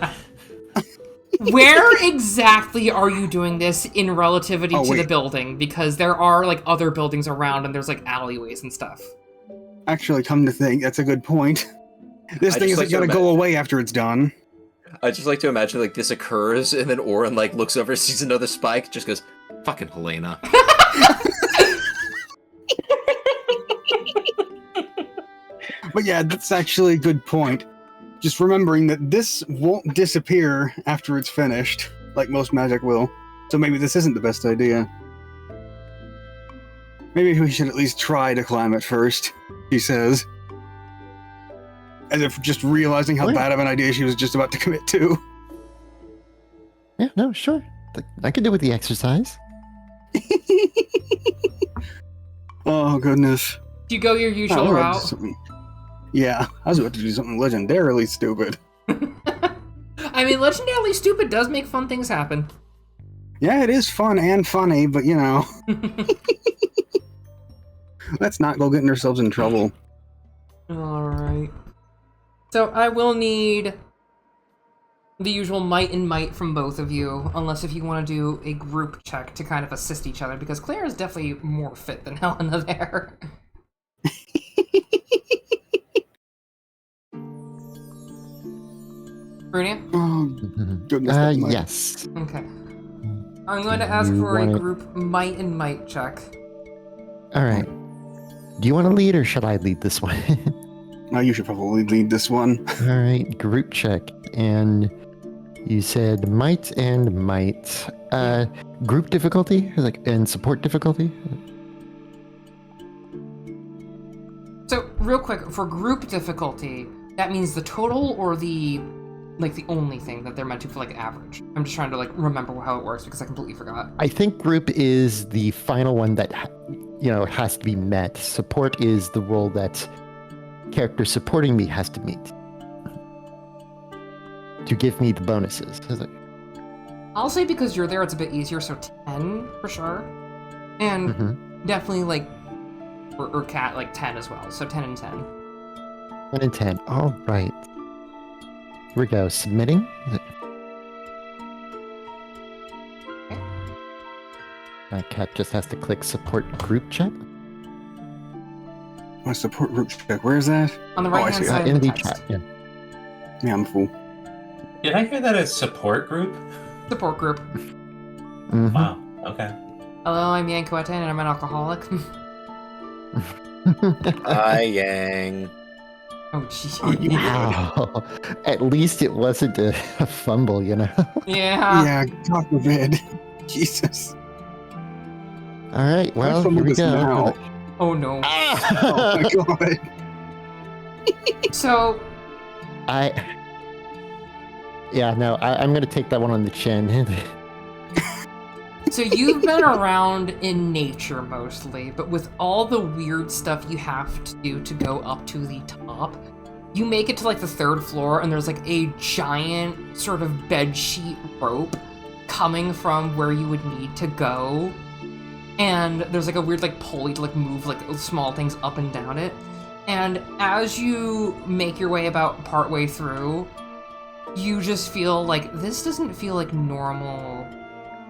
Where exactly are you doing this in relativity to the wait. building? Because there are other buildings around and there's alleyways and stuff. Actually, come to think, that's a good point. This thing isn't going to go away after it's done. I just like to imagine this occurs, and then Oren looks over, sees another spike, just goes, "Fucking Helena." But yeah, that's actually a good point. Just remembering that this won't disappear after it's finished, like most magic will. So maybe this isn't the best idea. Maybe we should at least try to climb it first, she says. As if just realizing how bad of an idea she was just about to commit to. Yeah, no, sure. I could do with the exercise. Oh, goodness. Do you go your usual route? Yeah, I was about to do something legendarily stupid. I mean, legendarily stupid does make fun things happen. Yeah, it is fun and funny, but let's not go getting ourselves in trouble. Alright. So I will need the usual might and might from both of you, unless if you want to do a group check to kind of assist each other, because Claire is definitely more fit than Helena there. Brunia? Oh, goodness. Yes. Okay. I'm going to ask for a group might and might check. All right. Do you want to lead or should I lead this one? You should probably lead this one. All right, group check. And you said might and might. Group difficulty? And support difficulty? So, real quick, for group difficulty, that means the total or the only thing that they're meant to for average? I'm just trying to remember how it works because I completely forgot. I think group is the final one that has to be met. Support is the role that character supporting me has to meet to give me the bonuses. I'll say because you're there, it's a bit easier, so 10 for sure, and definitely or cat 10 as well. So 10 and 10. 10 and 10. All right. Here we go. Submitting. Cat just has to click support group chat. My support group check. Where is that? On the right hand side in of the the text. chat. Yeah. Yeah, I'm a fool. Did I hear that as support group? Support group. Mhm. Wow. Okay. Hello, I'm Yang Koete, and I'm an alcoholic. Hi, Yang. Oh, jeez. Wow. At least it wasn't a fumble, Yeah. Yeah, God forbid. Jesus. All right. Well, fumbled here we this now? go. Oh no. Oh my God. So, I'm going to take that one on the chin. So you've been around in nature mostly, but with all the weird stuff you have to do to go up to the top, you make it to like the 3rd floor, and there's like a giant sort of bedsheet rope coming from where you would need to go. And there's like a weird like pulley to like move like small things up and down it. And as you make your way about partway through, you just feel like this doesn't feel like normal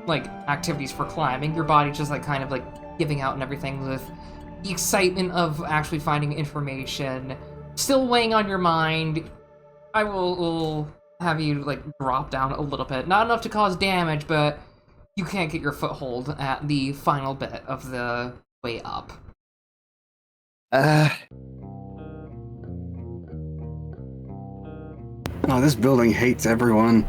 like activities for climbing. Your body just like kind of like giving out and everything, with the excitement of actually finding information still weighing on your mind. I will have you like drop down a little bit, not enough to cause damage, but you can't get your foothold at the final bit of the way up. Oh, this building hates everyone.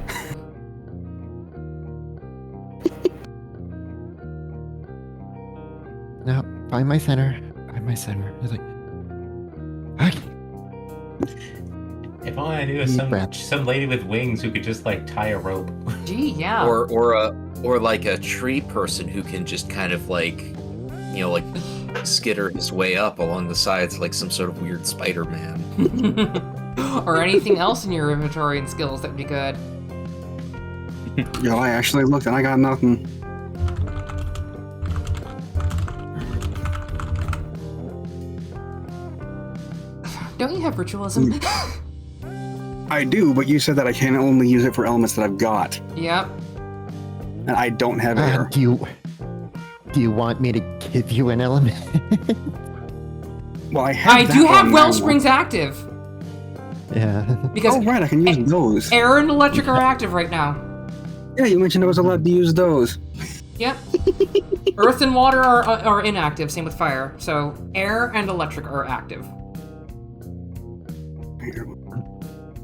No, find my center. Find my center. It's like, okay. If all I knew Deep is breath. some lady with wings who could just like tie a rope. Gee, yeah. Or like a tree person who can just kind of like, you know, like skitter his way up along the sides like some sort of weird Spider-Man. Or anything else in your inventory and skills that would be good. Yo, I actually looked and I got nothing. Don't you have ritualism? I do, but you said that I can only use it for elements that I've got, Yep. and I don't have air. Do you want me to give you an element? Well, I have. I that do have one well now. springs active. Yeah. Because Oh right, I can use those. air and electric are active right now. Yeah, you mentioned I was allowed to use those. Yep. Earth and water are inactive, same with fire. So air and electric are active.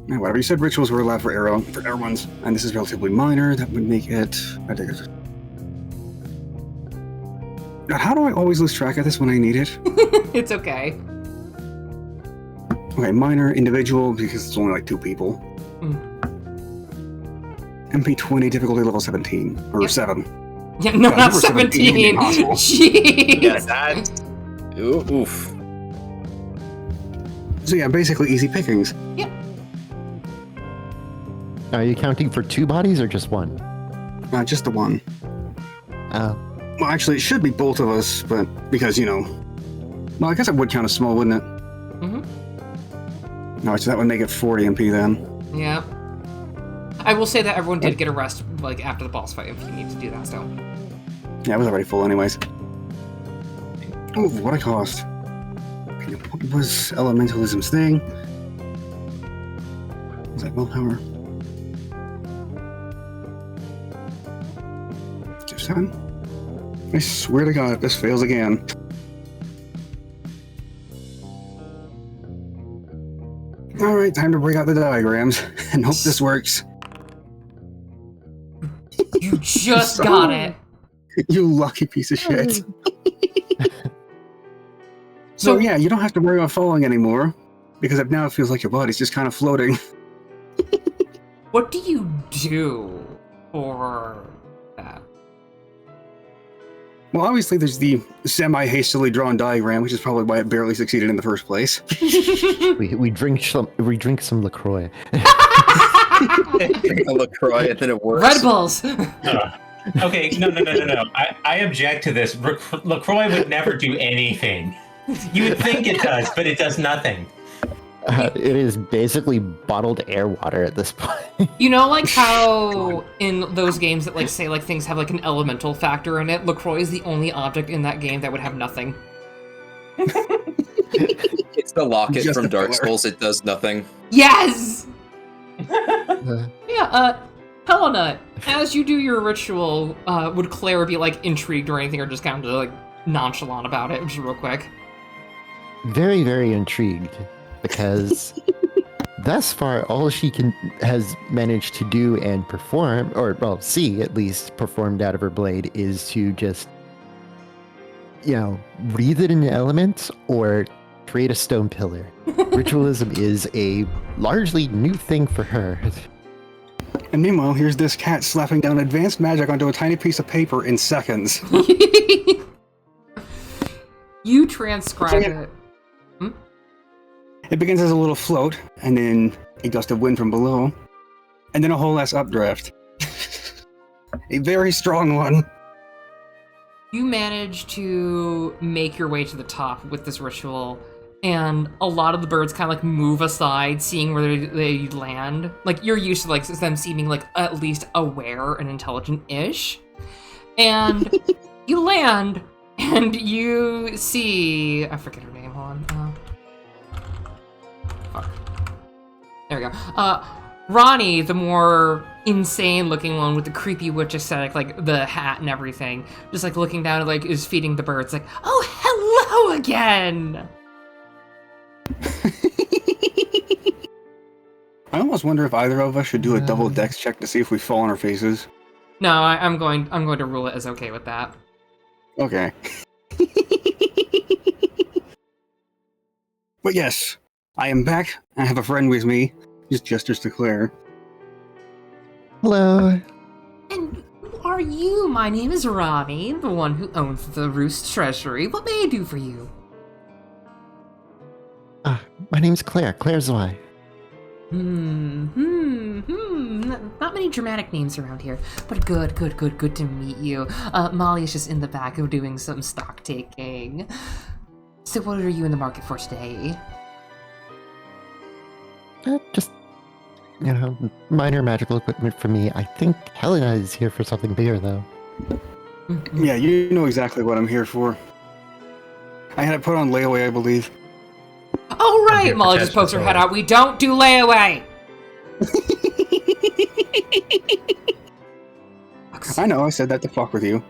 Yeah, whatever, you said rituals were allowed for air ones, and this is relatively minor. That would make it. I think it's. God, how do I always lose track of this when I need it? It's okay. Okay, minor, individual, because it's only like 2 people. MP 20, difficulty level 17 or Yep. 7. Yeah, no, Yeah, not number 17. 17 impossible. Jeez. Yeah, that's oof. So yeah, basically easy pickings. Yep. Are you counting for 2 bodies or just 1? Just the one. Oh. Well, actually, it should be both of us, but because, you know... Well, I guess it would count as small, wouldn't it? Mm-hmm. No, so that would make it 40 MP then. Yeah. I will say that everyone did get a rest like after the boss fight if you need to do that still. Yeah, it was already full anyways. Oh, what a cost. Okay, what was Elementalism's thing? Was that willpower? 7? I swear to God, if this fails again. Alright, time to break out the diagrams and hope this works. You just got it. You lucky piece of shit. So So yeah, you don't have to worry about falling anymore, because now it feels like your body's just kind of floating. what do you do for that? Well, obviously there's the semi-hastily drawn diagram, which is probably why it barely succeeded in the first place. We drink some LaCroix. Drink a LaCroix and then it works. Red Bulls. Okay, no. I object to this. LaCroix would never do anything. You would think it does, but it does nothing. It is basically bottled air water at this point. You know, like how in those games that like say like things have like an elemental factor in it, LaCroix is the only object in that game that would have nothing. It's the locket Just from a Dark filler. Souls. It does nothing. Yes! Uh, Yeah, Helena, as you do your ritual, would Claire be like intrigued or anything, or just kind of like nonchalant about it, just real quick? very, very intrigued because thus far all she has managed to do and perform, or well, see at least performed out of her blade, is to just, you know, breathe it in elements or create a stone pillar. Ritualism is a largely new thing for her. And meanwhile, here's this cat slapping down advanced magic onto a tiny piece of paper in seconds. You transcribe it. It begins as a little float, and then a gust of wind from below, and then a whole ass updraft. A very strong one. You manage to make your way to the top with this ritual, and a lot of the birds kind of like move aside, seeing where they land. Like, you're used to like them seeming like at least aware and intelligent-ish. And you land, and you see... I forget her name, hold on. Fuck. There we go. Ronnie, the more insane-looking one with the creepy witch aesthetic, like the hat and everything, just like looking down and like is feeding the birds, like, oh, hello again! I almost wonder if either of us should do a double dex check to see if we fall on our faces. No, I'm going to rule it as okay with that. Okay. But yes, I am back. I have a friend with me. Just gestures to Claire. Hello. And who are you? My name is Ronnie, the one who owns the Roost Treasury. What may I do for you? My name's Claire. Claire Zwei. Not many dramatic names around here, but good to meet you. Molly is just in the back of doing some stock taking. So what are you in the market for today? Just, minor magical equipment for me. I think Helena is here for something bigger, though. Yeah, you know exactly what I'm here for. I had it put on layaway, I believe. Oh, right! Molly just pokes her head out. We don't do layaway! I know, I said that to fuck with you.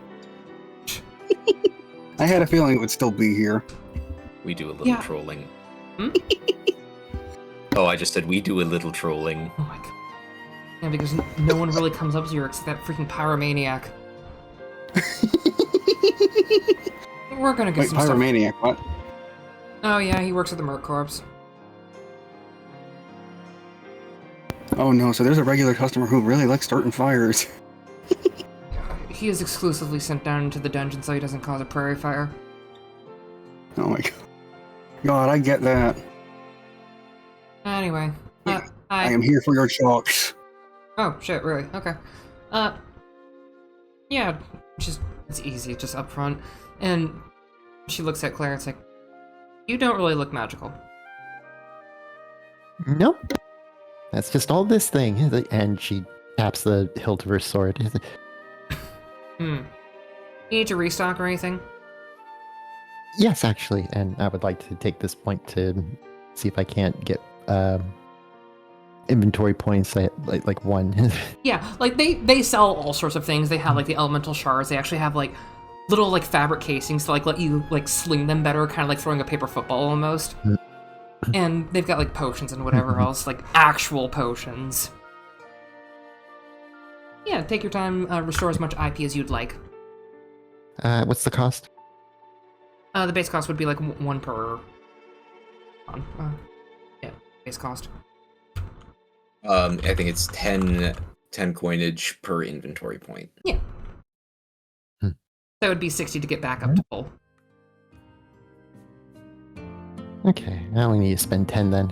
I had a feeling it would still be here. We do a little trolling. Oh, I just said we do a little trolling. Oh my god. Yeah, because no one really comes up here except that freaking pyromaniac. We're gonna get Wait, some pyromaniac, stuff. what? Oh yeah, he works at the Merc Corps. Oh no, so there's a regular customer who really likes starting fires. He is exclusively sent down into the dungeon so he doesn't cause a prairie fire. Oh my god. God, I get that. Anyway. I am here for your chalks. Oh, shit, really? Okay. Yeah, it's easy, just up front. And she looks at Claire and it's like, you don't really look magical. Nope. That's just all this thing. And she taps the hilt of her sword. You need to restock or anything? Yes, actually. And I would like to take this point to see if I can't get inventory points, like one. Yeah, like they sell all sorts of things. They have like the elemental shards. They actually have like little like fabric casings to like let you like sling them better, kind of like throwing a paper football almost. And they've got like potions and whatever else, like actual potions. Yeah, take your time, restore as much IP as you'd like. What's the cost? The base cost would be like one per... yeah, base cost. I think it's 10 coinage per inventory point. Yeah. That would be 60 to get back up to full. Okay, I only need to spend 10 then.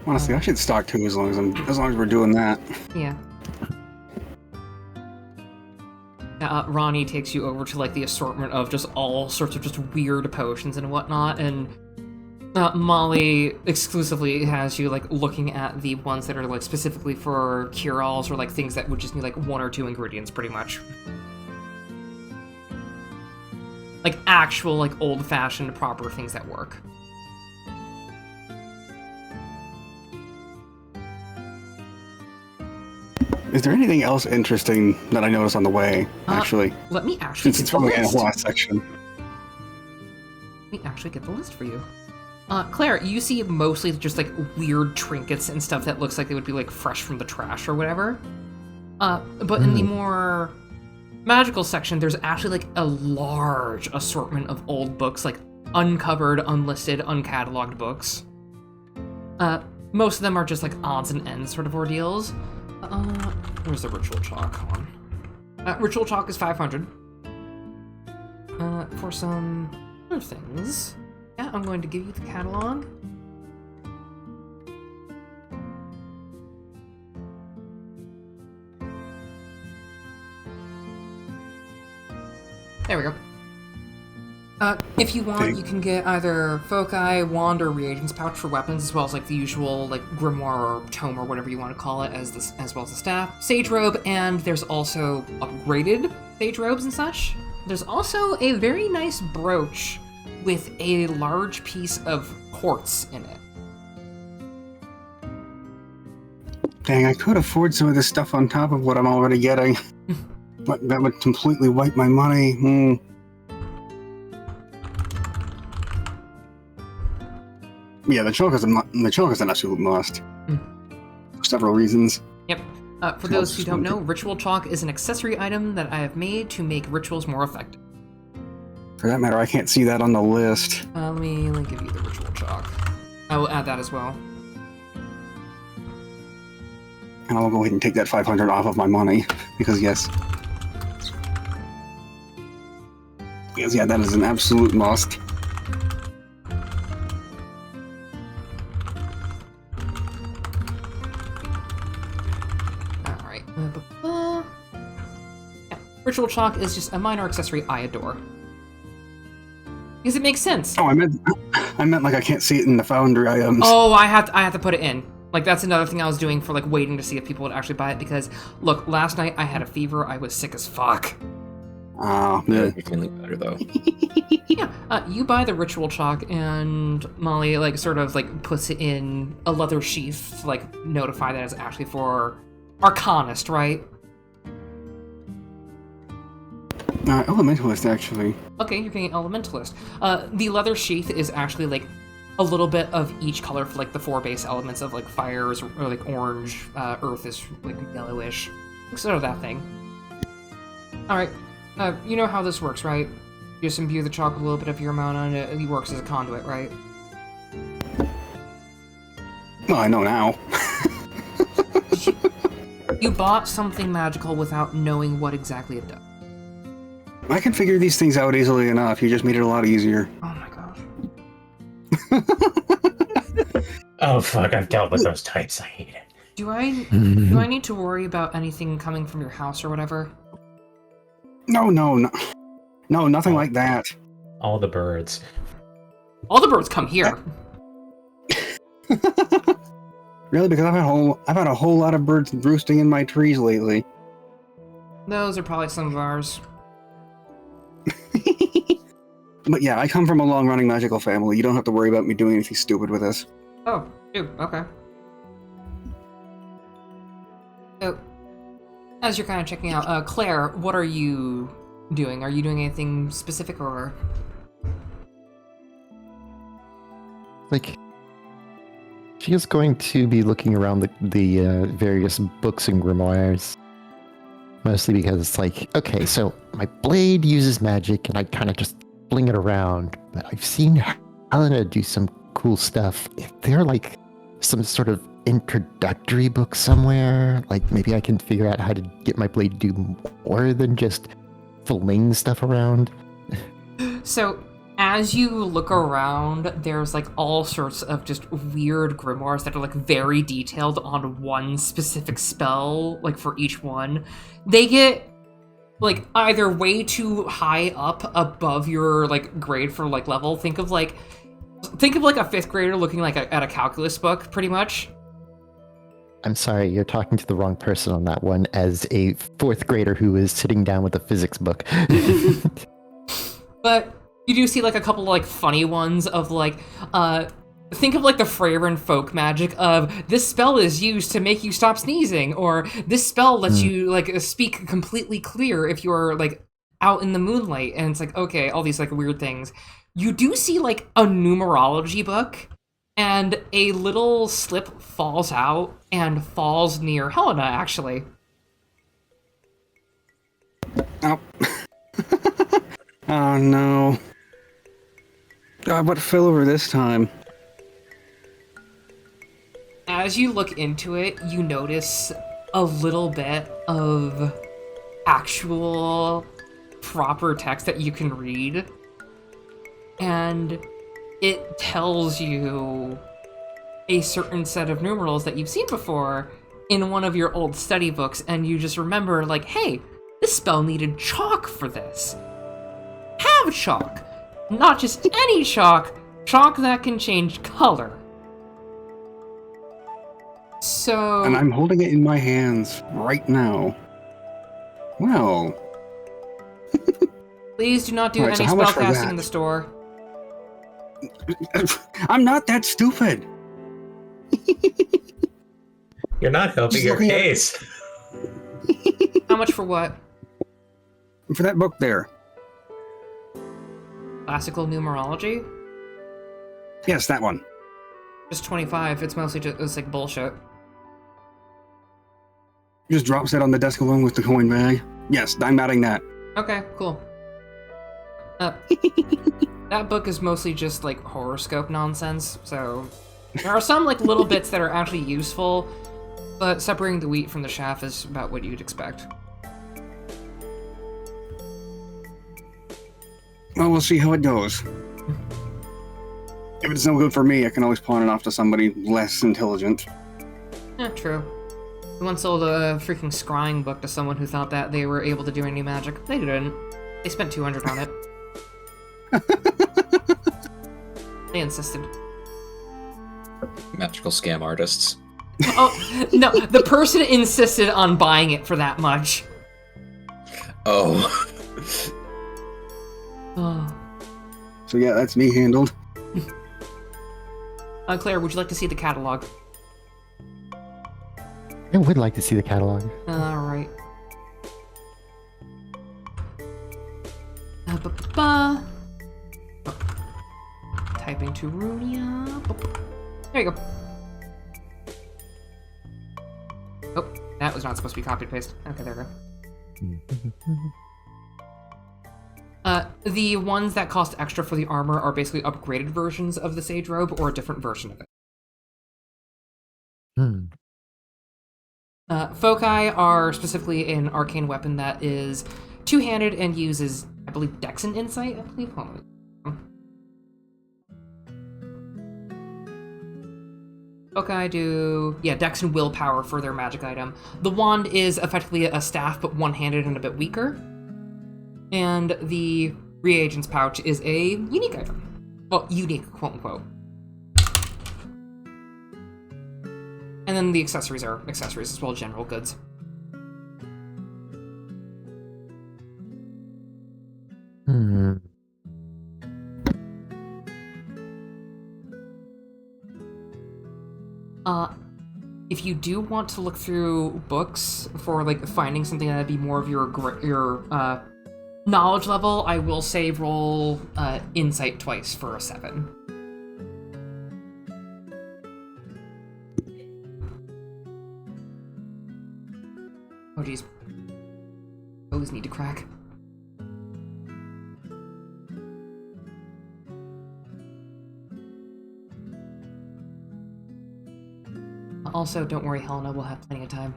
Honestly, I should stock too as long as we're doing that. Yeah. Ronnie takes you over to like the assortment of just all sorts of just weird potions and whatnot, and Molly exclusively has you like looking at the ones that are like specifically for cure-alls or like things that would just need like one or two ingredients pretty much. Like actual like old-fashioned proper things that work. Is there anything else interesting that I noticed on the way, actually? Let me actually Since it's get from the the list. last section. Let me actually get the list for you. Claire, you see mostly just like weird trinkets and stuff that looks like they would be like fresh from the trash or whatever. But in the more magical section, there's actually like a large assortment of old books, like uncovered, unlisted, uncatalogued books. most of them are just like odds and ends sort of ordeals. Where's the ritual chalk? Hold on. Ritual chalk is 500. For some other things, yeah, I'm going to give you the catalog. There we go. If you want, you can get either foci, wand, or reagents pouch for weapons, as well as like the usual like grimoire or tome or whatever you want to call it, as well as the staff, sage robe, and there's also upgraded sage robes and such. There's also a very nice brooch with a large piece of quartz in it. Dang, I could afford some of this stuff on top of what I'm already getting. But that would completely wipe my money. Yeah, the chalk is an absolute must. For several reasons. Yep. For those who don't know, ritual chalk is an accessory item that I have made to make rituals more effective. For that matter, I can't see that on the list. Let me give you the ritual chalk. I will add that as well. And I'll go ahead and take that 500 off of my money, because yes. Yes, yeah, that is an absolute must. Alright. Yeah. Ritual chalk is just a minor accessory I adore. Because it makes sense. Oh, I meant like I can't see it in the foundry items. Oh, I have to put it in. Like, that's another thing I was doing for, like, waiting to see if people would actually buy it, because, look, last night I had a fever, I was sick as fuck. Oh, You're feeling better though. Yeah, you buy the ritual chalk, and Molly, like, sort of, like, puts it in a leather sheath to, like, notify that it's actually for Arcanist, right? Elementalist, actually. Okay, you're getting Elementalist. The leather sheath is actually, like, a little bit of each color for, like, the 4 base elements of, like, fire is, or, like, orange, earth is, like, yellowish. Sort of that thing. Alright, you know how this works, right? You just imbue the chalk with a little bit of your mana, and it works as a conduit, right? Well, I know now. You bought something magical without knowing what exactly it does. I can figure these things out easily enough. You just made it a lot easier. Oh my gosh. Oh fuck, I've dealt with those types, I hate it. Do I need to worry about anything coming from your house or whatever? No, nothing like that. All the birds. All the birds come here. Really? Because I've had a whole lot of birds roosting in my trees lately. Those are probably some of ours. But yeah, I come from a long-running magical family. You don't have to worry about me doing anything stupid with this. Oh, ew, okay. So, as you're kind of checking out, Claire, what are you doing? Are you doing anything specific, or...? Like, she is going to be looking around the various books and grimoires. Mostly because it's like, okay, so my blade uses magic and I kind of just fling it around. But I've seen Helena do some cool stuff. If they're like some sort of introductory book somewhere, like maybe I can figure out how to get my blade to do more than just fling stuff around. So, as you look around, there's like all sorts of just weird grimoires that are like very detailed on one specific spell, like for each one. They get like either way too high up above your like grade for like level. Think of like a 5th grader looking like at a calculus book, pretty much. I'm sorry, you're talking to the wrong person on that one, as a 4th grader who is sitting down with a physics book. But you do see like a couple like funny ones of like, think of like the Freyren folk magic of this spell is used to make you stop sneezing, or this spell lets you like speak completely clear if you're like out in the moonlight, and it's like, okay, all these like weird things. You do see like a numerology book, and a little slip falls out and falls near Helena, actually. Oh. Oh no. God, what fell over this time? as you look into it, you notice a little bit of actual proper text that you can read. And it tells you a certain set of numerals that you've seen before in one of your old study books, and you just remember, like, hey, this spell needed chalk for this. Have chalk. Not just any chalk, chalk that can change color. So... And I'm holding it in my hands right now. Well... Please do not do Alright, so any how much for spellcasting that? in the store. I'm not that stupid! You're not helping Just your looking at- case. How much for what? For that book there. Classical numerology? Yes, that one. Just 25. It's mostly just, it's like bullshit. Just drops it on the desk along with the coin bag. Yes, I'm adding that. Okay, cool. That book is mostly just like horoscope nonsense, so there are some like little bits that are actually useful, but separating the wheat from the chaff is about what you'd expect. Well, we'll see how it goes. If it's no good for me, I can always pawn it off to somebody less intelligent. Yeah, true. We once sold a freaking scrying book to someone who thought that they were able to do any magic. They didn't. They spent 200 on it. They insisted. Magical scam artists. Oh, no, the person insisted on buying it for that much. Oh. Oh. So yeah, that's me handled. Claire, would you like to see the catalog? I would like to see the catalog. Alright. Ba-ba-ba. Oh. Typing to Runia. There you go. Oh, that was not supposed to be copy and paste. Okay, there we go. The ones that cost extra for the armor are basically upgraded versions of the Sage Robe or a different version of it. Foci are specifically an arcane weapon that is two-handed and uses, I believe, Dex and Insight, I believe. Hold on. Foci do, yeah, Dex and Willpower for their magic item. The wand is effectively a staff, but one-handed and a bit weaker. And the reagents pouch is a unique item. Well, unique, quote-unquote. And then the accessories are accessories as well, general goods. If you do want to look through books for like finding something that'd be more of your knowledge level, I will say roll Insight twice for a 7. Oh geez. Those need to crack. Also, don't worry, Helena, we'll have plenty of time.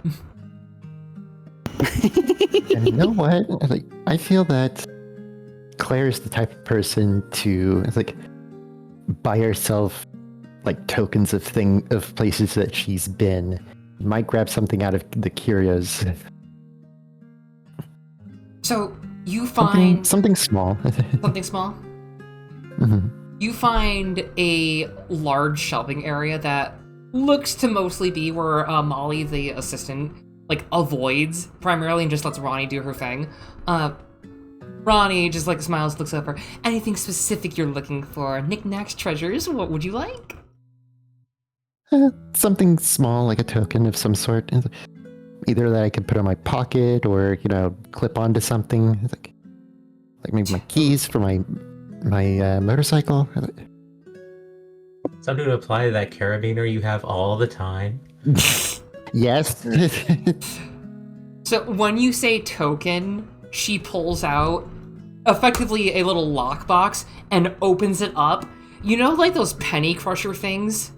And you know what? Like, I feel that Claire is the type of person to like buy herself like tokens of places that she's been. Might grab something out of the curios. So you find something small. something small. Mhm. You find a large shelving area that looks to mostly be where Molly, the assistant, like avoids primarily and just lets Ronnie do her thing. Ronnie just like smiles, looks over. Anything specific you're looking for? Knickknacks, treasures? What would you like? Something small, like a token of some sort. Either that I could put on my pocket or, clip onto something. Like maybe my keys for my motorcycle. Something to apply to that carabiner you have all the time. Yes. So when you say token, she pulls out effectively a little lockbox and opens it up. You know, like those penny crusher things?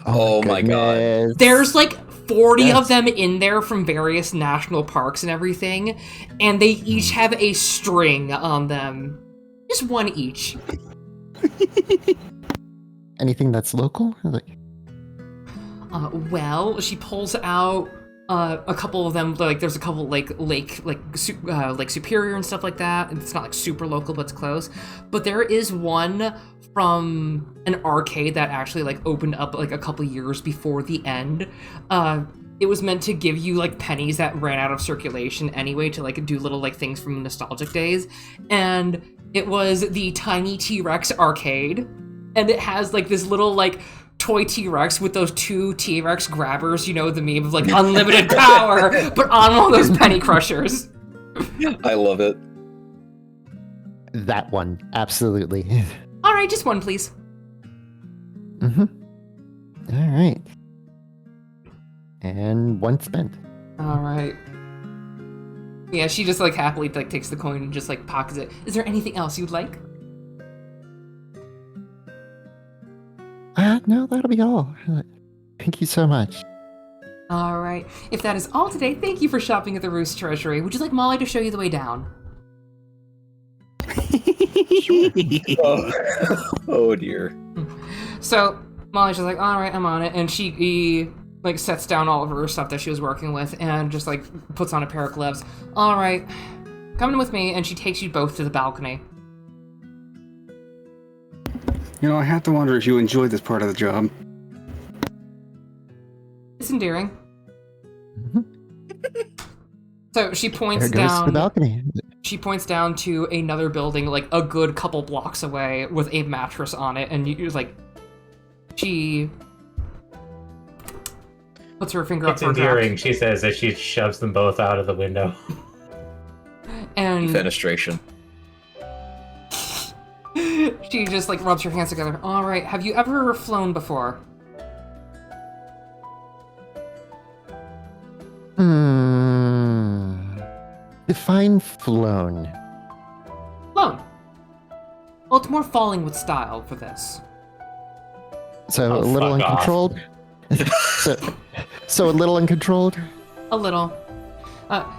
Oh my god. Goodness. There's like 40 Yes. of them in there from various national parks and everything, and they each have a string on them. Just one each. Anything that's local? Like, Well, she pulls out a couple of them. Like, there's a couple Lake Superior and stuff like that. It's not like super local, but it's close. But there is one from an arcade that actually like opened up like a couple years before the end. It was meant to give you like pennies that ran out of circulation anyway to like do little like things from nostalgic days, and it was the Tiny T-Rex arcade, and it has like this little like toy T-Rex with those two T-Rex grabbers, you know, the meme of like unlimited power, but on one of those penny crushers. I love it. that one, absolutely. All right, just one, please. Mm-hmm. All right. And one spent. All right. Yeah, she just like happily like takes the coin and just like pockets it. Is there anything else you'd like? No, that'll be all. Thank you so much. All right. If that is all today, thank you for shopping at the Roost Treasury. Would you like Molly to show you the way down? Oh dear. So Molly's just like, all right, I'm on it, and she like sets down all of her stuff that she was working with and just like puts on a pair of gloves. All right, come in with me, and she takes you both to the balcony. You know, I have to wonder if you enjoyed this part of the job. It's endearing. Mhm. So she There points goes the down. balcony. She points down to another building, like a good couple blocks away, with a mattress on it, and you like. She puts her finger It's up her endearing, back, she says as she shoves them both out of the window. and Fenestration. she just like rubs her hands together. All right, have you ever flown before? Define flown. Flown. Well, it's more falling with style for this. So Oh, a little fuck off. uncontrolled. so a little uncontrolled. A little.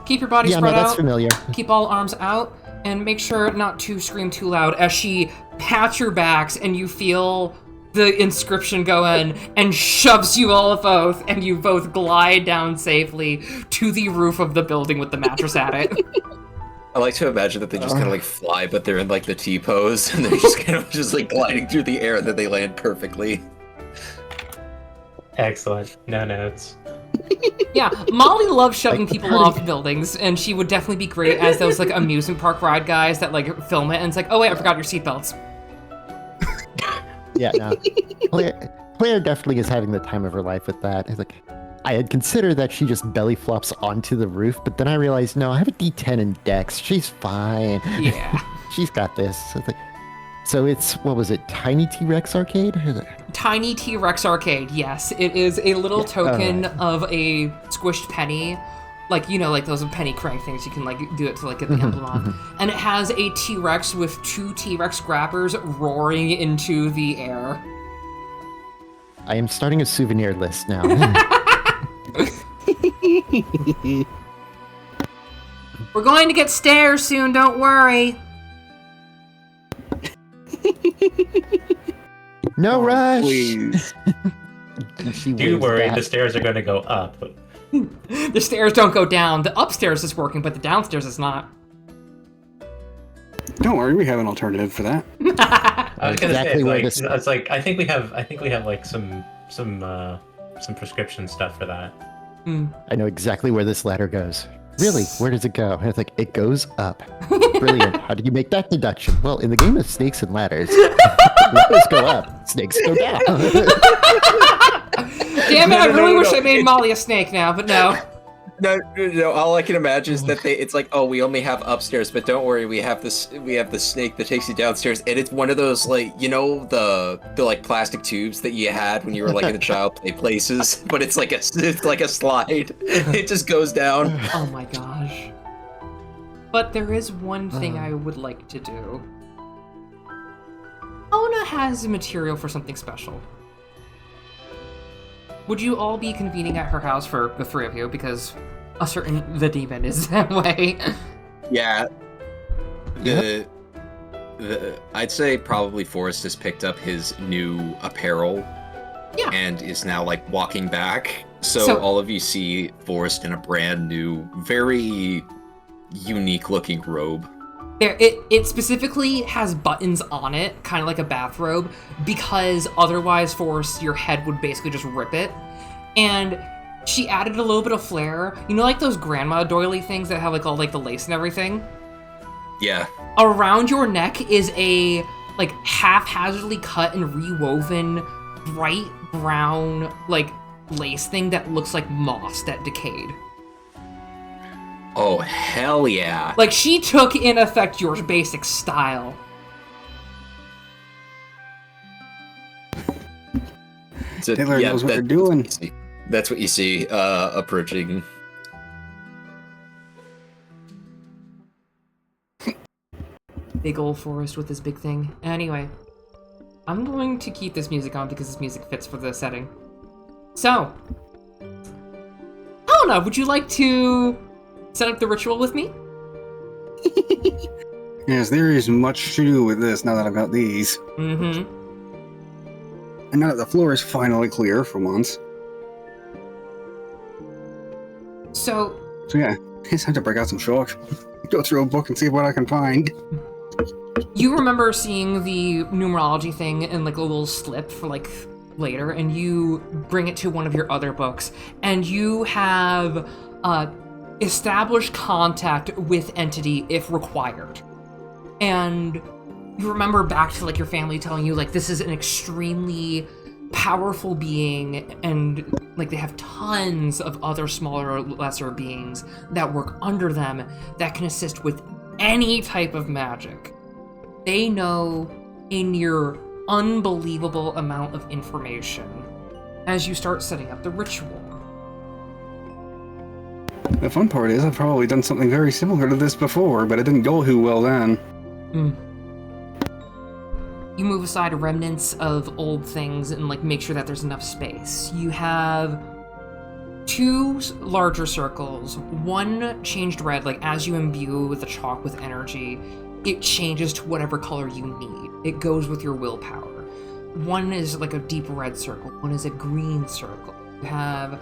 Keep your body Yeah, no, spread that's out. familiar. Keep all arms out, and make sure not to scream too loud as she pats your backs, and you feel the inscription go in and shoves you all both, and you both glide down safely to the roof of the building with the mattress at it. I like to imagine that they just kind of like fly, but they're in like the T pose, and they're just kind of just like gliding through the air, and then they land perfectly. Excellent. No notes. Yeah, Molly loves shoving Like the people party. off buildings, and she would definitely be great as those like amusement park ride guys that like film it, and it's like, oh wait, I forgot your seatbelts. Yeah, no. Claire definitely is having the time of her life with that. It's like, I had considered that she just belly flops onto the roof, but then I realized, no, I have a D10 in Dex. She's fine. Yeah. She's got this. It's like, so it's, what was it, Tiny T-Rex Arcade? Tiny T-Rex Arcade, yes. It is a little token alright. of a squished penny. Like, you know, like those penny crank things, you can like do it to like get the emblem on. And it has a T-Rex with two T-Rex grabbers roaring into the air. I am starting a souvenir list now. We're going to get stairs soon, don't worry. No rush! Please. She Do waves worry, back. the stairs are going to go up. The stairs don't go down. The upstairs is working, but the downstairs is not. Don't worry, we have an alternative for that. I was gonna Exactly say, where like, this- it's like I think we have like some prescription stuff for that. I know exactly where this ladder goes. Really? Where does it go? And it's like, it goes up. Brilliant. How did you make that deduction? Well, in the game of snakes and ladders, ladders go up, snakes go down. Damn it, I No, really no, wish no. I made Molly a snake now, but no. No, all I can imagine is that it's like, oh, we only have upstairs, but don't worry, we have the snake that takes you downstairs, and it's one of those, like, you know, the like plastic tubes that you had when you were like in the child play places, but it's like a slide. It just goes down. Oh my gosh. But there is one thing I would like to do. Ona has material for something special. would you all be convening at her house for the three of you? Because a certain the demon is that way. Yeah. I'd say probably Forrest has picked up his new apparel. Yeah. And is now like walking back. So all of you see Forrest in a brand new, very unique looking robe. It specifically has buttons on it, kind of like a bathrobe, because otherwise, Forrest, your head would basically just rip it. And she added a little bit of flair. You know, like those grandma doily things that have like all like the lace and everything? Yeah. Around your neck is a like haphazardly cut and rewoven bright brown like lace thing that looks like moss that decayed. Oh, hell yeah. Like, she took, in effect, your basic style. Taylor knows what they're doing. That's what you see approaching. Big old Forrest with his big thing. Anyway, I'm going to keep this music on because this music fits for the setting. So, I don't know, would you like to set up the ritual with me? Yes, there is much to do with this now that I've got these. Mm-hmm. And now that the floor is finally clear for once. So yeah, it's time to break out some chalk. Go through a book and see what I can find. you remember seeing the numerology thing in like a little slip for like later, and you bring it to one of your other books, and you have established contact with entity if required. And you remember back to like your family telling you like this is an extremely powerful being, and like they have tons of other smaller or lesser beings that work under them that can assist with any type of magic. They know a near unbelievable amount of information as you start setting up the ritual. The fun part is I've probably done something very similar to this before, but it didn't go too well then. You move aside remnants of old things and like make sure that there's enough space. You have two larger circles. One changed red, like as you imbue with the chalk with energy, it changes to whatever color you need. It goes with your willpower. One is like a deep red circle. One is a green circle. You have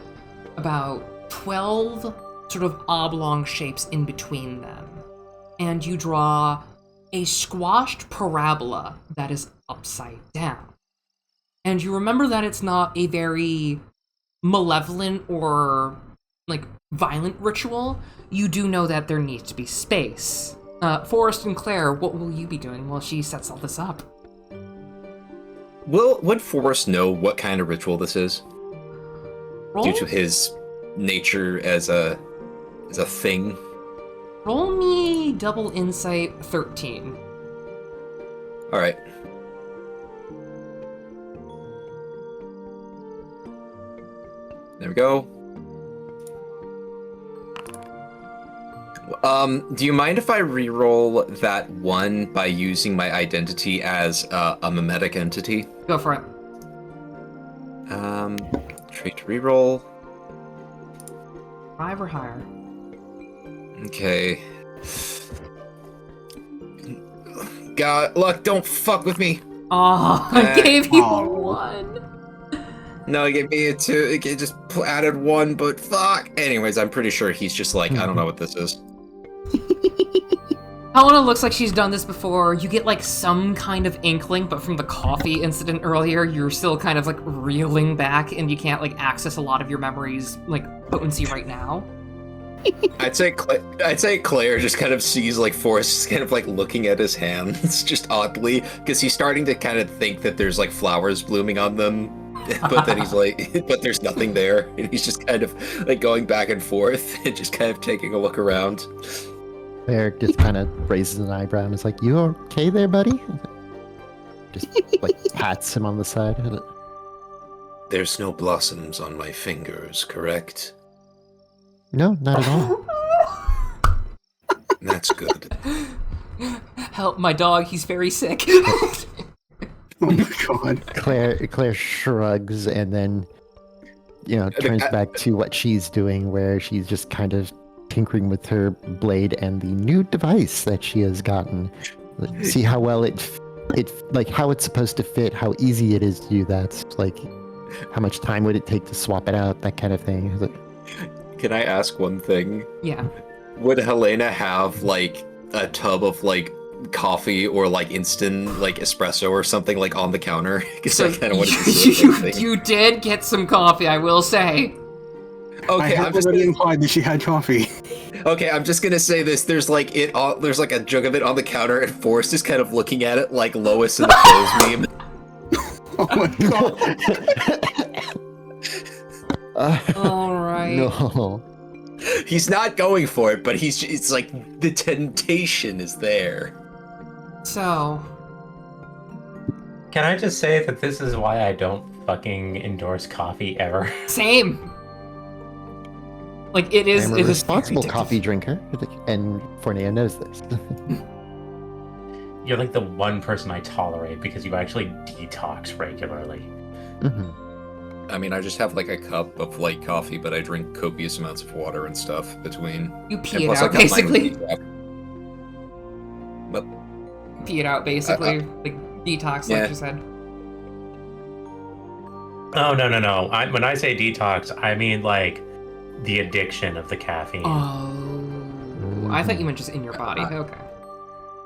about 12 sort of oblong shapes in between them. And you draw a squashed parabola that is upside down. And you remember that it's not a very malevolent or like violent ritual. You do know that there needs to be space. Forrest and Claire, what will you be doing while she sets all this up? Would Forrest know what kind of ritual this is? Roll, Due to his nature as a thing? roll me double insight 13. Alright. There we go. Do you mind if I reroll that one by using my identity as a mimetic entity? Go for it. Trait reroll. 5 or higher. Okay. God, look, don't fuck with me. Oh, I gave you a 1. No, it gave me a 2. It just added 1, but fuck. Anyways, I'm pretty sure he's just like, I don't know what this is. Helena looks like she's done this before. You get like some kind of inkling, but from the coffee incident earlier, you're still kind of like reeling back and you can't like access a lot of your memories like potency right now. I'd say Claire just kind of sees like Forrest kind of like looking at his hands just oddly, because he's starting to kind of think that there's like flowers blooming on them, but then he's like, but there's nothing there, and he's just kind of like going back and forth and just kind of taking a look around. Claire just kind of raises an eyebrow and is like, "You okay there, buddy?" Just like pats him on the side. There's no blossoms on my fingers, correct? No, not at all. That's good. Help my dog, he's very sick. Oh my god. Claire shrugs and then turns back to what she's doing, where she's just kind of tinkering with her blade and the new device that she has gotten. See how well it like how it's supposed to fit, how easy it is to do that. Like, how much time would it take to swap it out, that kind of thing. Can I ask one thing? Yeah. Would Helena have like a tub of like coffee or like instant like espresso or something like on the counter? Because I kind of wanted to see that thing. You did get some coffee, I will say. Okay, I have already implied that she had coffee. Okay, I'm just gonna say this. There's like a jug of it on the counter, and Forrest is kind of looking at it like Lois in the Clothes meme. Oh my god. All right. No. He's not going for it, but it's like the temptation is there. So, Can I just say that this is why I don't fucking endorse coffee ever? same. Like, it is. I'm a it is responsible very coffee addictive. drinker, and Fornea knows this. You're like the one person I tolerate because you actually detox regularly. Mhm. I mean, I just have like a cup of like coffee, but I drink copious amounts of water and stuff between. You And pee it plus I out, got my basically. decaf. But Pee it out, basically. Like, detox, Yeah. like you said. Oh, no. When I say detox, I mean like the addiction of the caffeine. Oh. I thought you meant just in your body. Okay.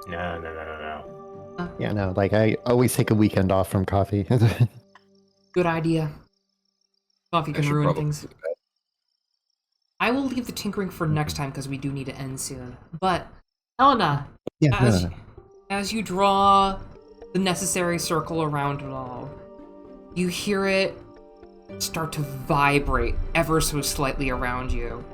No. Yeah, no, like I always take a weekend off from coffee. Good idea. Coffee I can should ruin probably things. do that. I will leave the tinkering for next time because we do need to end soon. But, Elena, Yeah, as, as you draw the necessary circle around it all, you hear it start to vibrate ever so slightly around you.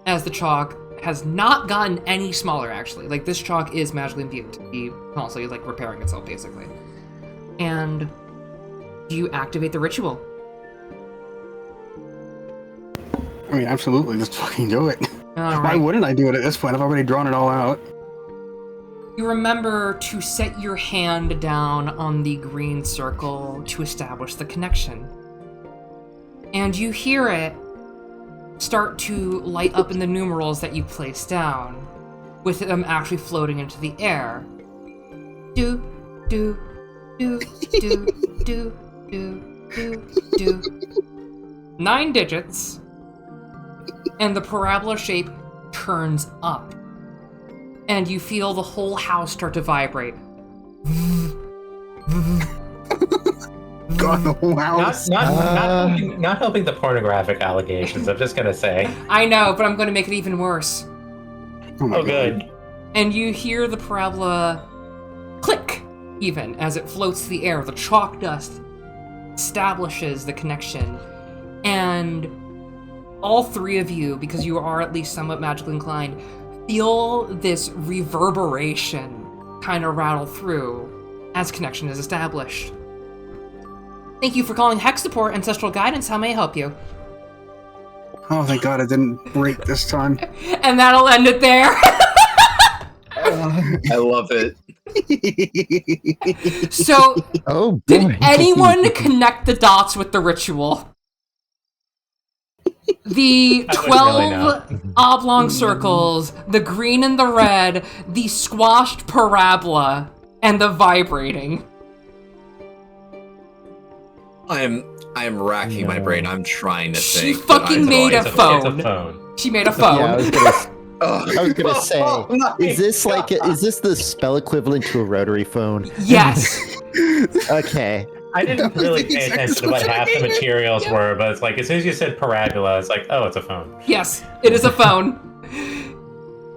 As the chalk has not gotten any smaller, actually. Like, this chalk is magically imbued to be constantly, like, repairing itself, basically. And do you activate the ritual? I mean, absolutely, just fucking do it. All Why right. wouldn't I do it at this point? I've already drawn it all out. You remember to set your hand down on the green circle to establish the connection. And you hear it start to light up in the numerals that you place down, with them actually floating into the air. Do, do, do, do, do, do, do. 9 digits, and the parabola shape turns up. And you feel the whole house start to vibrate. God, the whole house. Not helping the pornographic allegations, I'm just gonna say. I know, but I'm going to make it even worse. my Oh, God. good. And you hear the parabola click, even, as it floats through the air. The chalk dust establishes the connection. And all three of you, because you are at least somewhat magically inclined, feel this reverberation kind of rattle through as connection is established. Thank you for calling Hex Support Ancestral Guidance. How may I help you? Oh, thank God it didn't break this time. And that'll end it there. I love it. So, Oh boy. did anyone connect the dots with the ritual? The I would 12 really oblong circles, the green and the red, the squashed parabola, and the vibrating. I am racking my No. brain. I'm trying to She think. but fucking I made don't a It's phone. a phone. She made a phone. Yeah, I was gonna say, Oh, my is this like God. is this the spell equivalent to a rotary phone? Yes. Okay. I didn't really the pay exact attention to what half the solution. materials were, but it's like as soon as you said parabola, it's like, oh, it's a phone. Yes, it is a phone.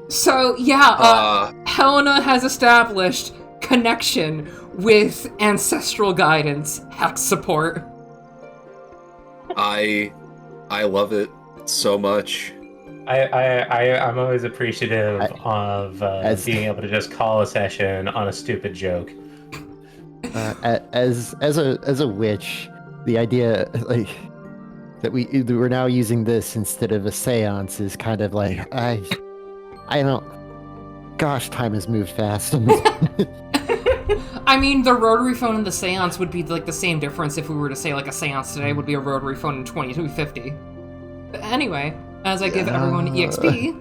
So, yeah, Helena has established connection with ancestral guidance, Hex Support. I love it so much. I'm always appreciative of as- being able to just call a session on a stupid joke. As a witch, the idea like that we're now using this instead of a séance is kind of like I don't. Gosh, time has moved fast. I mean, the rotary phone and the seance would be like the same difference if we were to say like a seance today would be a rotary phone in 2250. But anyway, as I give everyone EXP,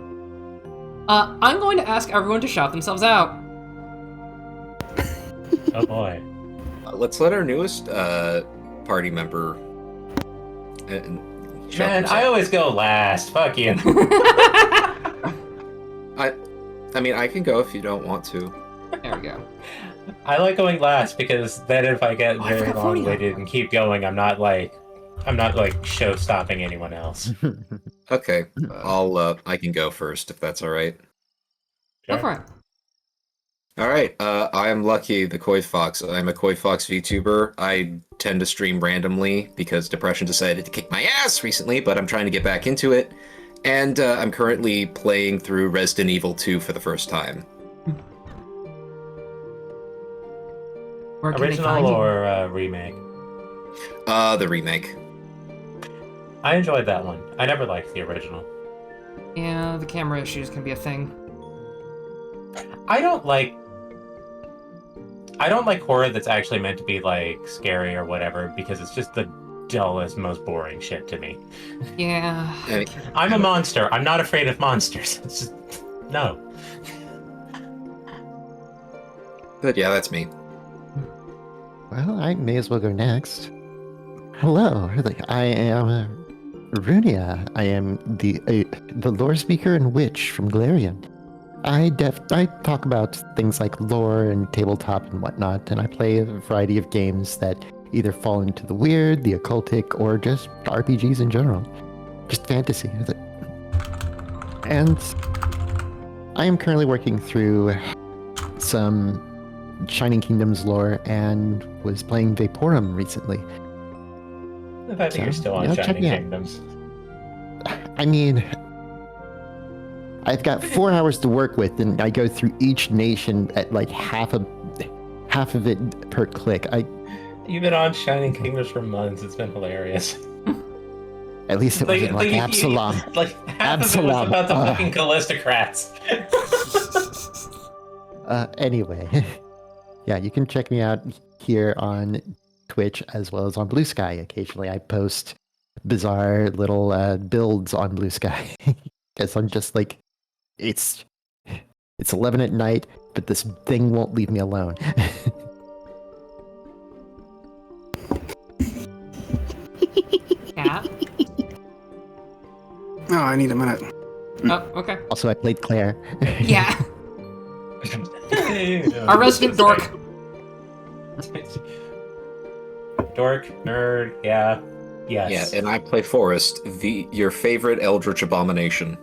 I'm going to ask everyone to shout themselves out. Oh boy. Let's let our newest party member. Man, I always go last. Fuck you. I mean, I can go if you don't want to. There we go. I like going last because then if I get very forgot Fornia. long-winded and keep going, I'm not like show-stopping anyone else. Okay, I can go first if that's all right. Go for it. All right, I am Lucky, the Koi Fox. I'm a Koi Fox VTuber. I tend to stream randomly because depression decided to kick my ass recently, but I'm trying to get back into it. And I'm currently playing through Resident Evil 2 for the first time. Where can they Original find you? or remake? The remake. I enjoyed that one. I never liked the original. Yeah, the camera issues can be a thing. I don't like horror that's actually meant to be like scary or whatever because it's just the dullest, most boring shit to me. Yeah. I mean, I'm a monster. I'm not afraid of monsters. It's just no. but yeah, that's me. Well, I may as well go next. Hello, I am Runia. I am the lore speaker and witch from Galarian. I talk about things like lore and tabletop and whatnot, and I play a variety of games that either fall into the weird, the occultic, or just RPGs in general. Just fantasy. And I am currently working through some Shining Kingdoms lore and was playing Vaporum recently. The fact that you're still on check Shining me out. Kingdoms. I mean, I've got 4 hours to work with, and I go through each nation at like half of it per click. You've been on Shining Kingdoms for months. It's been hilarious. At least it wasn't like Absalom. Like half of it was about the fucking Callistocrats. Anyway, yeah, you can check me out here on Twitch as well as on Blue Sky. Occasionally, I post bizarre little builds on Blue Sky because I'm just like, it's 11 at night, but this thing won't leave me alone. Cat? Oh, I need a minute. Oh, okay. Also, I played Claire. Yeah. Our resident dork. Dork, nerd, yeah. Yes. Yeah, and I play Forest, your favorite eldritch abomination.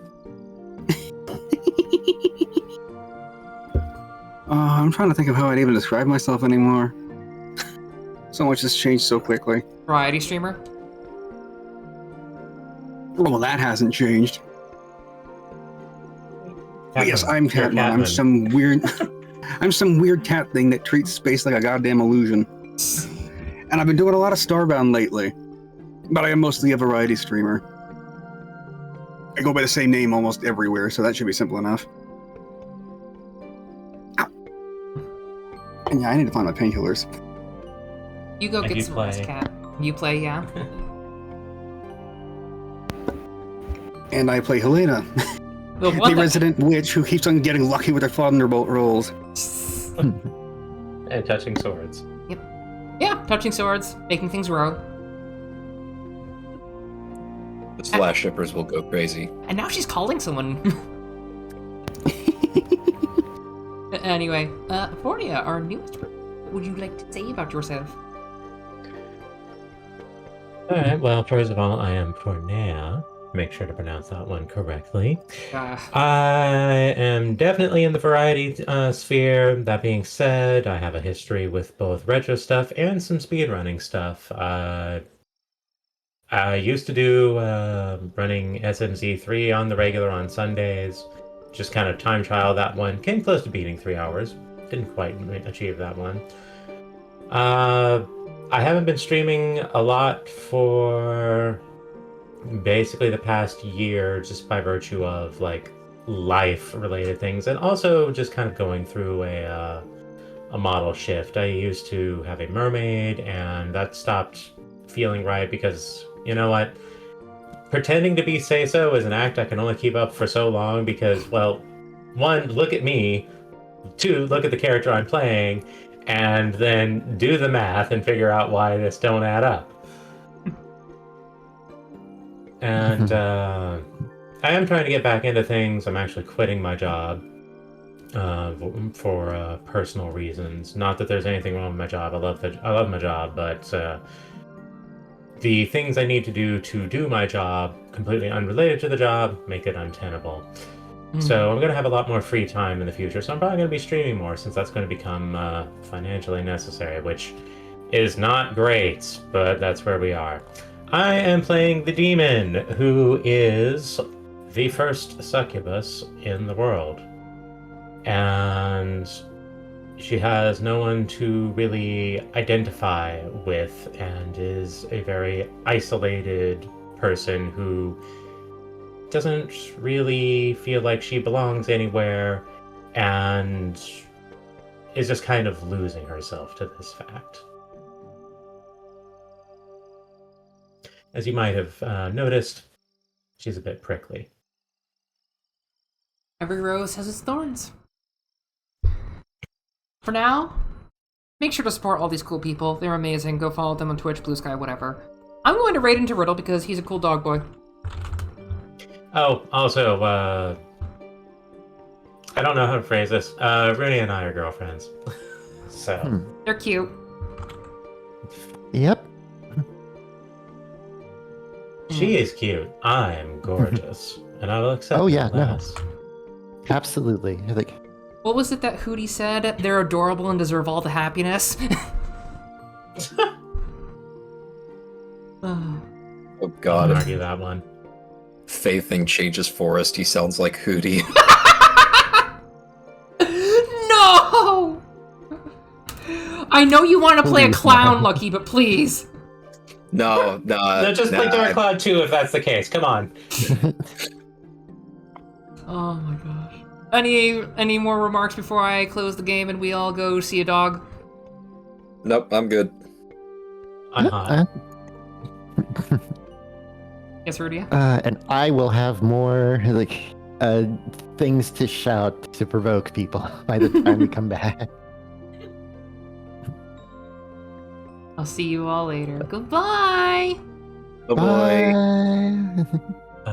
I'm trying to think of how I'd even describe myself anymore. So much has changed so quickly. Variety streamer? Well, that hasn't changed. But yes, I'm You're Catman. I'm some weird I'm some weird cat thing that treats space like a goddamn illusion. And I've been doing a lot of Starbound lately. But I am mostly a variety streamer. I go by the same name almost everywhere, so that should be simple enough. Ow. And yeah, I need to find my painkillers. You go And get you some rest, play. Cat. You play, yeah? And I play Helena, The the one that... resident witch who keeps on getting lucky with her thunderbolt rolls. And touching swords. Yeah, touching swords, making things grow. The slash shippers will go crazy. And now she's calling someone. Anyway, Fornia, our newest person, what would you like to say about yourself? Alright, well, first of all, I am Borne. Make sure to pronounce that one correctly. I am definitely in the variety sphere. That being said, I have a history with both retro stuff and some speedrunning stuff. I used to do running SMZ3 on the regular on Sundays. Just kind of time trial that one. Came close to beating 3 hours. Didn't quite achieve that one. I haven't been streaming a lot for basically the past year, just by virtue of like life related things, and also just kind of going through a a model shift. I used to have a mermaid, and that stopped feeling right because, you know what? Pretending to be say-so is an act I can only keep up for so long because, well, one, look at me. Two, look at the character I'm playing, and then do the math and figure out why this don't add up. And I am trying to get back into things. I'm actually quitting my job for personal reasons. Not that there's anything wrong with my job. I love my job, but the things I need to do my job, completely unrelated to the job, make it untenable. So I'm going to have a lot more free time in the future. So I'm probably going to be streaming more since that's going to become financially necessary, which is not great, but that's where we are. I am playing the demon, who is the first succubus in the world. And she has no one to really identify with and is a very isolated person who doesn't really feel like she belongs anywhere and is just kind of losing herself to this fact. As you might have noticed, she's a bit prickly. Every rose has its thorns. For now, make sure to support all these cool people. They're amazing. Go follow them on Twitch, Blue Sky, whatever. I'm going to raid into Riddle because he's a cool dog boy. Oh, also, I don't know how to phrase this. Rooney and I are girlfriends. So. They're cute. Yep. She is cute. I am gorgeous. And I will accept Oh, yeah, that no. last. Absolutely. Like, What was it that Hootie said? They're adorable and deserve all the happiness. Oh I'll god, if argue that one. Faye thing changes Forrest, he sounds like Hootie. No! I know you want to play a Please, clown, no. Lucky, but please. No, No, just play Dark Cloud 2 if that's the case. Come on. Oh my gosh. Any more remarks before I close the game and we all go see a dog? Nope, I'm good. I'm hot. Yes, Rudia? And I will have more like things to shout to provoke people by the time we come back. I'll see you all later. Goodbye! Oh boy. Bye. Bye.